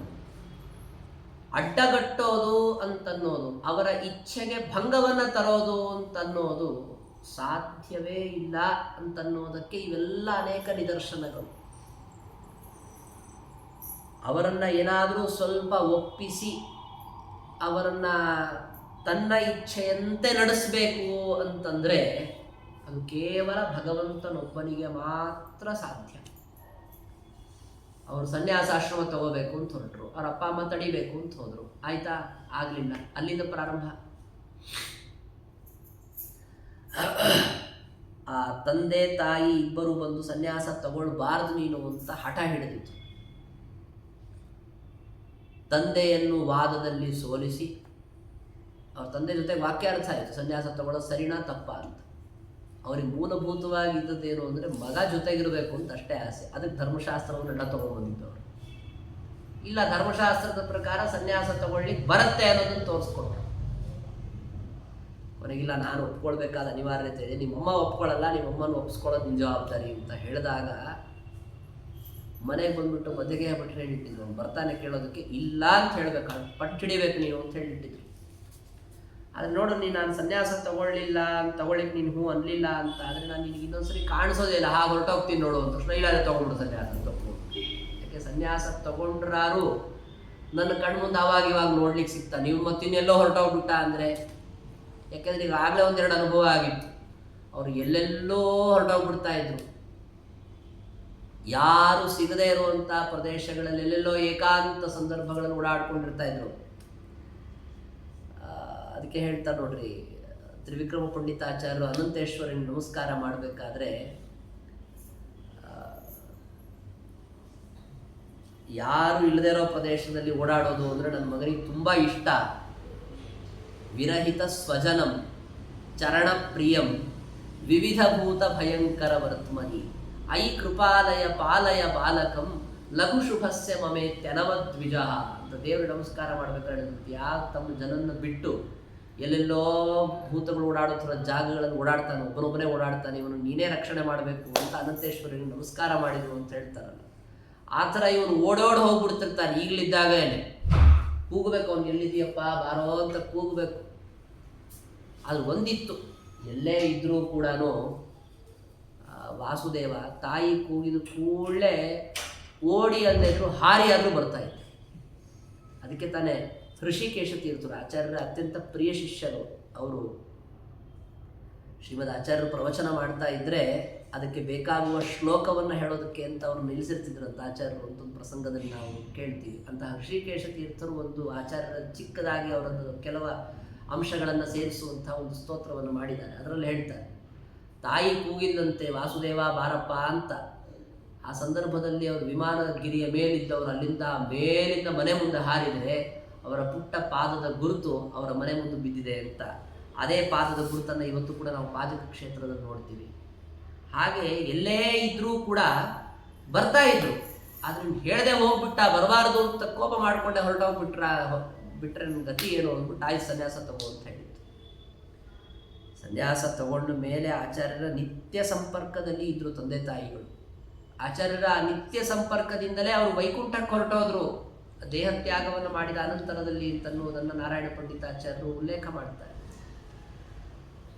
ಅಡ್ಡಗಟ್ಟೋದು ಅಂತನ್ನೋದು, ಅವರ ಇಚ್ಛೆಗೆ ಭಂಗವನ್ನು ತರೋದು ಅಂತನ್ನೋದು ಸಾಧ್ಯವೇ ಇಲ್ಲ ಅಂತನ್ನೋದಕ್ಕೆ ಇವೆಲ್ಲ ಅನೇಕ ನಿದರ್ಶನಗಳು. ಅವರನ್ನು ಏನಾದರೂ ಸ್ವಲ್ಪ ಒಪ್ಪಿಸಿ ಅವರನ್ನು ತನ್ನ ಇಚ್ಛೆಯಂತೆ ನಡೆಸಬೇಕು ಅಂತಂದರೆ ಅದು ಕೇವಲ ಭಗವಂತನೊಬ್ಬನಿಗೆ ಮಾತ್ರ ಸಾಧ್ಯ. ಅವರು ಸನ್ಯಾಸಾಶ್ರಮ ತಗೋಬೇಕು ಅಂತ ಹೊರಟರು, ಅವ್ರ ಅಪ್ಪ ಅಮ್ಮ ತಡಿಬೇಕು ಅಂತ ಹೋದರು, ಆಯ್ತಾ? ಆಗಲಿಲ್ಲ. ಅಲ್ಲಿಂದ ಪ್ರಾರಂಭ. ಆ ತಂದೆ ತಾಯಿ ಇಬ್ಬರು ಬಂದು ಸನ್ಯಾಸ ತಗೊಳ್ಬಾರ್ದು ನೀನು ಅಂತ ಹಠ ಹಿಡಿದಿತ್ತು. ತಂದೆಯನ್ನು ವಾದದಲ್ಲಿ ಸೋಲಿಸಿ, ಅವ್ರ ತಂದೆ ಜೊತೆಗೆ ವಾಕ್ಯಾರ್ಥ ಆಯಿತು, ಸನ್ಯಾಸ ತಗೊಳ್ಳೋದು ಸರಿನಾ ತಪ್ಪ ಅಂತ. ಅವ್ರಿಗೆ ಮೂಲಭೂತವಾಗಿ ಇದ್ದದ್ದೇನು ಅಂದರೆ ಮಗ ಜೊತೆಗಿರಬೇಕು ಅಂತ ಅಷ್ಟೇ ಆಸೆ. ಅದಕ್ಕೆ ಧರ್ಮಶಾಸ್ತ್ರವನ್ನೆಲ್ಲ ತೊಗೊಂಡ್ಬಂದಿದ್ದವರು. ಇಲ್ಲ, ಧರ್ಮಶಾಸ್ತ್ರದ ಪ್ರಕಾರ ಸನ್ಯಾಸ ತಗೊಳ್ಳಿಕ್ಕೆ ಬರುತ್ತೆ ಅನ್ನೋದನ್ನು ತೋರಿಸ್ಕೊಟ್ರು. ಕೊನೆಗಿಲ್ಲ, ನಾನು ಒಪ್ಕೊಳ್ಬೇಕಾದ ಅನಿವಾರ್ಯತೆ ಇದೆ, ನಿಮ್ಮಮ್ಮ ಒಪ್ಕೊಳ್ಳಲ್ಲ, ನಿಮ್ಮಮ್ಮನ ಒಪ್ಪಿಸ್ಕೊಳ್ಳೋದು ನಿನ್ನ ಜವಾಬ್ದಾರಿ ಅಂತ ಹೇಳಿದಾಗ ಮನೆಗೆ ಬಂದ್ಬಿಟ್ಟು ಮಧ್ಯಗೆ ಭಟ್ರು ಹೇಳಿಟ್ಟಿದ್ರು, ಅವ್ನು ಬರ್ತಾನೆ ಕೇಳೋದಕ್ಕೆ. ಇಲ್ಲ ಅಂತ ಹೇಳ್ಬೇಕಾದ್ರೆ ಪಟ್ಟು ಹಿಡಿಬೇಕು ನೀವು ಅಂತ ಹೇಳಿಟ್ಟಿದ್ರು. ಆದರೆ ನೋಡು, ನಾನು ಸನ್ಯಾಸ ತಗೊಳ್ಳಿಲ್ಲ ತಗೊಳ್ಳಿಕ್ಕೆ ನೀನು ಹ್ಞೂ ಅನ್ಲಿಲ್ಲ ಅಂತ ಆದರೆ ನಾನು ನಿನಗೆ ಇನ್ನೊಂದ್ಸರಿ ಕಾಣಿಸೋದೇ ಇಲ್ಲ, ಹಾಗೆ ಹೊರಟೋಗ್ತೀನಿ ನೋಡು ಅಂತ ತಕ್ಷಣ ಇಲ್ಲಾದ್ರೆ ತೊಗೊಂಡ್ರು ಸನ್ಯಾಸ ತಗೊಂಡು. ಯಾಕೆ ಸನ್ಯಾಸ ತಗೊಂಡ್ರಾರು ನನ್ನ ಕಣ್ಮುಂದೆ ಇವಾಗ ನೋಡ್ಲಿಕ್ಕೆ ಸಿಗ್ತಾ, ನೀವು ಮತ್ತಿನ್ನೆಲ್ಲೋ ಹೊರಟೋಗ್ಬಿಟ್ಟ ಅಂದರೆ. ಯಾಕೆಂದರೆ ಈಗಾಗಲೇ ಒಂದೆರಡು ಅನುಭವ ಆಗಿತ್ತು. ಅವರು ಎಲ್ಲೆಲ್ಲೋ ಹೊರಟೋಗ್ಬಿಡ್ತಾ ಇದ್ರು, ಯಾರು ಸಿಗದೇ ಇರುವಂಥ ಪ್ರದೇಶಗಳಲ್ಲಿ ಎಲ್ಲೆಲ್ಲೋ ಏಕಾಂತ ಸಂದರ್ಭಗಳನ್ನು ಓಡಾಡ್ಕೊಂಡಿರ್ತಾ ಇದ್ರು. ಅದಕ್ಕೆ ಹೇಳ್ತಾರೆ ನೋಡ್ರಿ, ತ್ರಿವಿಕ್ರಮ ಪಂಡಿತಾಚಾರ್ಯರು ಅನಂತೇಶ್ವರನಿಗೆ ನಮಸ್ಕಾರ ಮಾಡಬೇಕಾದ್ರೆ ಯಾರು ಇಲ್ಲದೇ ಇರೋ ಪ್ರದೇಶದಲ್ಲಿ ಓಡಾಡೋದು ಅಂದರೆ ನನ್ನ ಮಗನಿಗೆ ತುಂಬ ಇಷ್ಟ. ವಿರಹಿತ ಸ್ವಜನಂ ಚರಣ ಪ್ರಿಯಂ ವಿವಿಧಭೂತ ಭಯಂಕರ ವರ್ತಮನಿ ಐ ಕೃಪಾಲಯ ಪಾಲಯ ಬಾಲಕಂ ಲಘು ಶುಭಸ್ಯ ಮಮೇತ್ಯನವದ್ವಿಜ ಅಂತ ದೇವರು ನಮಸ್ಕಾರ ಮಾಡಬೇಕಾದ್ರೆ ಯಾರು ತಮ್ಮ ಜನನ್ನ ಬಿಟ್ಟು ಎಲ್ಲೆಲ್ಲೋ ಭೂತಗಳು ಓಡಾಡೋ ಥರ ಜಾಗಗಳನ್ನು ಓಡಾಡ್ತಾನೆ, ಒಬ್ಬನೊಬ್ಬನೇ ಓಡಾಡ್ತಾನೆ, ಇವನು ನೀನೇ ರಕ್ಷಣೆ ಮಾಡಬೇಕು ಅಂತ ಅನಂತೇಶ್ವರಿಗೆ ನಮಸ್ಕಾರ ಮಾಡಿದ್ರು ಅಂತ ಹೇಳ್ತಾರಲ್ಲ. ಆ ಥರ ಇವನು ಓಡೋಡಿ ಹೋಗ್ಬಿಡ್ತಿರ್ತಾನೆ. ಈಗಲಿದ್ದಾಗಲೇ ಕೂಗಬೇಕು, ಅವ್ನು ಎಲ್ಲಿದೆಯಪ್ಪ ಬಾರೋ ಅಂತ ಕೂಗಬೇಕು. ಅದು ಒಂದಿತ್ತು, ಎಲ್ಲೇ ಇದ್ದರೂ ಕೂಡ ವಾಸುದೇವ ತಾಯಿ ಕೂಗಿದ ಕೂಡಲೇ ಓಡಿ ಅಲ್ಲದಿದ್ರು ಹಾರಿ ಆದರೂ ಬರ್ತಾ ಇತ್ತು. ಅದಕ್ಕೆ ತಾನೇ ಋಷಿಕೇಶ ತೀರ್ಥರು ಆಚಾರ್ಯರ ಅತ್ಯಂತ ಪ್ರಿಯ ಶಿಷ್ಯರು. ಅವರು ಶ್ರೀಮದ್ ಆಚಾರ್ಯರು ಪ್ರವಚನ ಮಾಡ್ತಾ ಇದ್ದರೆ ಅದಕ್ಕೆ ಬೇಕಾಗುವ ಶ್ಲೋಕವನ್ನು ಹೇಳೋದಕ್ಕೆ ಅಂತ ಅವರು ನಿಲ್ಲಿಸಿರ್ತಿದ್ರಂತ ಆಚಾರ್ಯರು ಅಂತ ಒಂದು ಪ್ರಸಂಗದಲ್ಲಿ ನಾವು ಕೇಳ್ತೀವಿ. ಅಂತಹ ಋಷಿಕೇಶ ತೀರ್ಥರು ಒಂದು ಆಚಾರ್ಯರ ಚಿಕ್ಕದಾಗಿ ಅವರದ್ದು ಕೆಲವು ಅಂಶಗಳನ್ನು ಸೇರಿಸುವಂಥ ಒಂದು ಸ್ತೋತ್ರವನ್ನು ಮಾಡಿದ್ದಾರೆ. ಅದರಲ್ಲಿ ಹೇಳ್ತಾರೆ, ತಾಯಿ ಕೂಗಿದಂತೆ ವಾಸುದೇವ ಬಾರಪ್ಪ ಅಂತ. ಆ ಸಂದರ್ಭದಲ್ಲಿ ಅವರು ವಿಮಾನಗಿರಿಯ ಮೇಲಿದ್ದವರು ಅಲ್ಲಿಂದ ಮೇಲಿಂದ ಮನೆ ಮುಂದೆ ಹಾರಿದರೆ ಅವರ ಪುಟ್ಟ ಪಾದದ ಗುರುತು ಅವರ ಮನೆ ಮುಂದೆ ಬಿದ್ದಿದೆ ಅಂತ. ಅದೇ ಪಾದದ ಗುರುತನ್ನು ಇವತ್ತು ಕೂಡ ನಾವು ಪಾಜಕ ಕ್ಷೇತ್ರದಲ್ಲಿ ನೋಡ್ತೀವಿ. ಹಾಗೆ ಎಲ್ಲೇ ಇದ್ರೂ ಕೂಡ ಬರ್ತಾ ಇದ್ರು. ಆದರೆ ಹೇಳದೆ ಹೋಗ್ಬಿಟ್ಟ, ಬರಬಾರ್ದು ಅಂತ ಕೋಪ ಮಾಡಿಕೊಂಡೆ ಬಿಟ್ರೆ ನನ್ನ ಗತಿ ಏನು ಅಂದ್ಬಿಟ್ಟು ಆಯ್ತು ಸನ್ಯಾಸ ತಗೋ ಅಂತ ಹೇಳಿತ್ತು. ಸನ್ಯಾಸ ತಗೊಂಡ ಮೇಲೆ ಆಚಾರ್ಯರ ನಿತ್ಯ ಸಂಪರ್ಕದಲ್ಲಿ ಇದ್ರು ತಂದೆ ತಾಯಿಗಳು. ಆಚಾರ್ಯರ ನಿತ್ಯ ಸಂಪರ್ಕದಿಂದಲೇ ಅವರು ವೈಕುಂಠಕ್ಕೆ ಹೊರಟೋದ್ರು ದೇಹತ್ಯಾಗವನ್ನು ಮಾಡಿದ ಅನಂತರದಲ್ಲಿ ಅಂತನ್ನುವುದನ್ನು ನಾರಾಯಣ ಪಂಡಿತಾಚಾರ್ಯರು ಉಲ್ಲೇಖ ಮಾಡ್ತಾರೆ.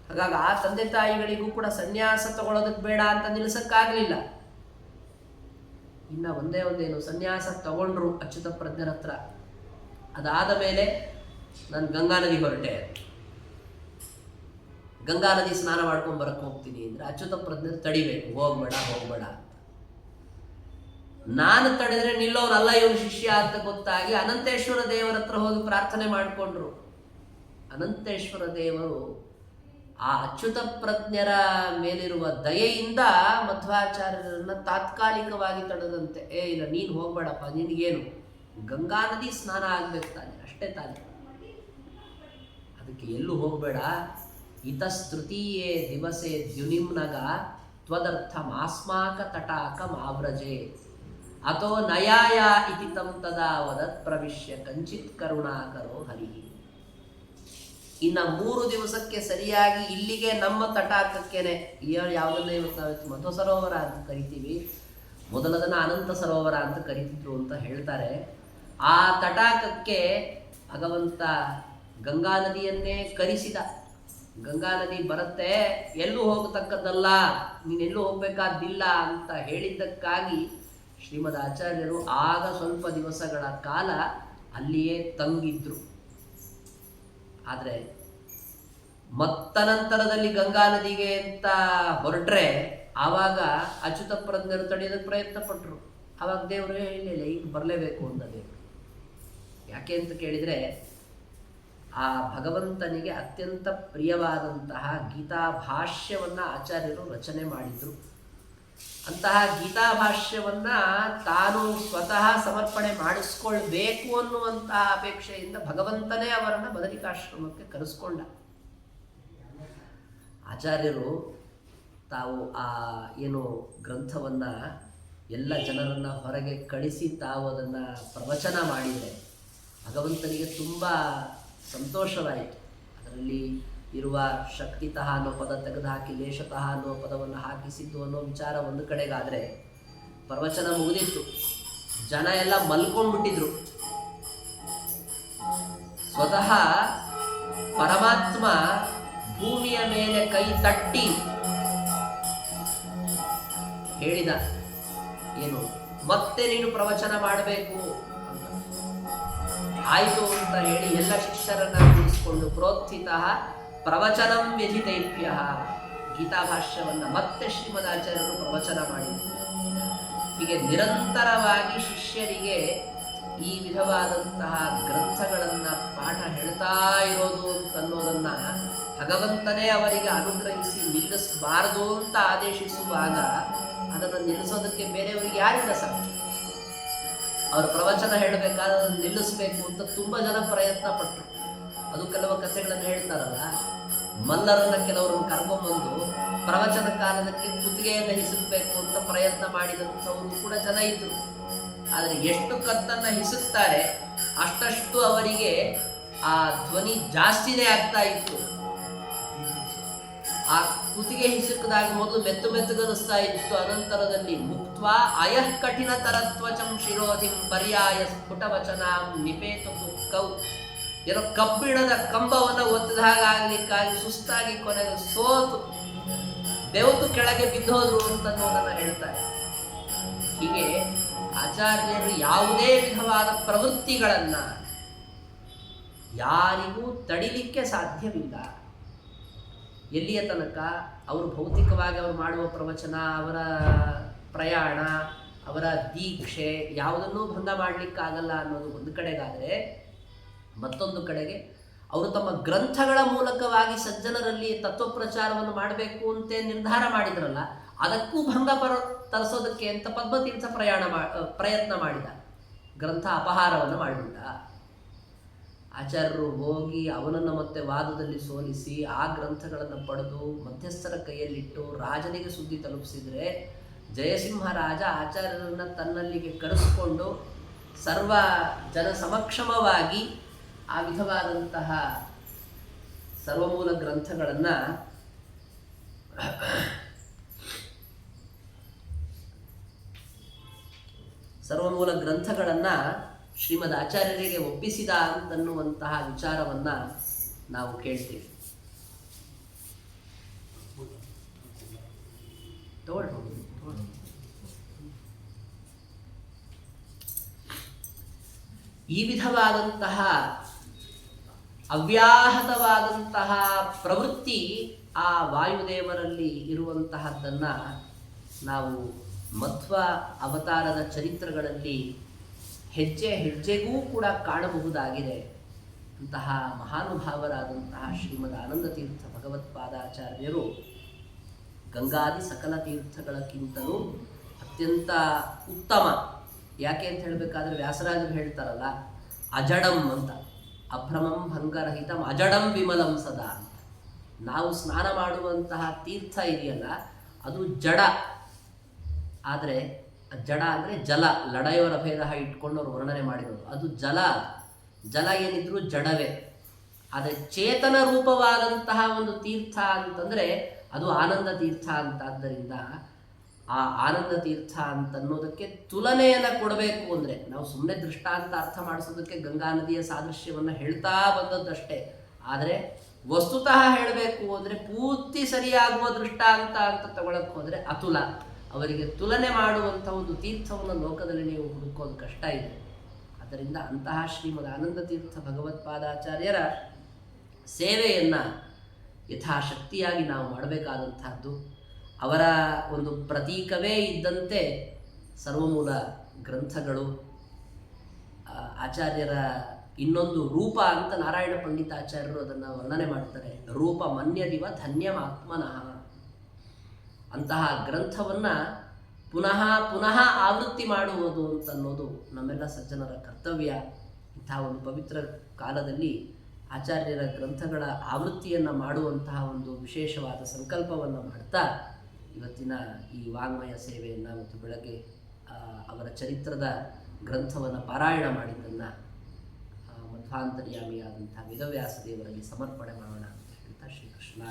ಹಾಗಾಗಿ ಆ ತಂದೆ ತಾಯಿಗಳಿಗೂ ಕೂಡ ಸನ್ಯಾಸ ತಗೊಳ್ಳೋದಕ್ಕೆ ಬೇಡ ಅಂತ ನಿಲ್ಲಿಸಕ್ಕಾಗಲಿಲ್ಲ. ಇನ್ನು ಒಂದೇನು, ಸನ್ಯಾಸ ತಗೊಂಡ್ರು ಅಚ್ಯುತ ಪ್ರಜ್ಞರ ಹತ್ರ. ಅದಾದ ಮೇಲೆ ನಾನು ಗಂಗಾ ನದಿ ಹೊರಟೆ, ಗಂಗಾ ನದಿ ಸ್ನಾನ ಮಾಡ್ಕೊಂಡು ಬರಕ್ಕೆ ಹೋಗ್ತೀನಿ ಅಂದರೆ ಅಚ್ಯುತ ಪ್ರಜ್ಞರು ತಡಿಬೇಕು, ಹೋಗ್ಬೇಡ ಅಂತ. ನಾನು ತಡೆದ್ರೆ ನಿಲ್ಲೋನಲ್ಲ ಇವನು ಶಿಷ್ಯ ಅಂತ ಗೊತ್ತಾಗಿ ಅನಂತೇಶ್ವರ ದೇವರ ಹತ್ರ ಹೋಗಿ ಪ್ರಾರ್ಥನೆ ಮಾಡಿಕೊಂಡ್ರು. ಅನಂತೇಶ್ವರ ದೇವರು ಆ ಅಚ್ಯುತ ಪ್ರಜ್ಞರ ಮೇಲಿರುವ ದಯೆಯಿಂದ ಮಧ್ವಾಚಾರ್ಯರನ್ನ ತಾತ್ಕಾಲಿಕವಾಗಿ ತಡೆದಂತೆ. ಇಲ್ಲ ನೀನು ಹೋಗ್ಬೇಡಪ್ಪ, ನಿನಗೇನು ಗಂಗಾ ನದಿ ಸ್ನಾನ ಆಗ್ಬೇಕು ತಾನೆ, ಅಷ್ಟೇ ತಾನೆ, ಅದಕ್ಕೆ ಎಲ್ಲೂ ಹೋಗಬೇಡ. ಇತಸ್ತೃತೀಯೇ ದಿವಸೆ ದ್ಯುನಿಮ್ನಗ ತ್ವದರ್ಥ ಮಾಸ್ಮಾಕ ತಟಾಕ ಮಾವ್ರಜೆ. ಅಥೋ ನಯಾಯ ಇತಿ ತಂ ತದಾ ವದತ್ ಪ್ರವಿಶ್ಯ ಕಂಚಿತ್ ಕರುಣಾಕರೋ ಹರಿಹಿ. ಇನ್ನು 3 ದಿವಸಕ್ಕೆ ಸರಿಯಾಗಿ ಇಲ್ಲಿಗೆ ನಮ್ಮ ತಟಾಕಕ್ಕೇನೆ ಯಾವುದನ್ನ ಇವತ್ತು ನಾವು ಮಧ್ವ ಸರೋವರ ಅಂತ ಕರಿತೀವಿ, ಮೊದಲದನ್ನ ಅನಂತ ಸರೋವರ ಅಂತ ಕರಿತಿದ್ರು ಅಂತ ಹೇಳ್ತಾರೆ. ಆ ತಟಾಕಕ್ಕೆ ಭಗವಂತ ಗಂಗಾ ನದಿಯನ್ನೇ ಕರೆಸಿದ. ಗಂಗಾ ನದಿ ಬರುತ್ತೆ, ಎಲ್ಲೂ ಹೋಗತಕ್ಕದ್ದಲ್ಲ, ನೀನೆಲ್ಲೂ ಹೋಗ್ಬೇಕಾದ್ದಿಲ್ಲ ಅಂತ ಹೇಳಿದ್ದಕ್ಕಾಗಿ ಶ್ರೀಮದ್ ಆಚಾರ್ಯರು ಆಗ ಸ್ವಲ್ಪ ದಿವಸಗಳ ಕಾಲ ಅಲ್ಲಿಯೇ ತಂಗಿದ್ರು. ಆದರೆ ಮತ್ತನಂತರದಲ್ಲಿ ಗಂಗಾ ನದಿಗೆ ಅಂತ ಹೊರಟ್ರೆ ಆವಾಗ ಅಚ್ಯುತ ಪ್ರಜ್ಞರು ತಡೆಯೋದಕ್ಕೆ ಪ್ರಯತ್ನ ಪಟ್ಟರು. ಆವಾಗ ದೇವರು ಹೇಳಿಲ್ಲ, ಈಗ ಬರಲೇಬೇಕು ಅಂತ ದೇವರು. ಯಾಕೆ ಅಂತ ಕೇಳಿದರೆ, ಆ ಭಗವಂತನಿಗೆ ಅತ್ಯಂತ ಪ್ರಿಯವಾದಂತಹ ಗೀತಾ ಭಾಷ್ಯವನ್ನು ಆಚಾರ್ಯರು ರಚನೆ ಮಾಡಿದರು. ಅಂತಹ ಗೀತಾ ಭಾಷ್ಯವನ್ನು ತಾನು ಸ್ವತಃ ಸಮರ್ಪಣೆ ಮಾಡಿಸ್ಕೊಳ್ಬೇಕು ಅನ್ನುವಂತಹ ಅಪೇಕ್ಷೆಯಿಂದ ಭಗವಂತನೇ ಅವರನ್ನು ಬದರಿಕಾಶ್ರಮಕ್ಕೆ ಕರೆಸ್ಕೊಂಡ. ಆಚಾರ್ಯರು ತಾವು ಆ ಏನು ಗ್ರಂಥವನ್ನು ಎಲ್ಲ ಜನರನ್ನು ಹೊರಗೆ ಕಳಿಸಿ ತಾವು ಅದನ್ನು ಪ್ರವಚನ ಮಾಡಿದರೆ ಭಗವಂತನಿಗೆ ತುಂಬ ಸಂತೋಷವಾಯಿತು. ಅದರಲ್ಲಿ ಇರುವ ಶಕ್ತಿತಃ ಅನ್ನೋ ಪದ ತೆಗೆದುಹಾಕಿ ಲೇಷತಃ ಅನ್ನೋ ಪದವನ್ನು ಹಾಕಿಸಿದ್ದು ಅನ್ನೋ ವಿಚಾರ ಒಂದು ಕಡೆಗಾದರೆ, ಪ್ರವಚನ ಮುಗಿದಿತ್ತು, ಜನ ಎಲ್ಲ ಮಲ್ಕೊಂಡ್ಬಿಟ್ಟಿದ್ರು. ಸ್ವತಃ ಪರಮಾತ್ಮ ಭೂಮಿಯ ಮೇಲೆ ಕೈ ತಟ್ಟಿ ಹೇಳಿದ, ಏನು ಮತ್ತೆ ನೀನು ಪ್ರವಚನ ಮಾಡಬೇಕು. ಆಯಿತು ಅಂತ ಹೇಳಿ ಎಲ್ಲ ಶಿಷ್ಯರನ್ನ ಕೂರಿಸಿಕೊಂಡು ಪ್ರೋತ್ಥಿತ ಪ್ರವಚನಂ ವ್ಯಧಿತೈಪ್ಯ ಗೀತಾಭಾಷ್ಯವನ್ನು ಮತ್ತೆ ಶ್ರೀಮದಾಚಾರ್ಯರು ಪ್ರವಚನ ಮಾಡಿದರು. ಹೀಗೆ ನಿರಂತರವಾಗಿ ಶಿಷ್ಯರಿಗೆ ಈ ವಿಧವಾದಂತಹ ಗ್ರಂಥಗಳನ್ನು ಪಾಠ ಹೇಳ್ತಾ ಇರೋದು ಅಂತನ್ನೋದನ್ನು ಭಗವಂತನೇ ಅವರಿಗೆ ಅನುಗ್ರಹಿಸಿ ನಿಲ್ಲಿಸಬಾರದು ಅಂತ ಆದೇಶಿಸುವಾಗ ಅದನ್ನು ನಿಲ್ಲಿಸೋದಕ್ಕೆ ಬೇರೆಯವರಿಗೆ ಯಾರಿಂದ ಸಾಧ್ಯ? ಅವರು ಪ್ರವಚನ ಹೇಳಬೇಕಾದ್ರೆ ಅದನ್ನು ನಿಲ್ಲಿಸಬೇಕು ಅಂತ ತುಂಬ ಜನ ಪ್ರಯತ್ನ ಪಟ್ಟರು. ಅದು ಕೆಲವು ಕಥೆಗಳನ್ನು ಹೇಳ್ತಾರಲ್ಲ, ಮಲ್ಲರನ್ನ ಕೆಲವರನ್ನು ಕರ್ಕೊಂಡ್ಬಂದು ಪ್ರವಚನ ಕಾಲದಕ್ಕೆ ಕುತ್ತಿಗೆಯನ್ನು ಹಿಸುಕಬೇಕು ಅಂತ ಪ್ರಯತ್ನ ಮಾಡಿದಂಥವರು ಕೂಡ ಜನ ಇದ್ದರು. ಆದರೆ ಎಷ್ಟು ಕತ್ತನ್ನು ಹಿಸುಕ್ತಾರೆ ಅಷ್ಟಷ್ಟು ಅವರಿಗೆ ಆ ಧ್ವನಿ ಜಾಸ್ತಿನೇ ಆಗ್ತಾ ಇತ್ತು. ಆ ಕುತ್ತಿಗೆ ಹಿಸುಕದಾಗ ಮೊದಲು ಮೆತ್ತಗನಿಸ್ತಾ ಇತ್ತು, ಅನಂತರದಲ್ಲಿ ಮುಕ್ತ್ವಾ ಅಯಃ ಕಠಿಣ ತರತ್ವಚಂ ಶಿರೋಧಿಂ ಪರ್ಯಾಯ ಸ್ಫುಟವಚನಾಂ ನಿಪೇತು ಕೌ, ಏನೋ ಕಬ್ಬಿಣದ ಕಂಬವನ್ನು ಒತ್ತಿದಾಗ ಆಗ್ಲಿಕ್ಕಾಗಿ ಸುಸ್ತಾಗಿ ಕೊನೆಗೆ ಸೋತು ಬೆವತು ಕೆಳಗೆ ಬಿದ್ದೋದ್ರು ಅಂತ ನೋಡೋಣ ಹೇಳ್ತಾರೆ. ಹೀಗೆ ಆಚಾರ್ಯರು ಯಾವುದೇ ವಿಧವಾದ ಪ್ರವೃತ್ತಿಗಳನ್ನ ಯಾರಿಗೂ ತಡಿಲಿಕ್ಕೆ ಸಾಧ್ಯವಿಲ್ಲ. ಎಲ್ಲಿಯ ತನಕ ಅವರು ಭೌತಿಕವಾಗಿ ಅವರು ಮಾಡುವ ಪ್ರವಚನ, ಅವರ ಪ್ರಯಾಣ, ಅವರ ದೀಕ್ಷೆ ಯಾವುದನ್ನೂ ಭಂಗ ಮಾಡಲಿಕ್ಕಾಗಲ್ಲ ಅನ್ನೋದು ಒಂದು ಕಡೆಗಾದರೆ, ಮತ್ತೊಂದು ಕಡೆಗೆ ಅವರು ತಮ್ಮ ಗ್ರಂಥಗಳ ಮೂಲಕವಾಗಿ ಸಜ್ಜನರಲ್ಲಿ ತತ್ವಪ್ರಚಾರವನ್ನು ಮಾಡಬೇಕು ಅಂತ ನಿರ್ಧಾರ ಮಾಡಿದ್ರಲ್ಲ, ಅದಕ್ಕೂ ಭಂಗ ತರಿಸೋದಕ್ಕೆ ಅಂತ ಪದ್ಮತೀರ್ಥ ಪ್ರಯತ್ನ ಮಾಡಿದ. ಗ್ರಂಥ ಅಪಹಾರವನ್ನು ಮಾಡಿಬಿಟ್ಟ. ಆಚಾರ್ಯರು ಹೋಗಿ ಅವನನ್ನು ಮತ್ತೆ ವಾದದಲ್ಲಿ ಸೋಲಿಸಿ ಆ ಗ್ರಂಥಗಳನ್ನು ಪಡೆದು ಮಧ್ಯಸ್ಥರ ಕೈಯಲ್ಲಿಟ್ಟು ರಾಜನಿಗೆ ಸುದ್ದಿ ತಲುಪಿಸಿದರೆ, ಜಯಸಿಂಹ ರಾಜ ಆಚಾರ್ಯರನ್ನು ತನ್ನಲ್ಲಿಗೆ ಕರೆಸಿಕೊಂಡು ಸರ್ವ ಜನ ಸಮಕ್ಷಮವಾಗಿ ಆ ವಿಧವಾದಂತಹ ಸರ್ವಮೂಲ ಗ್ರಂಥಗಳನ್ನು ಶ್ರೀಮದ್ ಆಚಾರ್ಯರಿಗೆ ಒಪ್ಪಿಸಿದ ಅಂತನ್ನುವಂತಹ ವಿಚಾರವನ್ನು ನಾವು ಕೇಳ್ತೀವಿ. ಈ ವಿಧವಾದಂತಹ ಅವ್ಯಾಹತವಾದಂತಹ ಪ್ರವೃತ್ತಿ ಆ ವಾಯುದೇವರಲ್ಲಿ ಇರುವಂತಹದ್ದನ್ನು ನಾವು ಮಧ್ವ ಅವತಾರದ ಚರಿತ್ರಗಳಲ್ಲಿ ಹೆಜ್ಜೆ ಹೆಜ್ಜೆಗೂ ಕೂಡ ಕಾಣಬಹುದಾಗಿದೆ. ಅಂತಹ ಮಹಾನುಭಾವರಾದಂತಹ ಶ್ರೀಮದ್ ಆನಂದ ತೀರ್ಥ ಭಗವತ್ಪಾದಾಚಾರ್ಯರು ಗಂಗಾದಿ ಸಕಲ ತೀರ್ಥಗಳಕ್ಕಿಂತಲೂ ಅತ್ಯಂತ ಉತ್ತಮ. ಯಾಕೆ ಅಂತ ಹೇಳಬೇಕಾದ್ರೆ ವ್ಯಾಸರಾಜರು ಹೇಳ್ತಾರಲ್ಲ, ಅಜಡಂ ಅಂತ, ಅಭ್ರಮಂ ಭಂಗರಹಿತಂ ಅಜಡಂ ವಿಮಲಂ ಸದಾ ಅಂತ. ನಾವು ಸ್ನಾನ ಮಾಡುವಂತಹ ತೀರ್ಥ ಇದೆಯಲ್ಲ, ಅದು ಜಡ, ಆದರೆ ಜಡ ಅಂದರೆ ಜಲ, ಲಡೆಯವರ ಭೇದ ಇಟ್ಕೊಂಡು ಅವರು ವರ್ಣನೆ ಮಾಡಿರೋದು. ಅದು ಜಲ. ಜಲ ಏನಿದ್ರು ಜಡವೇ. ಆದರೆ ಚೇತನ ರೂಪವಾದಂತಹ ಒಂದು ತೀರ್ಥ ಅಂತಂದರೆ ಅದು ಆನಂದ ತೀರ್ಥ ಅಂತಾದ್ದರಿಂದ ಆ ಆನಂದ ತೀರ್ಥ ಅಂತನ್ನೋದಕ್ಕೆ ತುಲನೆಯನ್ನು ಕೊಡಬೇಕು ಅಂದರೆ ನಾವು ಸುಮ್ಮನೆ ದೃಷ್ಟಾಂತ ಅರ್ಥ ಮಾಡಿಸೋದಕ್ಕೆ ಗಂಗಾ ನದಿಯ ಸಾದೃಶ್ಯವನ್ನು ಹೇಳ್ತಾ ಬಂದದ್ದಷ್ಟೇ. ಆದರೆ ವಸ್ತುತಃ ಹೇಳಬೇಕು ಅಂದರೆ ಪೂರ್ತಿ ಸರಿಯಾಗುವ ದೃಷ್ಟಾಂತ ಅಂತ ತಗೊಳಕ್ಕೆ ಹೋದರೆ ಅತುಲ. ಅವರಿಗೆ ತುಲನೆ ಮಾಡುವಂಥ ಒಂದು ತೀರ್ಥವನ್ನು ಲೋಕದಲ್ಲಿ ನೀವು ಹುಡುಕೋದು ಕಷ್ಟ ಇದೆ. ಆದ್ದರಿಂದ ಅಂತಹ ಶ್ರೀಮದ್ ಆನಂದ ತೀರ್ಥ ಭಗವತ್ಪಾದಾಚಾರ್ಯರ ಸೇವೆಯನ್ನು ಯಥಾಶಕ್ತಿಯಾಗಿ ನಾವು ಮಾಡಬೇಕಾದಂತಹದ್ದು. ಅವರ ಒಂದು ಪ್ರತೀಕವೇ ಇದ್ದಂತೆ ಸರ್ವಮೂಲ ಗ್ರಂಥಗಳು. ಆಚಾರ್ಯರ ಇನ್ನೊಂದು ರೂಪ ಅಂತ ನಾರಾಯಣ ಪಂಡಿತಾಚಾರ್ಯರು ಅದನ್ನು ವರ್ಣನೆ ಮಾಡ್ತಾರೆ. ರೂಪ ಮನ್ಯದಿವ ಧನ್ಯಮಾತ್ಮನಃ. ಅಂತಹ ಗ್ರಂಥವನ್ನು ಪುನಃ ಪುನಃ ಆವೃತ್ತಿ ಮಾಡುವುದು ಅಂತನ್ನೋದು ನಮ್ಮೆಲ್ಲ ಸಜ್ಜನರ ಕರ್ತವ್ಯ. ಇಂತಹ ಒಂದು ಪವಿತ್ರ ಕಾಲದಲ್ಲಿ ಆಚಾರ್ಯರ ಗ್ರಂಥಗಳ ಆವೃತ್ತಿಯನ್ನು ಮಾಡುವಂತಹ ಒಂದು ವಿಶೇಷವಾದ ಸಂಕಲ್ಪವನ್ನು ಮಾಡ್ತಾ ಇವತ್ತಿನ ಈ ವಾಂಗ್ಮಯ ಸೇವೆಯನ್ನು ಮತ್ತು ಬೆಳಗ್ಗೆ ಅವರ ಚರಿತ್ರದ ಗ್ರಂಥವನ್ನು ಪಾರಾಯಣ ಮಾಡಿದ್ದನ್ನು ಮಧ್ವಾಂತರ್ಯಾಮಿಯಾದಂಥ ವೇದವ್ಯಾಸ ದೇವರಲ್ಲಿ ಸಮರ್ಪಣೆ ಮಾಡೋಣ ಅಂತ ಹೇಳ್ತಾ ಶ್ರೀಕೃಷ್ಣ